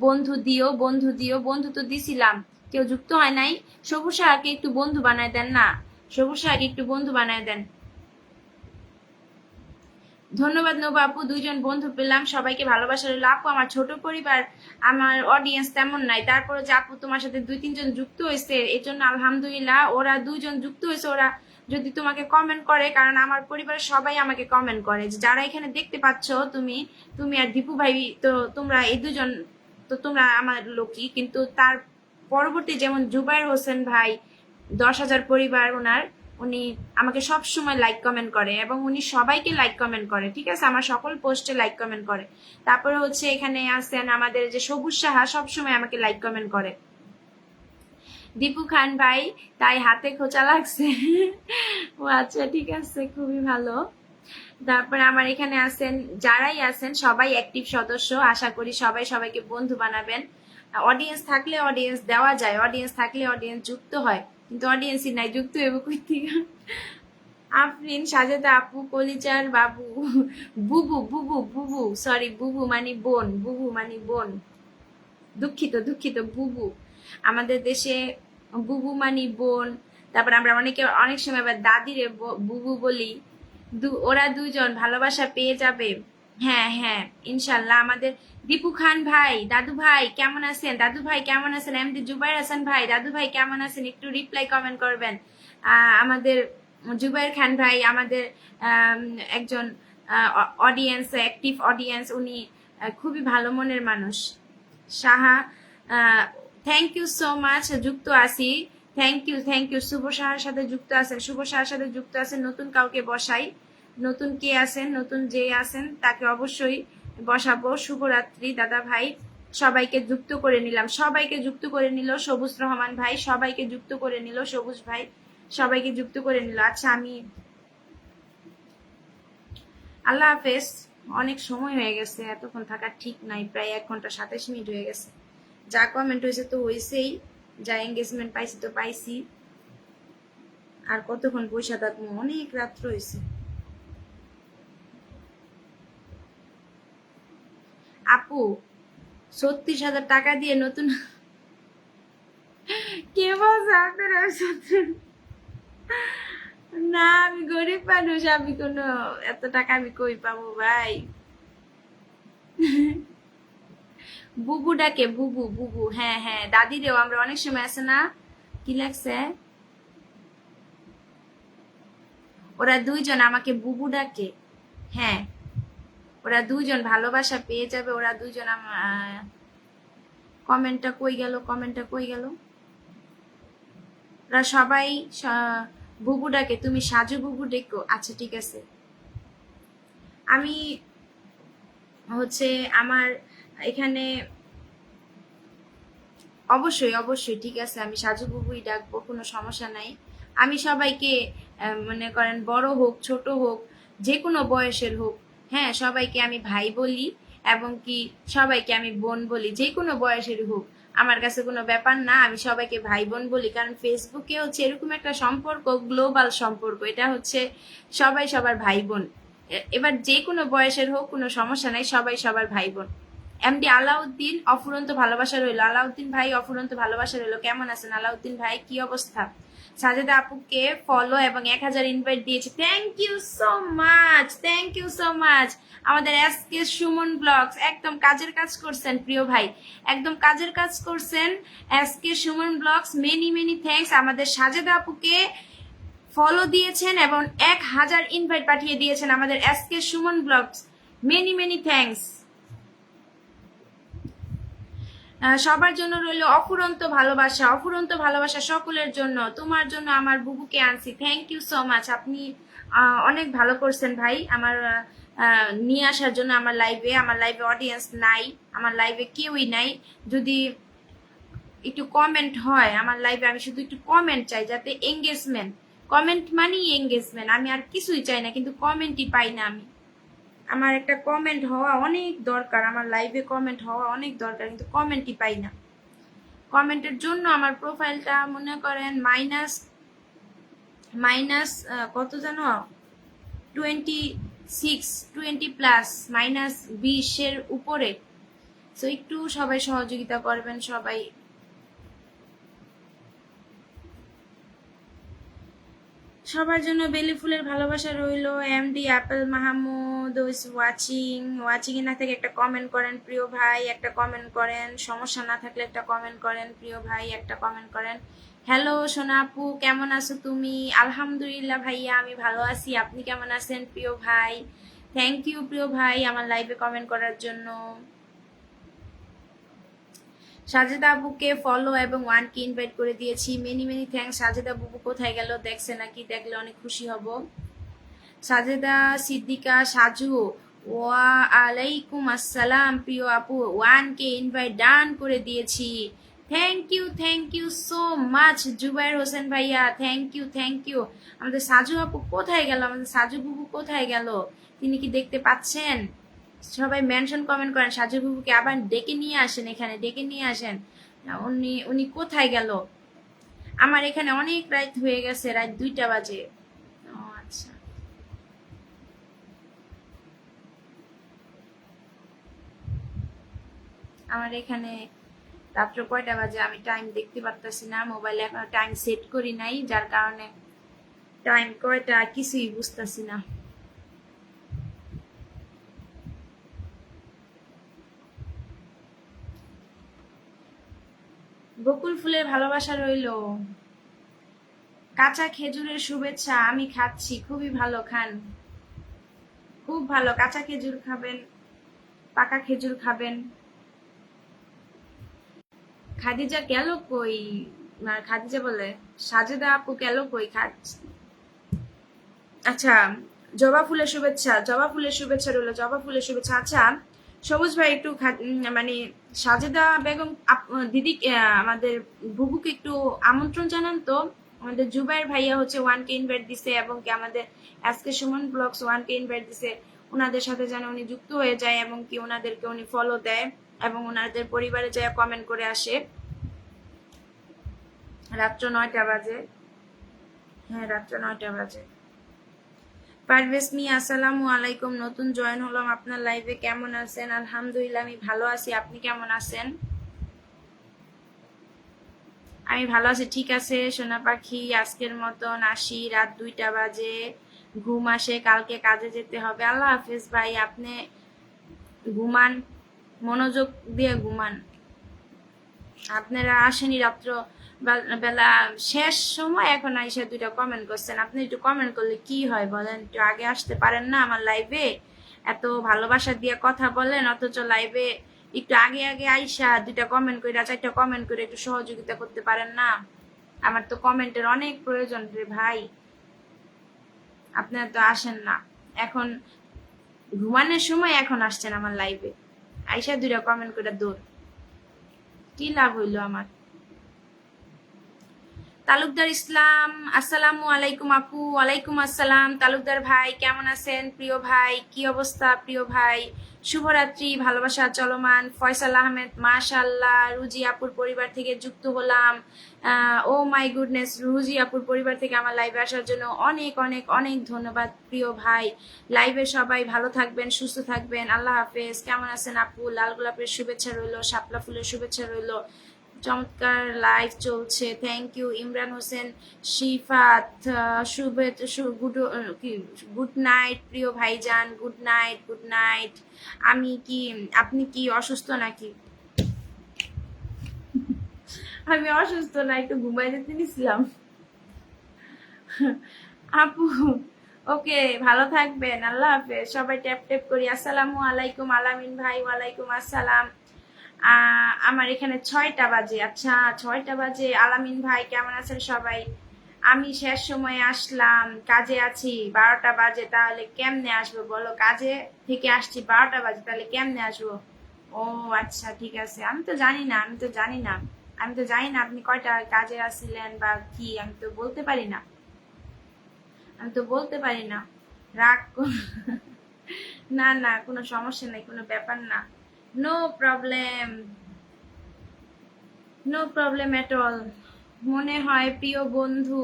বন্ধু দিও, বন্ধু দিও, বন্ধু তো দিছিলাম, কেউ যুক্ত হয় নাই। সবুজ সাহাকে একটু বন্ধু বানায় দেন না, সবুজ সাহাকে একটু বন্ধু বানায় দেন। ধন্যবাদ নোবা আপু, দুইজন বন্ধু পেলাম, সবাইকে ভালোবাসা রইল। আপু আমার ছোট পরিবার, আমার অডিয়েন্স তেমন নাই, তারপরে যে আপু তোমার সাথে 2-3 জন যুক্ত হয়েছে এর জন্য আলহামদুলিল্লাহ। ওরা 2 জন যুক্ত হয়েছে, ওরা যদি তোমাকে কমেন্ট করে, কারণ আমার পরিবারের সবাই আমাকে কমেন্ট করে, যারা এখানে দেখতে পাচ্ছ তুমি তুমি আর দীপু ভাই, তো তোমরা এই 2 জন তো তোমরা আমার লোকই, কিন্তু তার পরবর্তী যেমন জুবায়ের হোসেন ভাই 10,000 পরিবার ওনার, উনি আমাকে সব সময় লাইক কমেন্ট করে এবং উনি সবাইকে লাইক কমেন্ট করে, ঠিক আছে, আমার সকল পোস্টে লাইক কমেন্ট করে। তারপরে হচ্ছে এখানে আছেন আমাদের যে সবুজ সাহা, সবসময় আমাকে লাইক কমেন্ট করে। দীপু খান ভাই তাই হাতে খোঁচা লাগছে। ও আচ্ছা ঠিক আছে, খুবই ভালো। তারপরে আমার এখানে আছেন, যারাই আছেন সবাই অ্যাক্টিভ সদস্য, আশা করি সবাই সবাইকে বন্ধু বানাবেন। অডিয়েন্স থাকলে অডিয়েন্স দেওয়া যায়, অডিয়েন্স থাকলে অডিয়েন্স যুক্ত হয়, কিন্তু অডিয়েন্সই নাই, যুক্ত হইব কই থেকে। আফরিন, সাজেদা আপু, কলিজার বাবু, বুবু বুবু বুবু, সরি বুবু মানে বোন, বুবু মানে বোন, দুঃখিত দুঃখিত, বুবু আমাদের দেশে বুবু মানে বোন। তারপর আমরা অনেক সময় আবার দাদিরে বুবু বলি। ওরা 2 জন ভালোবাসা পেয়ে যাবে। হ্যাঁ হ্যাঁ ইনশাল্লাহ। আমাদের দীপু খান ভাই, দাদু ভাই কেমন আছেন, দাদু ভাই কেমন আছেন, এমডি জুবাইর হাসান ভাই, দাদু ভাই কেমন আছেন, একটু রিপ্লাই কমেন্ট করবেন। আমাদের জুবাইর খান ভাই আমাদের একজন অডিয়েন্স, অ্যাক্টিভ অডিয়েন্স, উনি খুবই ভালো মনের মানুষ। Saha thank you so much, যুক্ত আছি, থ্যাংক ইউ। শুভ সাহার সাথে যুক্ত আছেন, শুভ সাহার সাথে যুক্ত আছেন। নতুন কাউকে বসাই, নতুন কে আছেন, নতুন যে আছেন তাকে অবশ্যই বসাবো। শুভরাত্রি দাদা ভাই, সবাইকে যুক্ত করে নিলাম, সবাইকে যুক্ত করে নিল সবুজ রহমান ভাই, সবাইকে যুক্ত করে নিল সবুজ ভাই, সবাইকে যুক্ত করে নিল। আচ্ছা আমি আল্লাহ হাফেজ, অনেক সময় হয়ে গেছে, এতক্ষণ থাকার ঠিক নাই, প্রায় 1 ঘন্টা 27 মিনিট হয়ে গেছে। যা কমেন্ট হয়েছে তো হয়েছেই, যা এঙ্গেজমেন্ট পাইছি তো পাইছি, আর কতক্ষণ বসে থাকবো, অনেক রাত্র হয়েছে। আপু 36,000 টাকা দিয়ে নতুন, কে বলছে আপনারা? না আমি গরিব মানুষ, আমি কোনো এত টাকা আমি কই পাবো ভাই। বুবু ডাকে, বুবু বুবু, হ্যাঁ হ্যাঁ দাদিরেও আমরা অনেক সময় আছে না, কি লাগছে, ওরা 2 জন আমাকে বুবু ডাকে। হ্যাঁ ওরা 2 জন ভালোবাসা পেয়ে যাবে, ওরা 2 জন। কমেন্টটা কই গেল, কমেন্টটা কই গেল? ওরা সবাই বুবু ডাকে, তুমি সাজু বুবু ডেকো, আচ্ছা ঠিক আছে। আমি হচ্ছে আমার এখানে অবশ্যই অবশ্যই ঠিক আছে, আমি সাজু বুবুই ডাকবো, কোনো সমস্যা নাই। আমি সবাইকে মনে করেন বড় হোক ছোট হোক যে কোনো বয়সের হোক, হ্যাঁ সবাইকে আমি ভাই বলি এবং কি সবাইকে আমি বোন বলি, যে কোনো বয়সের হোক আমার কাছে কোনো ব্যাপার না, আমি সবাইকে ভাই বোন বলি। কারণ ফেসবুকে হচ্ছে এরকম একটা সম্পর্ক, গ্লোবাল সম্পর্ক, এটা হচ্ছে সবাই সবার ভাই বোন। এবার যে কোনো বয়সের হোক কোনো সমস্যা নাই, সবাই সবার ভাই বোন। এমডি আলাউদ্দিন, অফুরন্ত ভালোবাসা রইল। আলাউদ্দিন ভাই অফুরন্ত ভালোবাসা রইল, কেমন আছেন আলাউদ্দিন ভাই, কি অবস্থা? সাজেদা আপুকে ফলো এবং 1000 ইনভাইট দিয়েছে, thank you so much, thank you so much. আমাদের এসকে সুমন ব্লগস একদম কাজের কাজ করছেন প্রিয় ভাই, একদম কাজের কাজ করছেন SK Sumon blogs, many many thanks. আমাদের সাজেদা আপুকে ফলো দিয়েছেন এবং 1000 ইনভাইট পাঠিয়ে দিয়েছেন আমাদের SK Sumon blogs, many many thanks. সবার জন্য রইল অফুরন্ত ভালোবাসা, অফুরন্ত ভালোবাসা সকলের জন্য। তোমার জন্য আমার বুবুকে আনছি। Thank you so much. আপনি অনেক ভালো করছেন ভাই আমার নিয়ে আসার জন্য আমার লাইভে। আমার লাইভে অডিয়েন্স নাই, আমার লাইভে কেউই নাই। যদি একটু কমেন্ট হয় আমার লাইভে, আমি শুধু একটু কমেন্ট চাই, যাতে এঙ্গেজমেন্ট, কমেন্ট মানেই এঙ্গেজমেন্ট, আমি আর কিছুই চাই না, কিন্তু কমেন্টই পাই না আমি। আমার একটা কমেন্ট হওয়া অনেক দরকার, আমার লাইভে কমেন্ট হওয়া অনেক দরকার, কিন্তু কমেন্টই পাই না। কমেন্টের জন্য আমার প্রোফাইলটা মনে করেন মাইনাস মাইনাস কত জানো, 20+ -20 উপরে। তো একটু সবাই সহযোগিতা করবেন, সবাই। সবার জন্য বেলি ফুলের ভালোবাসা রইল। MD Apple Mahmud is watching না থেকে একটা কমেন্ট করেন প্রিয় ভাই, একটা কমেন্ট করেন। সমস্যা না থাকলে একটা কমেন্ট করেন প্রিয় ভাই, একটা কমেন্ট করেন। হ্যালো সোনা আপু, কেমন আছো তুমি? আলহামদুলিল্লাহ ভাইয়া, আমি ভালো আছি। আপনি কেমন আছেন প্রিয় ভাই? থ্যাংক ইউ প্রিয় ভাই আমার লাইভে কমেন্ট করার জন্য। সাজেদা আপুকে ফলো এবং 1K ইনভাইট করে দিয়েছি। Many many thanks. সাজেদা বুবু কোথায় গেল? দেখছে নাকি? দেখলে অনেক খুশি হব। সাজেদা সিদ্দিকা সাজু, ওয়া আলাইকুম আসসালাম প্রিয় আপু, 1K ইনভাইট ডান করে দিয়েছি। Thank you so much Jubair Hossain ভাইয়া, থ্যাংক ইউ। আমাদের সাজু আপু কোথায় গেল? আমাদের সাজু বুবু কোথায় গেল? তিনি কি দেখতে পাচ্ছেন? সবাই মেনশন কমেন্ট করেন, সাজু বুবুকে আবার ডেকে নিয়ে আসেন, এখানে ডেকে নিয়ে আসেন। উনি কোথায় গেল? আমার এখানে অনেক রাত হয়ে গেছে, রাত 2টা বাজে। ও আচ্ছা, আমার এখানে রাত্র কয়টা বাজে আমি টাইম দেখতে পারতেছি না, মোবাইলে এখনো টাইম সেট করি নাই, যার কারণে টাইম কয়টা কিছুই বুঝতেছি না। বকুল ফুলের ভালোবাসা রইল। কাঁচা খেজুরের শুভেচ্ছা, আমি খাচ্ছি। খুবই ভালো, খান, খুব ভালো। কাঁচা খেজুর খাবেন, পাকা খেজুর খাবেন। খাদিজা গেল কই? খাদিজা বলে সাজেদা আপু গেল কই? আচ্ছা, জবা ফুলের শুভেচ্ছা, জবা ফুলের শুভেচ্ছা রইলো, জবা ফুলের শুভেচ্ছা। আচ্ছা সবুজ ভাই, একটু মানে সাজেদা বেগম দিদি, আমাদের বুবুকে একটু আমন্ত্রণ জানান তো। আমাদের জুবাইর ভাইয়া হচ্ছে 1K ইনভাইট দিছে, এবং কি আমাদের আজকে সুমন ব্লগস 1K ইনভাইট দিছে। ওনাদের সাথে যেন উনি যুক্ত হয়ে যায়, এবং কি ওনাদেরকে উনি ফলো দেয়, এবং ওনাদের পরিবারে যায় কমেন্ট করে আসে। রাত্র 9টা বাজে, হ্যাঁ রাত্র 9টা বাজে। পারভেজ মিয়া, আসসালামু আলাইকুম। নতুন জয়েন হলাম আপনার লাইভে, কেমন আছেন? আলহামদুলিল্লাহ আমি ভালো আছি, আপনি কেমন আছেন? আমি ভালো আছি। ঠিক আছে সোনা পাখি, আজকের মতন আসি, রাত 2টা বাজে, ঘুম আসে, কালকে কাজে যেতে হবে। আল্লাহ হাফেজ ভাই, আপনি ঘুমান, মনোযোগ দিয়ে ঘুমান। আপনারা আসেনি রাত্র বেলা শেষ সময়, এখন আইসা 2টা কমেন্ট করছেন। আপনি একটু কমেন্ট করলে কি হয় বলেন? একটু আগে আসতে পারেন না আমার লাইভে? এত ভালোবাসা দিয়ে কথা বলেন, অথচ লাইভে একটু আগে আগে আইসা 2টা কমেন্ট করে, 4টা কমেন্ট করে একটু সহযোগিতা করতে পারেন না? আমার তো কমেন্টের অনেক প্রয়োজন রে ভাই, আপনারা তো আসেন না। এখন ঘুমানোর সময় এখন আসছেন আমার লাইভে, আইসা 2টা কমেন্ট করে দূর, কি লাভ হইলো আমার? তালুকদার ইসলাম, আসসালামু আলাইকুম আপু। ওয়ালাইকুম আসসালাম। তালুকদার ভাই কেমন আছেন প্রিয় ভাই? কি অবস্থা প্রিয় ভাই? শুভরাত্রি, ভালোবাসা চলমান। ফয়সাল আহমেদ, মাশাআল্লাহ। রুজি আপুর পরিবার থেকে যুক্ত হলাম। ও মাই গুডনেস, রুজি আপুর পরিবার থেকে আমার লাইভে আসার জন্য অনেক অনেক অনেক ধন্যবাদ প্রিয় ভাই। লাইভে সবাই ভালো থাকবেন, সুস্থ থাকবেন, আল্লাহ হাফেজ। কেমন আছেন আপু? লাল গোলাপের শুভেচ্ছা রইল, শাপলা ফুলের শুভেচ্ছা রইল। চমৎকার লাইভ চলছে, thank you. Imran Hossain Shifat, good night প্রিয় ভাইজান, গুড নাইট, গুড নাইট। আপনি কি অসুস্থ নাকি? আমি অসুস্থ না, একটু ঘুমাই যেতে নিছিলাম আপু। ওকে, ভালো থাকবেন, আল্লাহ হাফেজ। সবাই ট্যাপ ট্যাপ করি। আসসালামু আলাইকুম আলামিন ভাই, ওয়ালাইকুম আসসালাম। আমার এখানে 6টা বাজে। আচ্ছা, 6টা বাজে। আলামিন ভাই কেমন আছেন সবাই? আমি শেষ সময়ে আসলাম, কাজে আছি, 12টা বাজে। তাহলে কেমনে আসবো বলো? কাজে থেকে আসছি, 12টা বাজে, তাহলে কেমনে আসবো? ও আচ্ছা, ঠিক আছে। আমি তো জানি না, আপনি কয়টা কাজে আসছিলেন বা কি, আমি তো বলতে পারি না। রাগ না না, কোনো সমস্যা নাই, কোনো ব্যাপার না। No problem, no problem at all. মনে হয় প্রিয় বন্ধু,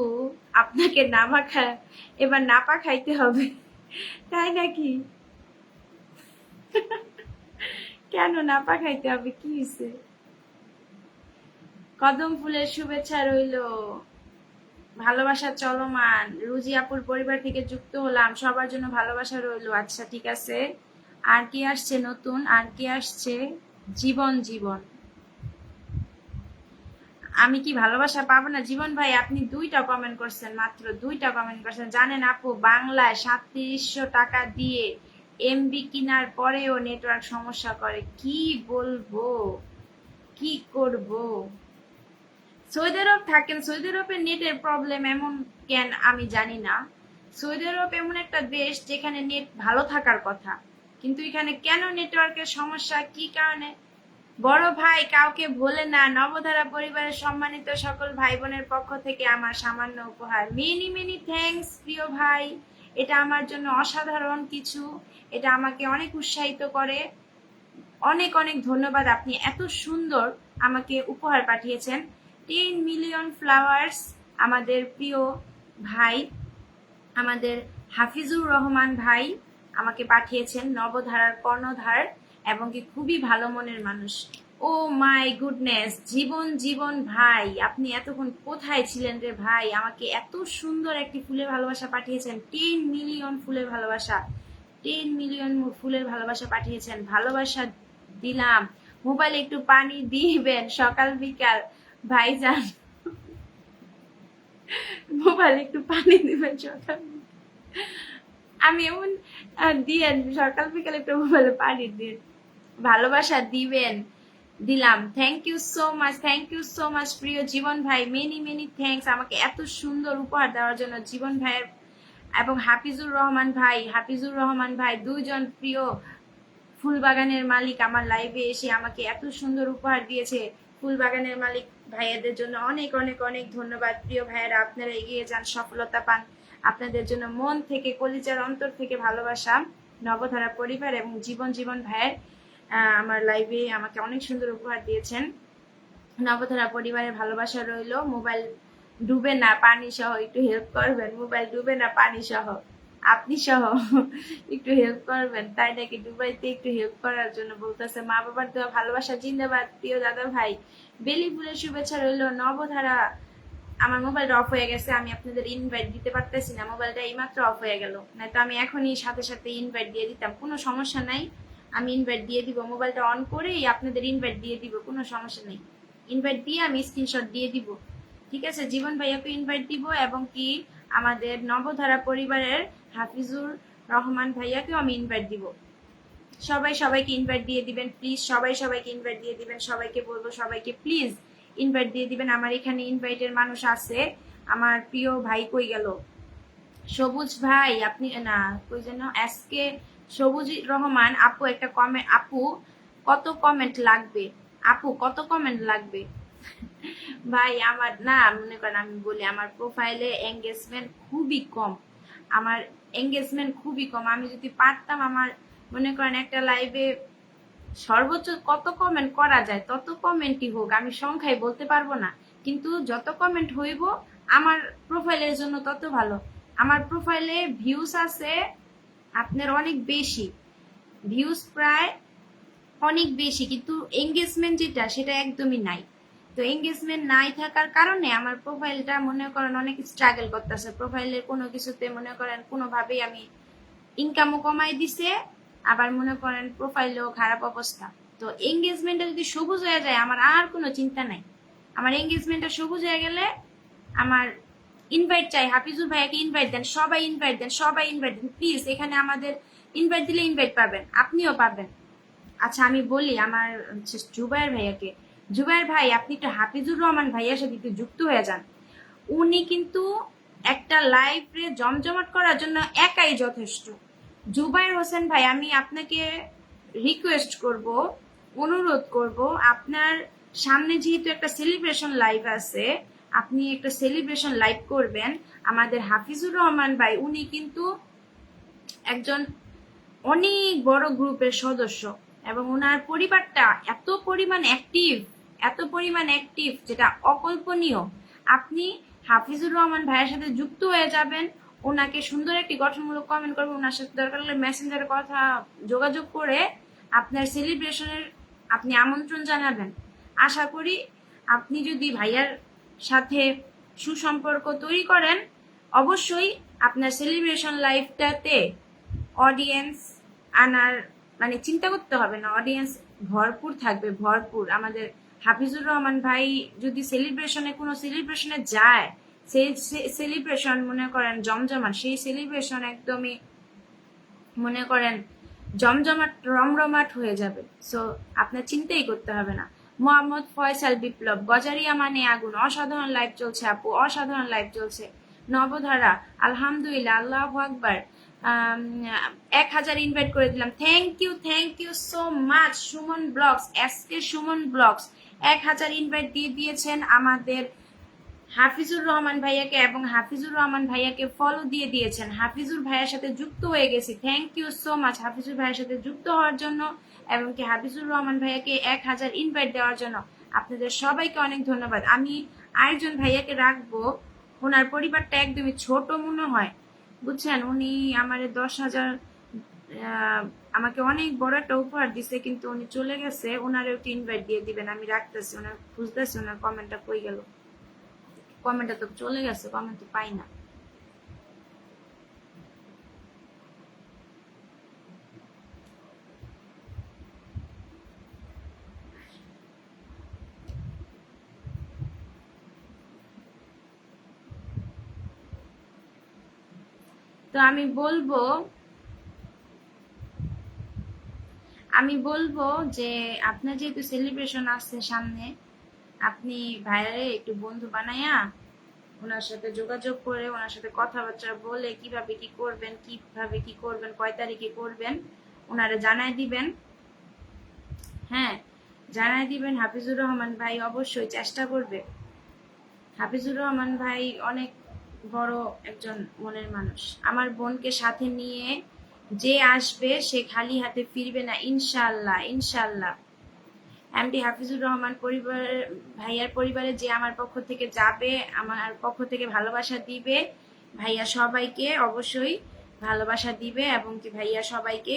আপনাকে এবার নাপা খাইতে হবে, তাই নাকি? কেন নাপা খাইতে হবে, কি হয়েছে? কদম ফুলের শুভেচ্ছা রইলো, ভালোবাসা চলমান। রুজি আপুর পরিবার থেকে যুক্ত হলাম, সবার জন্য ভালোবাসা রইলো। আচ্ছা, ঠিক আছে। আর কি আসছে নতুন? আর কি আসছে? জীবন জীবন, আমি কি ভালোবাসা পাবো না? জীবন ভাই, আপনি 2টা কমেন্ট করছেন, মাত্র 2টা কমেন্ট করছেন। জানেন আপু, বাংলায় 3700 টাকা দিয়ে এমবি কেনার পরেও নেটওয়ার্ক সমস্যা করে। কি বলবো, কি করব? সৌদি আরব থাকেন, সৌদি আরবের নেটের প্রবলেম এমন কেন আমি জানি না। সৌদি আরব এমন একটা দেশ যেখানে নেট ভালো থাকার কথা, কিন্তু এখানে কেন নেটওয়ার্কের সমস্যা, কি কারণে? বড় ভাই, কাউকে ভোলে না। নবধারা পরিবারের সম্মানিত সকল ভাই বোনের পক্ষ থেকে আমার সামান্য উপহার। মেনি মেনি থ্যাঙ্কস প্রিয় ভাই, এটা আমার জন্য অসাধারণ কিছু, এটা আমাকে অনেক উৎসাহিত করে। অনেক অনেক ধন্যবাদ, আপনি এত সুন্দর আমাকে উপহার পাঠিয়েছেন। 10 মিলিয়ন ফ্লাওয়ার্স আমাদের প্রিয় ভাই, আমাদের হাফিজুর রহমান ভাই আমাকে পাঠিয়েছেন, নবধারার কর্ণধার এবং কি খুবই ভালো মনের মানুষ। ও মাই গুডনেস, জীবন জীবন ভাই, আপনি এতক্ষণ কোথায় ছিলেন রে ভাই? আমাকে এত সুন্দর একটি ফুলের ভালোবাসা পাঠিয়েছেন, 10 মিলিয়ন ফুলের ভালোবাসা, 10 মিলিয়ন ফুলের ভালোবাসা পাঠিয়েছেন। ভালোবাসা দিলাম। মোবাইলে একটু পানি দিবেন সকাল বিকাল ভাইজান, মোবাইলে একটু পানি দিবেন সকাল। আমি এমন দিয়েন সকাল বিকাল একটু মোবাইলে পানি দিন, ভালোবাসা দিবেন। দিলাম। Thank you so much, thank you so much প্রিয় জীবন ভাই, মেনি মেনি থ্যাংকস আমাকে এত সুন্দর উপহার দেওয়ার জন্য। জীবন ভাইয়ের এবং হাফিজুর রহমান ভাই 2জন প্রিয় ফুল বাগানের মালিক আমার লাইভে এসে আমাকে এত সুন্দর উপহার দিয়েছে। ফুল বাগানের মালিক ভাইয়াদের জন্য অনেক অনেক অনেক ধন্যবাদ। প্রিয় ভাইয়েরা, আপনারা এগিয়ে যান, সফলতা পান। আপনাদের জন্য মন থেকে, কলিজার অন্তর থেকে ভালোবাসা। নবধারা পরিবার এবং জীবন জীবন ভাইয়ের আমার লাইভে আমাকে অনেক সুন্দর উপহার দিয়েছেন। নবধারা পরিবারের ভালোবাসা রইল। মোবাইল ডুবে না, পানি সহ একটু হেল্প করবেন। মোবাইল ডুবে না, পানি সহ, আপনি সহ একটু হেল্প করবেন। তাই নাকি? দুবাইতে একটু হেল্প করার জন্য বলতেছে। মা বাবার দেওয়া ভালোবাসা জিন্দাবাদ প্রিয় দাদা ভাই। বেলি ফুলের শুভেচ্ছা রইল। নবধারা, আমার মোবাইলটা অফ হয়ে গেছে, আমি আপনাদের ইনভাইট দিতে পারতেছি না, মোবাইলটা এইমাত্র অফ হয়ে গেল, নয়তো আমি এখনই সাথে সাথে ইনভাইট দিয়ে দিতাম। কোনো সমস্যা নাই, আমি ইনভাইট দিয়ে দিব, মোবাইলটা অন করেই আপনাদের ইনভাইট দিয়ে দিব, কোনো সমস্যা নেই। ইনভাইট দিয়ে আমি স্ক্রিনশট দিয়ে দিব, ঠিক আছে? জীবন ভাইয়াকে ইনভাইট দিব এবং কি আমাদের নবধারা পরিবারের হাফিজুর রহমান ভাইয়াকেও আমি ইনভাইট দিব। সবাই সবাইকে ইনভাইট দিয়ে দিবেন প্লিজ, সবাই সবাইকে ইনভাইট দিয়ে দিবেন। সবাইকে বলবো, সবাইকে প্লিজ ইনভাইট দিয়ে দিবেন। আমার এখানে ইনভাইটের মানুষ আছে। আমার প্রিয় ভাই কই গেল? সবুজ ভাই, আপনি না, কই যেন আজকে সবুজ রহমান আপু একটা কমেন্ট, আপু কত কমেন্ট লাগবে? আপু কত কমেন্ট লাগবে? ভাই আমার না, মনে করেন আমি বলি, আমার প্রোফাইলে এঙ্গেজমেন্ট খুবই কম, আমার এঙ্গেজমেন্ট খুবই কম। আমি যদি পারতাম, আমার মনে করেন একটা লাইভে সর্বোচ্চ কত কমেন্ট করা যায় তত কমেন্টই হোক, আমি সংখ্যায় বলতে পারবো না, কিন্তু যত কমেন্ট হইব আমার প্রোফাইলের জন্য তত ভালো। আমার প্রোফাইলে ভিউজ আছে আপনার অনেক বেশি, ভিউজ প্রায় অনেক বেশি, কিন্তু এঙ্গেজমেন্ট যেটা সেটা একদমই নাই। তো এঙ্গেজমেন্ট নাই থাকার কারণে আমার প্রোফাইলটা মনে করেন অনেক স্ট্রাগল করতেছে। প্রোফাইলের কোনো কিছুতে মনে করেন কোনোভাবেই আমি ইনকামও কমাই দিছে, আবার মনে করেন প্রোফাইলেও খারাপ অবস্থা। তো এঙ্গেজমেন্টটা যদি সবুজ হয়ে যায় আমার আর কোনো চিন্তা নাই। আমার এঙ্গেজমেন্টটা সবুজ হয়ে গেলে আমার ইনভাইট চাই। হাফিজুর ভাইয়াকে ইনভাইট দেন, সবাই ইনভাইট দেন, সবাই ইনভাইট দেন প্লিজ। এখানে আমাদের ইনভাইট দিলে ইনভাইট পাবেন, আপনিও পাবেন। আচ্ছা আমি বলি আমার জুবায়ের ভাইয়াকে, জুবায়ের ভাই আপনি একটু হাফিজুর রহমান ভাইয়ার সাথে একটু যুক্ত হয়ে যান। উনি কিন্তু একটা লাইভে জমজমাট করার জন্য একাই যথেষ্ট। জুবায়ের হোসেন ভাই আমি আপনাকে রিকোয়েস্ট করব, অনুরোধ করব, আপনার সামনে যেহেতু একটা সেলিব্রেশন লাইভ আছে, আপনি একটা সেলিব্রেশন লাইভ করবেন। আমাদের হাফিজুর রহমান ভাই উনি কিন্তু একজন অনেক বড় গ্রুপের সদস্য এবং ওনার পরিবারটা এত পরিমাণ অ্যাক্টিভ, এত পরিমাণ অ্যাক্টিভ যেটা অকল্পনীয়। আপনি হাফিজুর রহমান ভাইয়ের সাথে যুক্ত হয়ে যাবেন, ওনাকে সুন্দর একটি গঠনমূলক কমেন্ট করবেন, ওনার সাথে দরকার হলে মেসেঞ্জারে কথা যোগাযোগ করে আপনার সেলিব্রেশনের আপনি আমন্ত্রণ জানাবেন। আশা করি আপনি যদি ভাইয়ার সাথে সুসম্পর্ক তৈরি করেন, অবশ্যই আপনার সেলিব্রেশন লাইফটাতে অডিয়েন্স আনার মানে চিন্তা করতে হবে না, অডিয়েন্স ভরপুর থাকবে, ভরপুর। আমাদের হাফিজুর রহমান ভাই যদি কোনো সেলিব্রেশনে যায়, সেই সেলিব্রেশন মনে করেন জমজমাট, সেই সেলিব্রেশন একদমই মনে করেন জমজমাট রমরমাট হয়ে যাবে। সো আপনার চিন্তাই করতে হবে না। মোহাম্মদ ফয়সাল বিপ্লব, গজারিয়া মানে আগুন, অসাধারণ লাইভ চলছে আপু, অসাধারণ লাইভ চলছে। নবধারা, আলহামদুলিল্লাহ, আল্লাহু আকবার। 1000 ইনভাইট করে দিলাম, thank you so much. Sumon blogs, SK Sumon blogs 1000 invite দিয়ে দিয়েছেন আমাদের হাফিজুর রহমান ভাইয়াকে এবং হাফিজুর রহমান ভাইয়াকে ফলো দিয়ে দিয়েছেন। হাফিজুর ভাইয়ার সাথে যুক্ত হয়ে গেছি, thank you so much Hafizur ভাইয়ের সাথে যুক্ত হওয়ার জন্য এবং কি হাফিজুর রহমান ভাইয়াকে 1000 ইনভাইট দেওয়ার জন্য আপনাদের সবাইকে অনেক ধন্যবাদ। আমি আরেকজন ভাইয়াকে রাখবো, ওনার পরিবারটা একদমই ছোট মনে হয়, বুঝছেন। উনি আমার 10,000 আমাকে অনেক বড় একটা উপহার দিছে, কিন্তু উনি চলে গেছে, ওনারও একটু ইনভাইট দিয়ে দিবেন। আমি রাখতেছি, ওনার খুঁজতেছি, ওনার কমেন্টটা কই গেল, কমেন্টটা তো চলে গেছে, কমেন্ট তো পাই না। তো আমি বলবো যে আপনার যেহেতু সেলিব্রেশন আসছে সামনে, আপনি ভাইয়ারে একটু বন্ধু বানাইয়া ওনার সাথে যোগাযোগ করে, ওনার সাথে কথাবার্তা বলে কিভাবে কি করবেন, কয় তারিখে করবেন ওনারা জানাই দিবেন। হ্যাঁ, জানাই দিবেন। হাফিজুর রহমান ভাই অবশ্যই চেষ্টা করবে। হাফিজুর রহমান ভাই অনেক বড় একজন মনের মানুষ। আমার বোনকে সাথে নিয়ে যে আসবে সে খালি হাতে ফিরবে না, ইনশাআল্লাহ, ইনশাআল্লাহ। এমডি হাফিজুর রহমান ভাইয়ার পরিবারে যে আমার পক্ষ থেকে যাবে, আমার পক্ষ থেকে ভালোবাসা দিবে, ভাইয়া সবাইকে অবশ্যই ভালোবাসা দিবে এবং কি ভাইয়া সবাইকে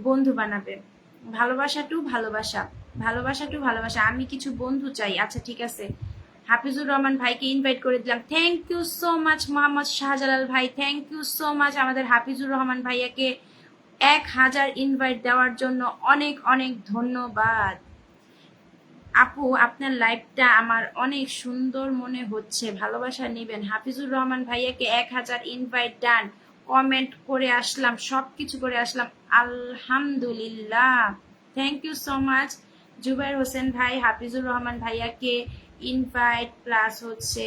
বন্ধু বানাবে। ভালোবাসা টু ভালোবাসা, ভালোবাসা টু ভালোবাসা। আমি কিছু বন্ধু চাই। আচ্ছা ঠিক আছে, হাফিজুর রহমান ভাইকে ইনভাইট করে দিলাম। Thank you so much Mohammad Shahjalal ভাই, থ্যাংক ইউ সো মাচ আমাদের হাফিজুর রহমান ভাইয়াকে 1000 ইনভাইট দেওয়ার জন্য অনেক অনেক ধন্যবাদ। আপু আপনার লাইভটা আমার অনেক সুন্দর মনে হচ্ছে, ভালোবাসা নেবেন। হাফিজুর রহমান ভাইয়াকে 1000 ইনভাইট ডান, কমেন্ট করে আসলাম, সবকিছু করে আসলাম, আলহামদুলিল্লাহ। Thank you so much Jubair Hossain ভাই, হাফিজুর রহমান ভাইয়াকে ইনভাইট প্লাস হচ্ছে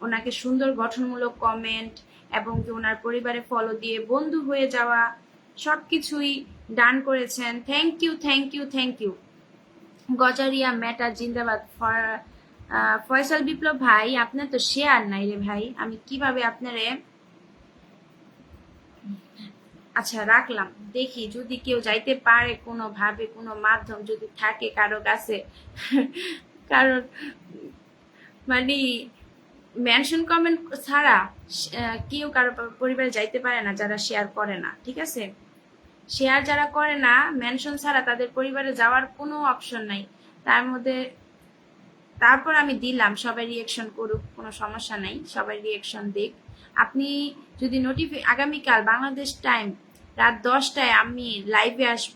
ওনাকে সুন্দর গঠনমূলক কমেন্ট এবং কি ওনার পরিবারে ফলো দিয়ে বন্ধু হয়ে যাওয়া, সবকিছুই ডান করেছেন। Thank you, thank you, thank you. Gazaria matter জিন্দাবাদ। ফয়সাল বিপ্লব ভাই আপনার তো শেয়ার নাই রে ভাই, আমি কিভাবে আপনারে, আচ্ছা রাখলাম, দেখি যদি কেউ যাইতে পারে কোনো ভাবে, কোনো মাধ্যম যদি থাকে কারো কাছে, কারণ মানে মেনশন কমেন্ট ছাড়া কেউ কারো পরিবারে যাইতে পারে না যারা শেয়ার করে না, ঠিক আছে। শেয়ার যারা করে না মেনশন ছাড়া তাদের পরিবারে যাওয়ার কোনো অপশন নাই। তার মধ্যে তারপর আমি দিলাম, সবাই রিয়েকশন করুক, কোনো সমস্যা নাই, সবাই রিয়েকশন দিক। আপনি যদি আগামীকাল বাংলাদেশ টাইম রাত 10টায় আমি লাইভে আসব,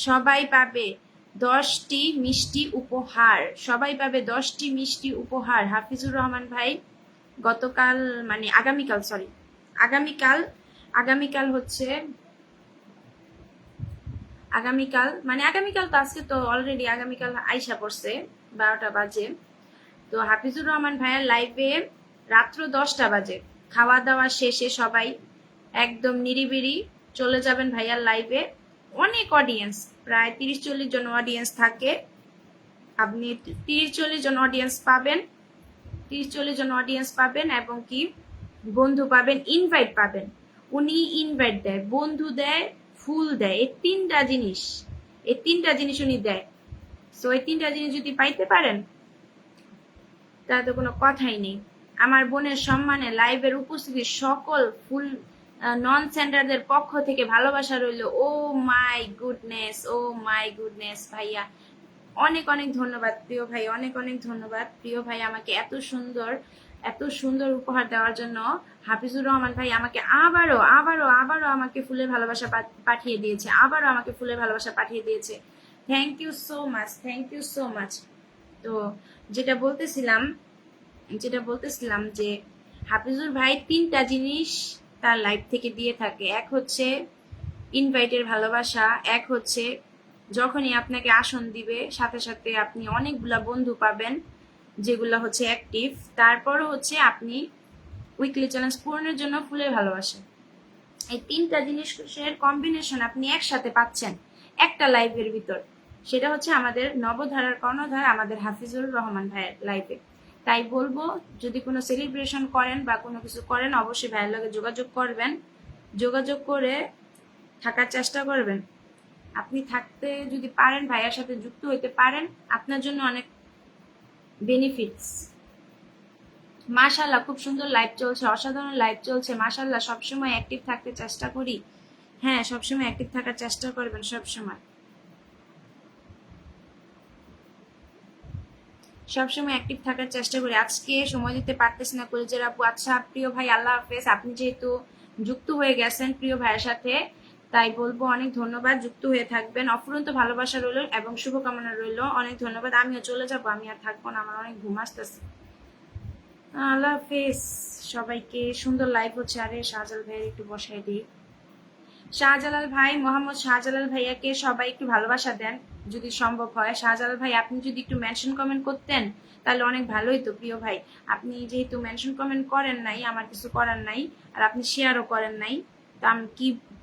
সবাই পাবে 10টি মিষ্টি উপহার, সবাই পাবে 10টি মিষ্টি উপহার। হাফিজুর রহমান ভাই গতকাল মানে আগামীকাল হচ্ছে আগামীকাল, মানে আগামীকাল তো, আজকে তো অলরেডি আগামীকাল আইসা পড়ছে, 12টা বাজে। তো হাফিজুর রহমান ভাইয়ার লাইভে রাত্র 10টা বাজে, খাওয়া দাওয়া শেষে সবাই একদম নিরিবিড়ি চলে যাবেন ভাইয়ার লাইভে। অনেক অডিয়েন্স, প্রায় 30-40 জন অডিয়েন্স থাকে। আপনি 30-40 জন অডিয়েন্স পাবেন, 30-40 জন অডিয়েন্স পাবেন, এবং কি বন্ধু পাবেন, ইনভাইট পাবেন। উনি ইনভাইট দেয়, বন্ধু দেয়, ফুল দেয়, এই তিনটা জিনিস উনি দেয়। সো এই তিনটা জিনিস যদি পাইতে পারেন তাহলে তো কোনো কথাই নেই। আমার বোনের সম্মানে লাইভের উপস্থিতি সকল ফুল নন সেন্টারদের পক্ষ থেকে ভালোবাসা রইল। ও my goodness, O my goodness ভাইয়া, অনেক অনেক ধন্যবাদ প্রিয় ভাই, অনেক অনেক ধন্যবাদ প্রিয় ভাই, আমাকে এত সুন্দর উপহার দেওয়ার জন্য। হাফিজুর রহমান ভাই আমাকে আবারও আবারও আবারও আমাকে ফুলের ভালোবাসা পাঠিয়ে দিয়েছে, আবারও আমাকে ফুলের ভালোবাসা পাঠিয়ে দিয়েছে। Thank you so much, thank you so much. তো যেটা বলতেছিলাম যে হাফিজুর ভাই 3টা জিনিস তার লাইফ থেকে দিয়ে থাকে। এক হচ্ছে ইনভাইটের ভালোবাসা, এক হচ্ছে যখনই আপনাকে আসন দিবে সাথে সাথে আপনি অনেকগুলা বন্ধু পাবেন যেগুলো হচ্ছে অ্যাক্টিভ, তারপর হচ্ছে আপনি উইকলি চ্যালেঞ্জ পূরণের জন্য ফুলের ভালোবাসা। এই 3টা জিনিসের কম্বিনেশন আপনি একসাথে পাচ্ছেন একটা লাইভের ভিতর। সেটা হচ্ছে আমাদের নবধারার কর্ণধার আমাদের হাফিজুর রহমান ভাইয়ের লাইভে। তাই বলবো, যদি কোনো সেলিব্রেশন করেন বা কোনো কিছু করেন, অবশ্যই ভাইয়ের লগে যোগাযোগ করবেন, যোগাযোগ করে থাকার চেষ্টা করবেন। আপনি থাকতে যদি পারেন, ভাইয়ার সাথে যুক্ত হইতে পারেন, আপনার জন্য অনেক বেনিফিটস। মাশাআল্লাহ, খুব সুন্দর লাইভ চলছে, অসাধারণ লাইভ চলছে, মাশাআল্লাহ। সবসময় অ্যাক্টিভ থাকতে চেষ্টা করি। হ্যাঁ, সবসময় অ্যাক্টিভ থাকার চেষ্টা করবেন, সবসময় অ্যাক্টিভ থাকার চেষ্টা করি। আজকে সময় দিতে পারতেছি না কলিজার আপু। আচ্ছা প্রিয় ভাই, আল্লাহ হাফেজ। আপনি যেহেতু যুক্ত হয়ে গেছেন প্রিয় ভাইয়ের সাথে, তাই বলবো অনেক ধন্যবাদ, যুক্ত হয়ে থাকবেন। অফুরন্ত ভালোবাসা রইল এবং শুভকামনা রইল, অনেক ধন্যবাদ। আমিও চলে যাবো, আমি আর থাকবো না, আমার অনেক ঘুম আসতেছে। আল্লাহ হাফেজ সবাইকে। সুন্দর লাইভ হচ্ছে। আরে শাহজালাল ভাইয়ের একটু বসাই দিই। শাহজালাল ভাই, মোহাম্মদ শাহজালাল ভাইয়াকে সবাই একটু ভালোবাসা দেন যদি সম্ভব হয়। শাহজালাল ভাই, আপনি যদি একটু মেনশন কমেন্ট করতেন তাহলে অনেক ভালোই তো প্রিয় ভাই। আপনি যেহেতু মেনশন কমেন্ট করেন নাই, আমার কিছু করার নাই, আর আপনি শেয়ারও করেন নাই, তো আমি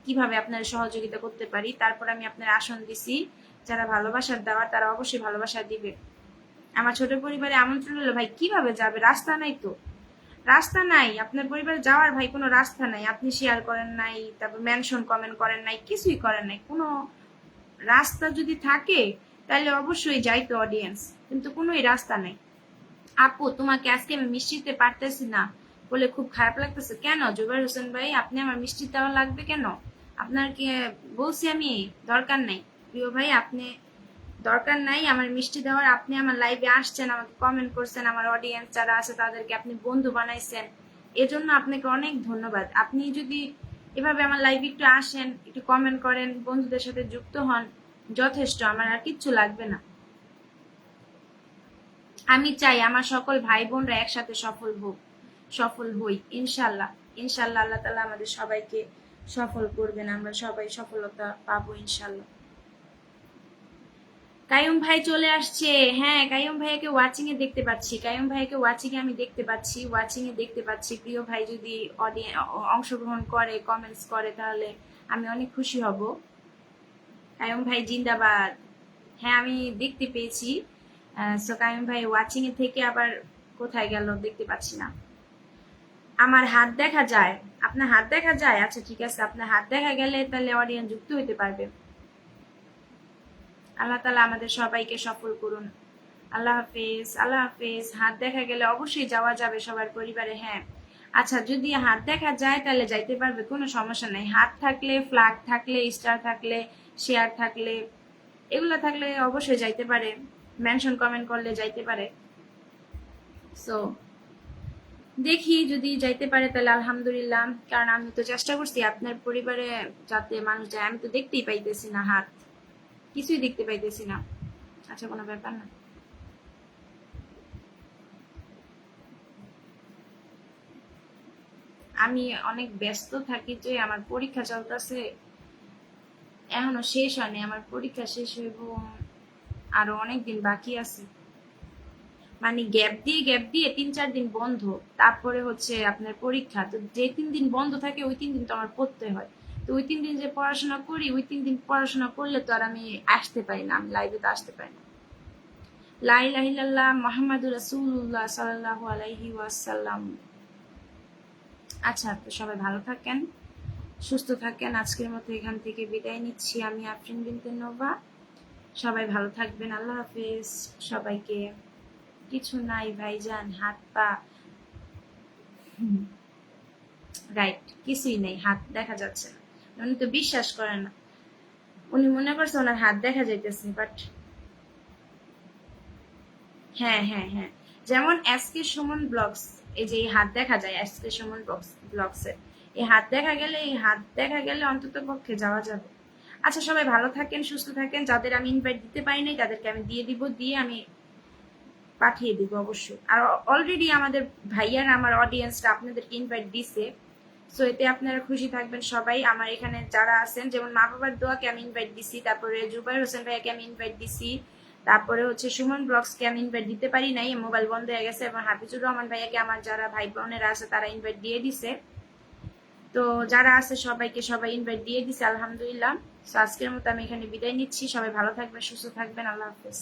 কিভাবে আপনার সহযোগিতা করতে পারি? তারপর আমি আপনার আসন দিছি, যারা ভালোবাসার দেওয়ার তারা অবশ্যই ভালোবাসা দিবে। আমার ছোট পরিবারে আমন্ত্রণ হলো ভাই, কিভাবে যাবে? রাস্তা নাই তো, রাস্তা নাই আপনার পরিবারে যাওয়ার ভাই, কোনো রাস্তা নাই। আপনি শেয়ার করেন নাই, তারপর মেনশন কমেন্ট করেন নাই, কিছুই করেন নাই। কোনো রাস্তা যদি থাকে তাহলে অবশ্যই যাইতো অডিয়েন্স, কিন্তু কোনোই রাস্তা নাই। আপু, তোমাকে আজকে আমি মিষ্টি দিতে পারতেছি না বলে খুব খারাপ লাগতেছে কেন? জুবাইর হোসেন ভাই, আপনি আমার মিষ্টি দেওয়া লাগবে কেন? আপনার কি বলছি আমি? দরকার নাই প্রিয় ভাই, আপনি দরকার নাই আমার মিষ্টি দেওয়ার। আপনি আমার লাইভে আসছেন, আমাকে কমেন্ট করছেন, আমার অডিয়েন্স যারা আছে তাদেরকে আপনি বন্ধু বানাইছেন, এজন্য আপনাকে অনেক ধন্যবাদ। আপনি যদি এভাবে আমার লাইভে একটু আসেন, একটু কমেন্ট করেন, বন্ধুদের সাথে যুক্ত হন, যথেষ্ট। আমার আর কিচ্ছু লাগবে না। আমি চাই আমার সকল ভাই বোনরা একসাথে সফল হই ইনশাল্লাহ। ইনশাল্লাহ আল্লাহ তাআলা আমাদের সবাইকে সফল করবেন, আমরা সবাই সফলতা পাবো ইনশাল্লাহ। কাইয়ুম ভাই চলে আসছে। হ্যাঁ, কাইয়ুম ভাইয়াকে ওয়াচিং এ দেখতে পাচ্ছি, কাইয়ুম ভাইয়াকে ওয়াচিং এ আমি দেখতে পাচ্ছি, ওয়াচিং এ দেখতে পাচ্ছি। প্রিয় ভাই যদি অংশগ্রহণ করে, কমেন্টস করে, তাহলে আমি অনেক খুশি হব। কাইয়ুম ভাই জিন্দাবাদ। হ্যাঁ, আমি দেখতে পেয়েছি। সো কাইয়ুম ভাই ওয়াচিং এ থেকে আবার কোথায় গেল দেখতে পাচ্ছি না। আমার হাত দেখা যায়? আপনার হাত দেখা যায়? আচ্ছা ঠিক আছে, আপনার হাত দেখা গেলে তাহলে অডিয়েন্স যুক্ত হইতে পারবে। আল্লাহ তাআলা আমাদের সবাইকে সফল করুন। আল্লাহ হাফেজ, আল্লাহ হাফেজ। হাত দেখা গেলে অবশ্যই যাওয়া যাবে সবার পরিবারে। হ্যাঁ, আচ্ছা, যদি হাত দেখা যায় তাহলে যাইতে পারবে, কোনো সমস্যা নাই। হাত থাকলে, ফ্ল্যাগ থাকলে, স্টার থাকলে, শেয়ার থাকলে, এগুলো থাকলে অবশ্যই যাইতে পারে, মেনশন কমেন্ট করলে যাইতে পারে। সো দেখি যদি যাইতে পারে তাহলে আলহামদুলিল্লাহ, কারণ আমি তো চেষ্টা করছি আপনার পরিবারে যাতে মানুষ যায়। আমি তো দেখতেই পাইতেছি না হাত, কিছুই দেখতে পাইতেছি না। আচ্ছা, কোনো ব্যাপার না। আমি অনেক ব্যস্ত থাকি, যে আমার পরীক্ষা চলতেছে, এখনো শেষ হয়নি, আমার পরীক্ষা শেষ হইব আরো অনেক দিন বাকি আছে। মানে গ্যাপ দিয়ে 3-4 দিন বন্ধ, তারপরে হচ্ছে আপনার পরীক্ষা। তো যে 3 দিন বন্ধ থাকে ওই 3 দিন তো আমার পড়তে হয়। তো ওই 3 দিন যে পড়াশোনা করি, ওই 3 দিন পড়াশোনা করলে তো আর আমি আসতে পারি না, আমি লাইভে তো আসতে পারি না। লা ইলাহা ইল্লাল্লাহ মুহাম্মাদুর রাসূলুল্লাহ সাল্লাল্লাহু আলাইহি ওয়াসাল্লাম। আচ্ছা, তো সবাই ভালো থাকেন, সুস্থ থাকেন। আজকের মতো এখান থেকে বিদায় নিচ্ছি, আমি আফরিন বিনতে নোভা। সবাই ভালো থাকবেন, আল্লাহ হাফেজ সবাইকে। কিছু নাই ভাইজান, হাত পা রাইট, কিছুই নেই, হাত দেখা যাচ্ছে না। উনি তো বিশ্বাস করে না, উনি মনে করছে ওনার হাত দেখা যাইতেছে, বাট হ্যাঁ হ্যাঁ হ্যাঁ, যেমন এসকে সুমন ব্লগস, এই যে এই হাত দেখা যায় এসকে সুমন ব্লগসে, এই হাত দেখা গেলে, এই হাত দেখা গেলে অন্তত পক্ষে যাওয়া যাবে। আচ্ছা, সবাই ভালো থাকেন, সুস্থ থাকেন। যাদের আমি ইনভাইট দিতে পারি নাই তাদেরকে আমি দিয়ে দিব, দিয়ে আমি পাঠিয়ে দিব অবশ্যই। আর অলরেডি আমাদের ভাইয়ারা, আমার অডিয়েন্সরা আপনাদেরকে ইনভাইট দিছে। সো এতে আপনারা খুশি থাকবেন সবাই। আমার এখানে যারা আছেন, যেমন মা বাবার দোয়াকে আমি ইনভাইট দিছি, তারপরে জুবাইর হোসেন ভাইয়াকে আমি ইনভাইট দিছি, তারপরে হচ্ছে সুমন ব্লগসকে আমি ইনভাইট দিতে পারি নাই, মোবাইল বন্ধ হয়ে গেছে, এবং হাফিজুর রহমান ভাইয়াকে আমার যারা ভাই বোনেরা আছে তারা ইনভাইট দিয়ে দিছে। তো যারা আছে সবাইকে সবাই ইনভাইট দিয়ে দিছে আলহামদুলিল্লাহ। তো আজকের মতো আমি এখানে বিদায় নিচ্ছি, সবাই ভালো থাকবেন, সুস্থ থাকবেন, আল্লাহ হাফেজ।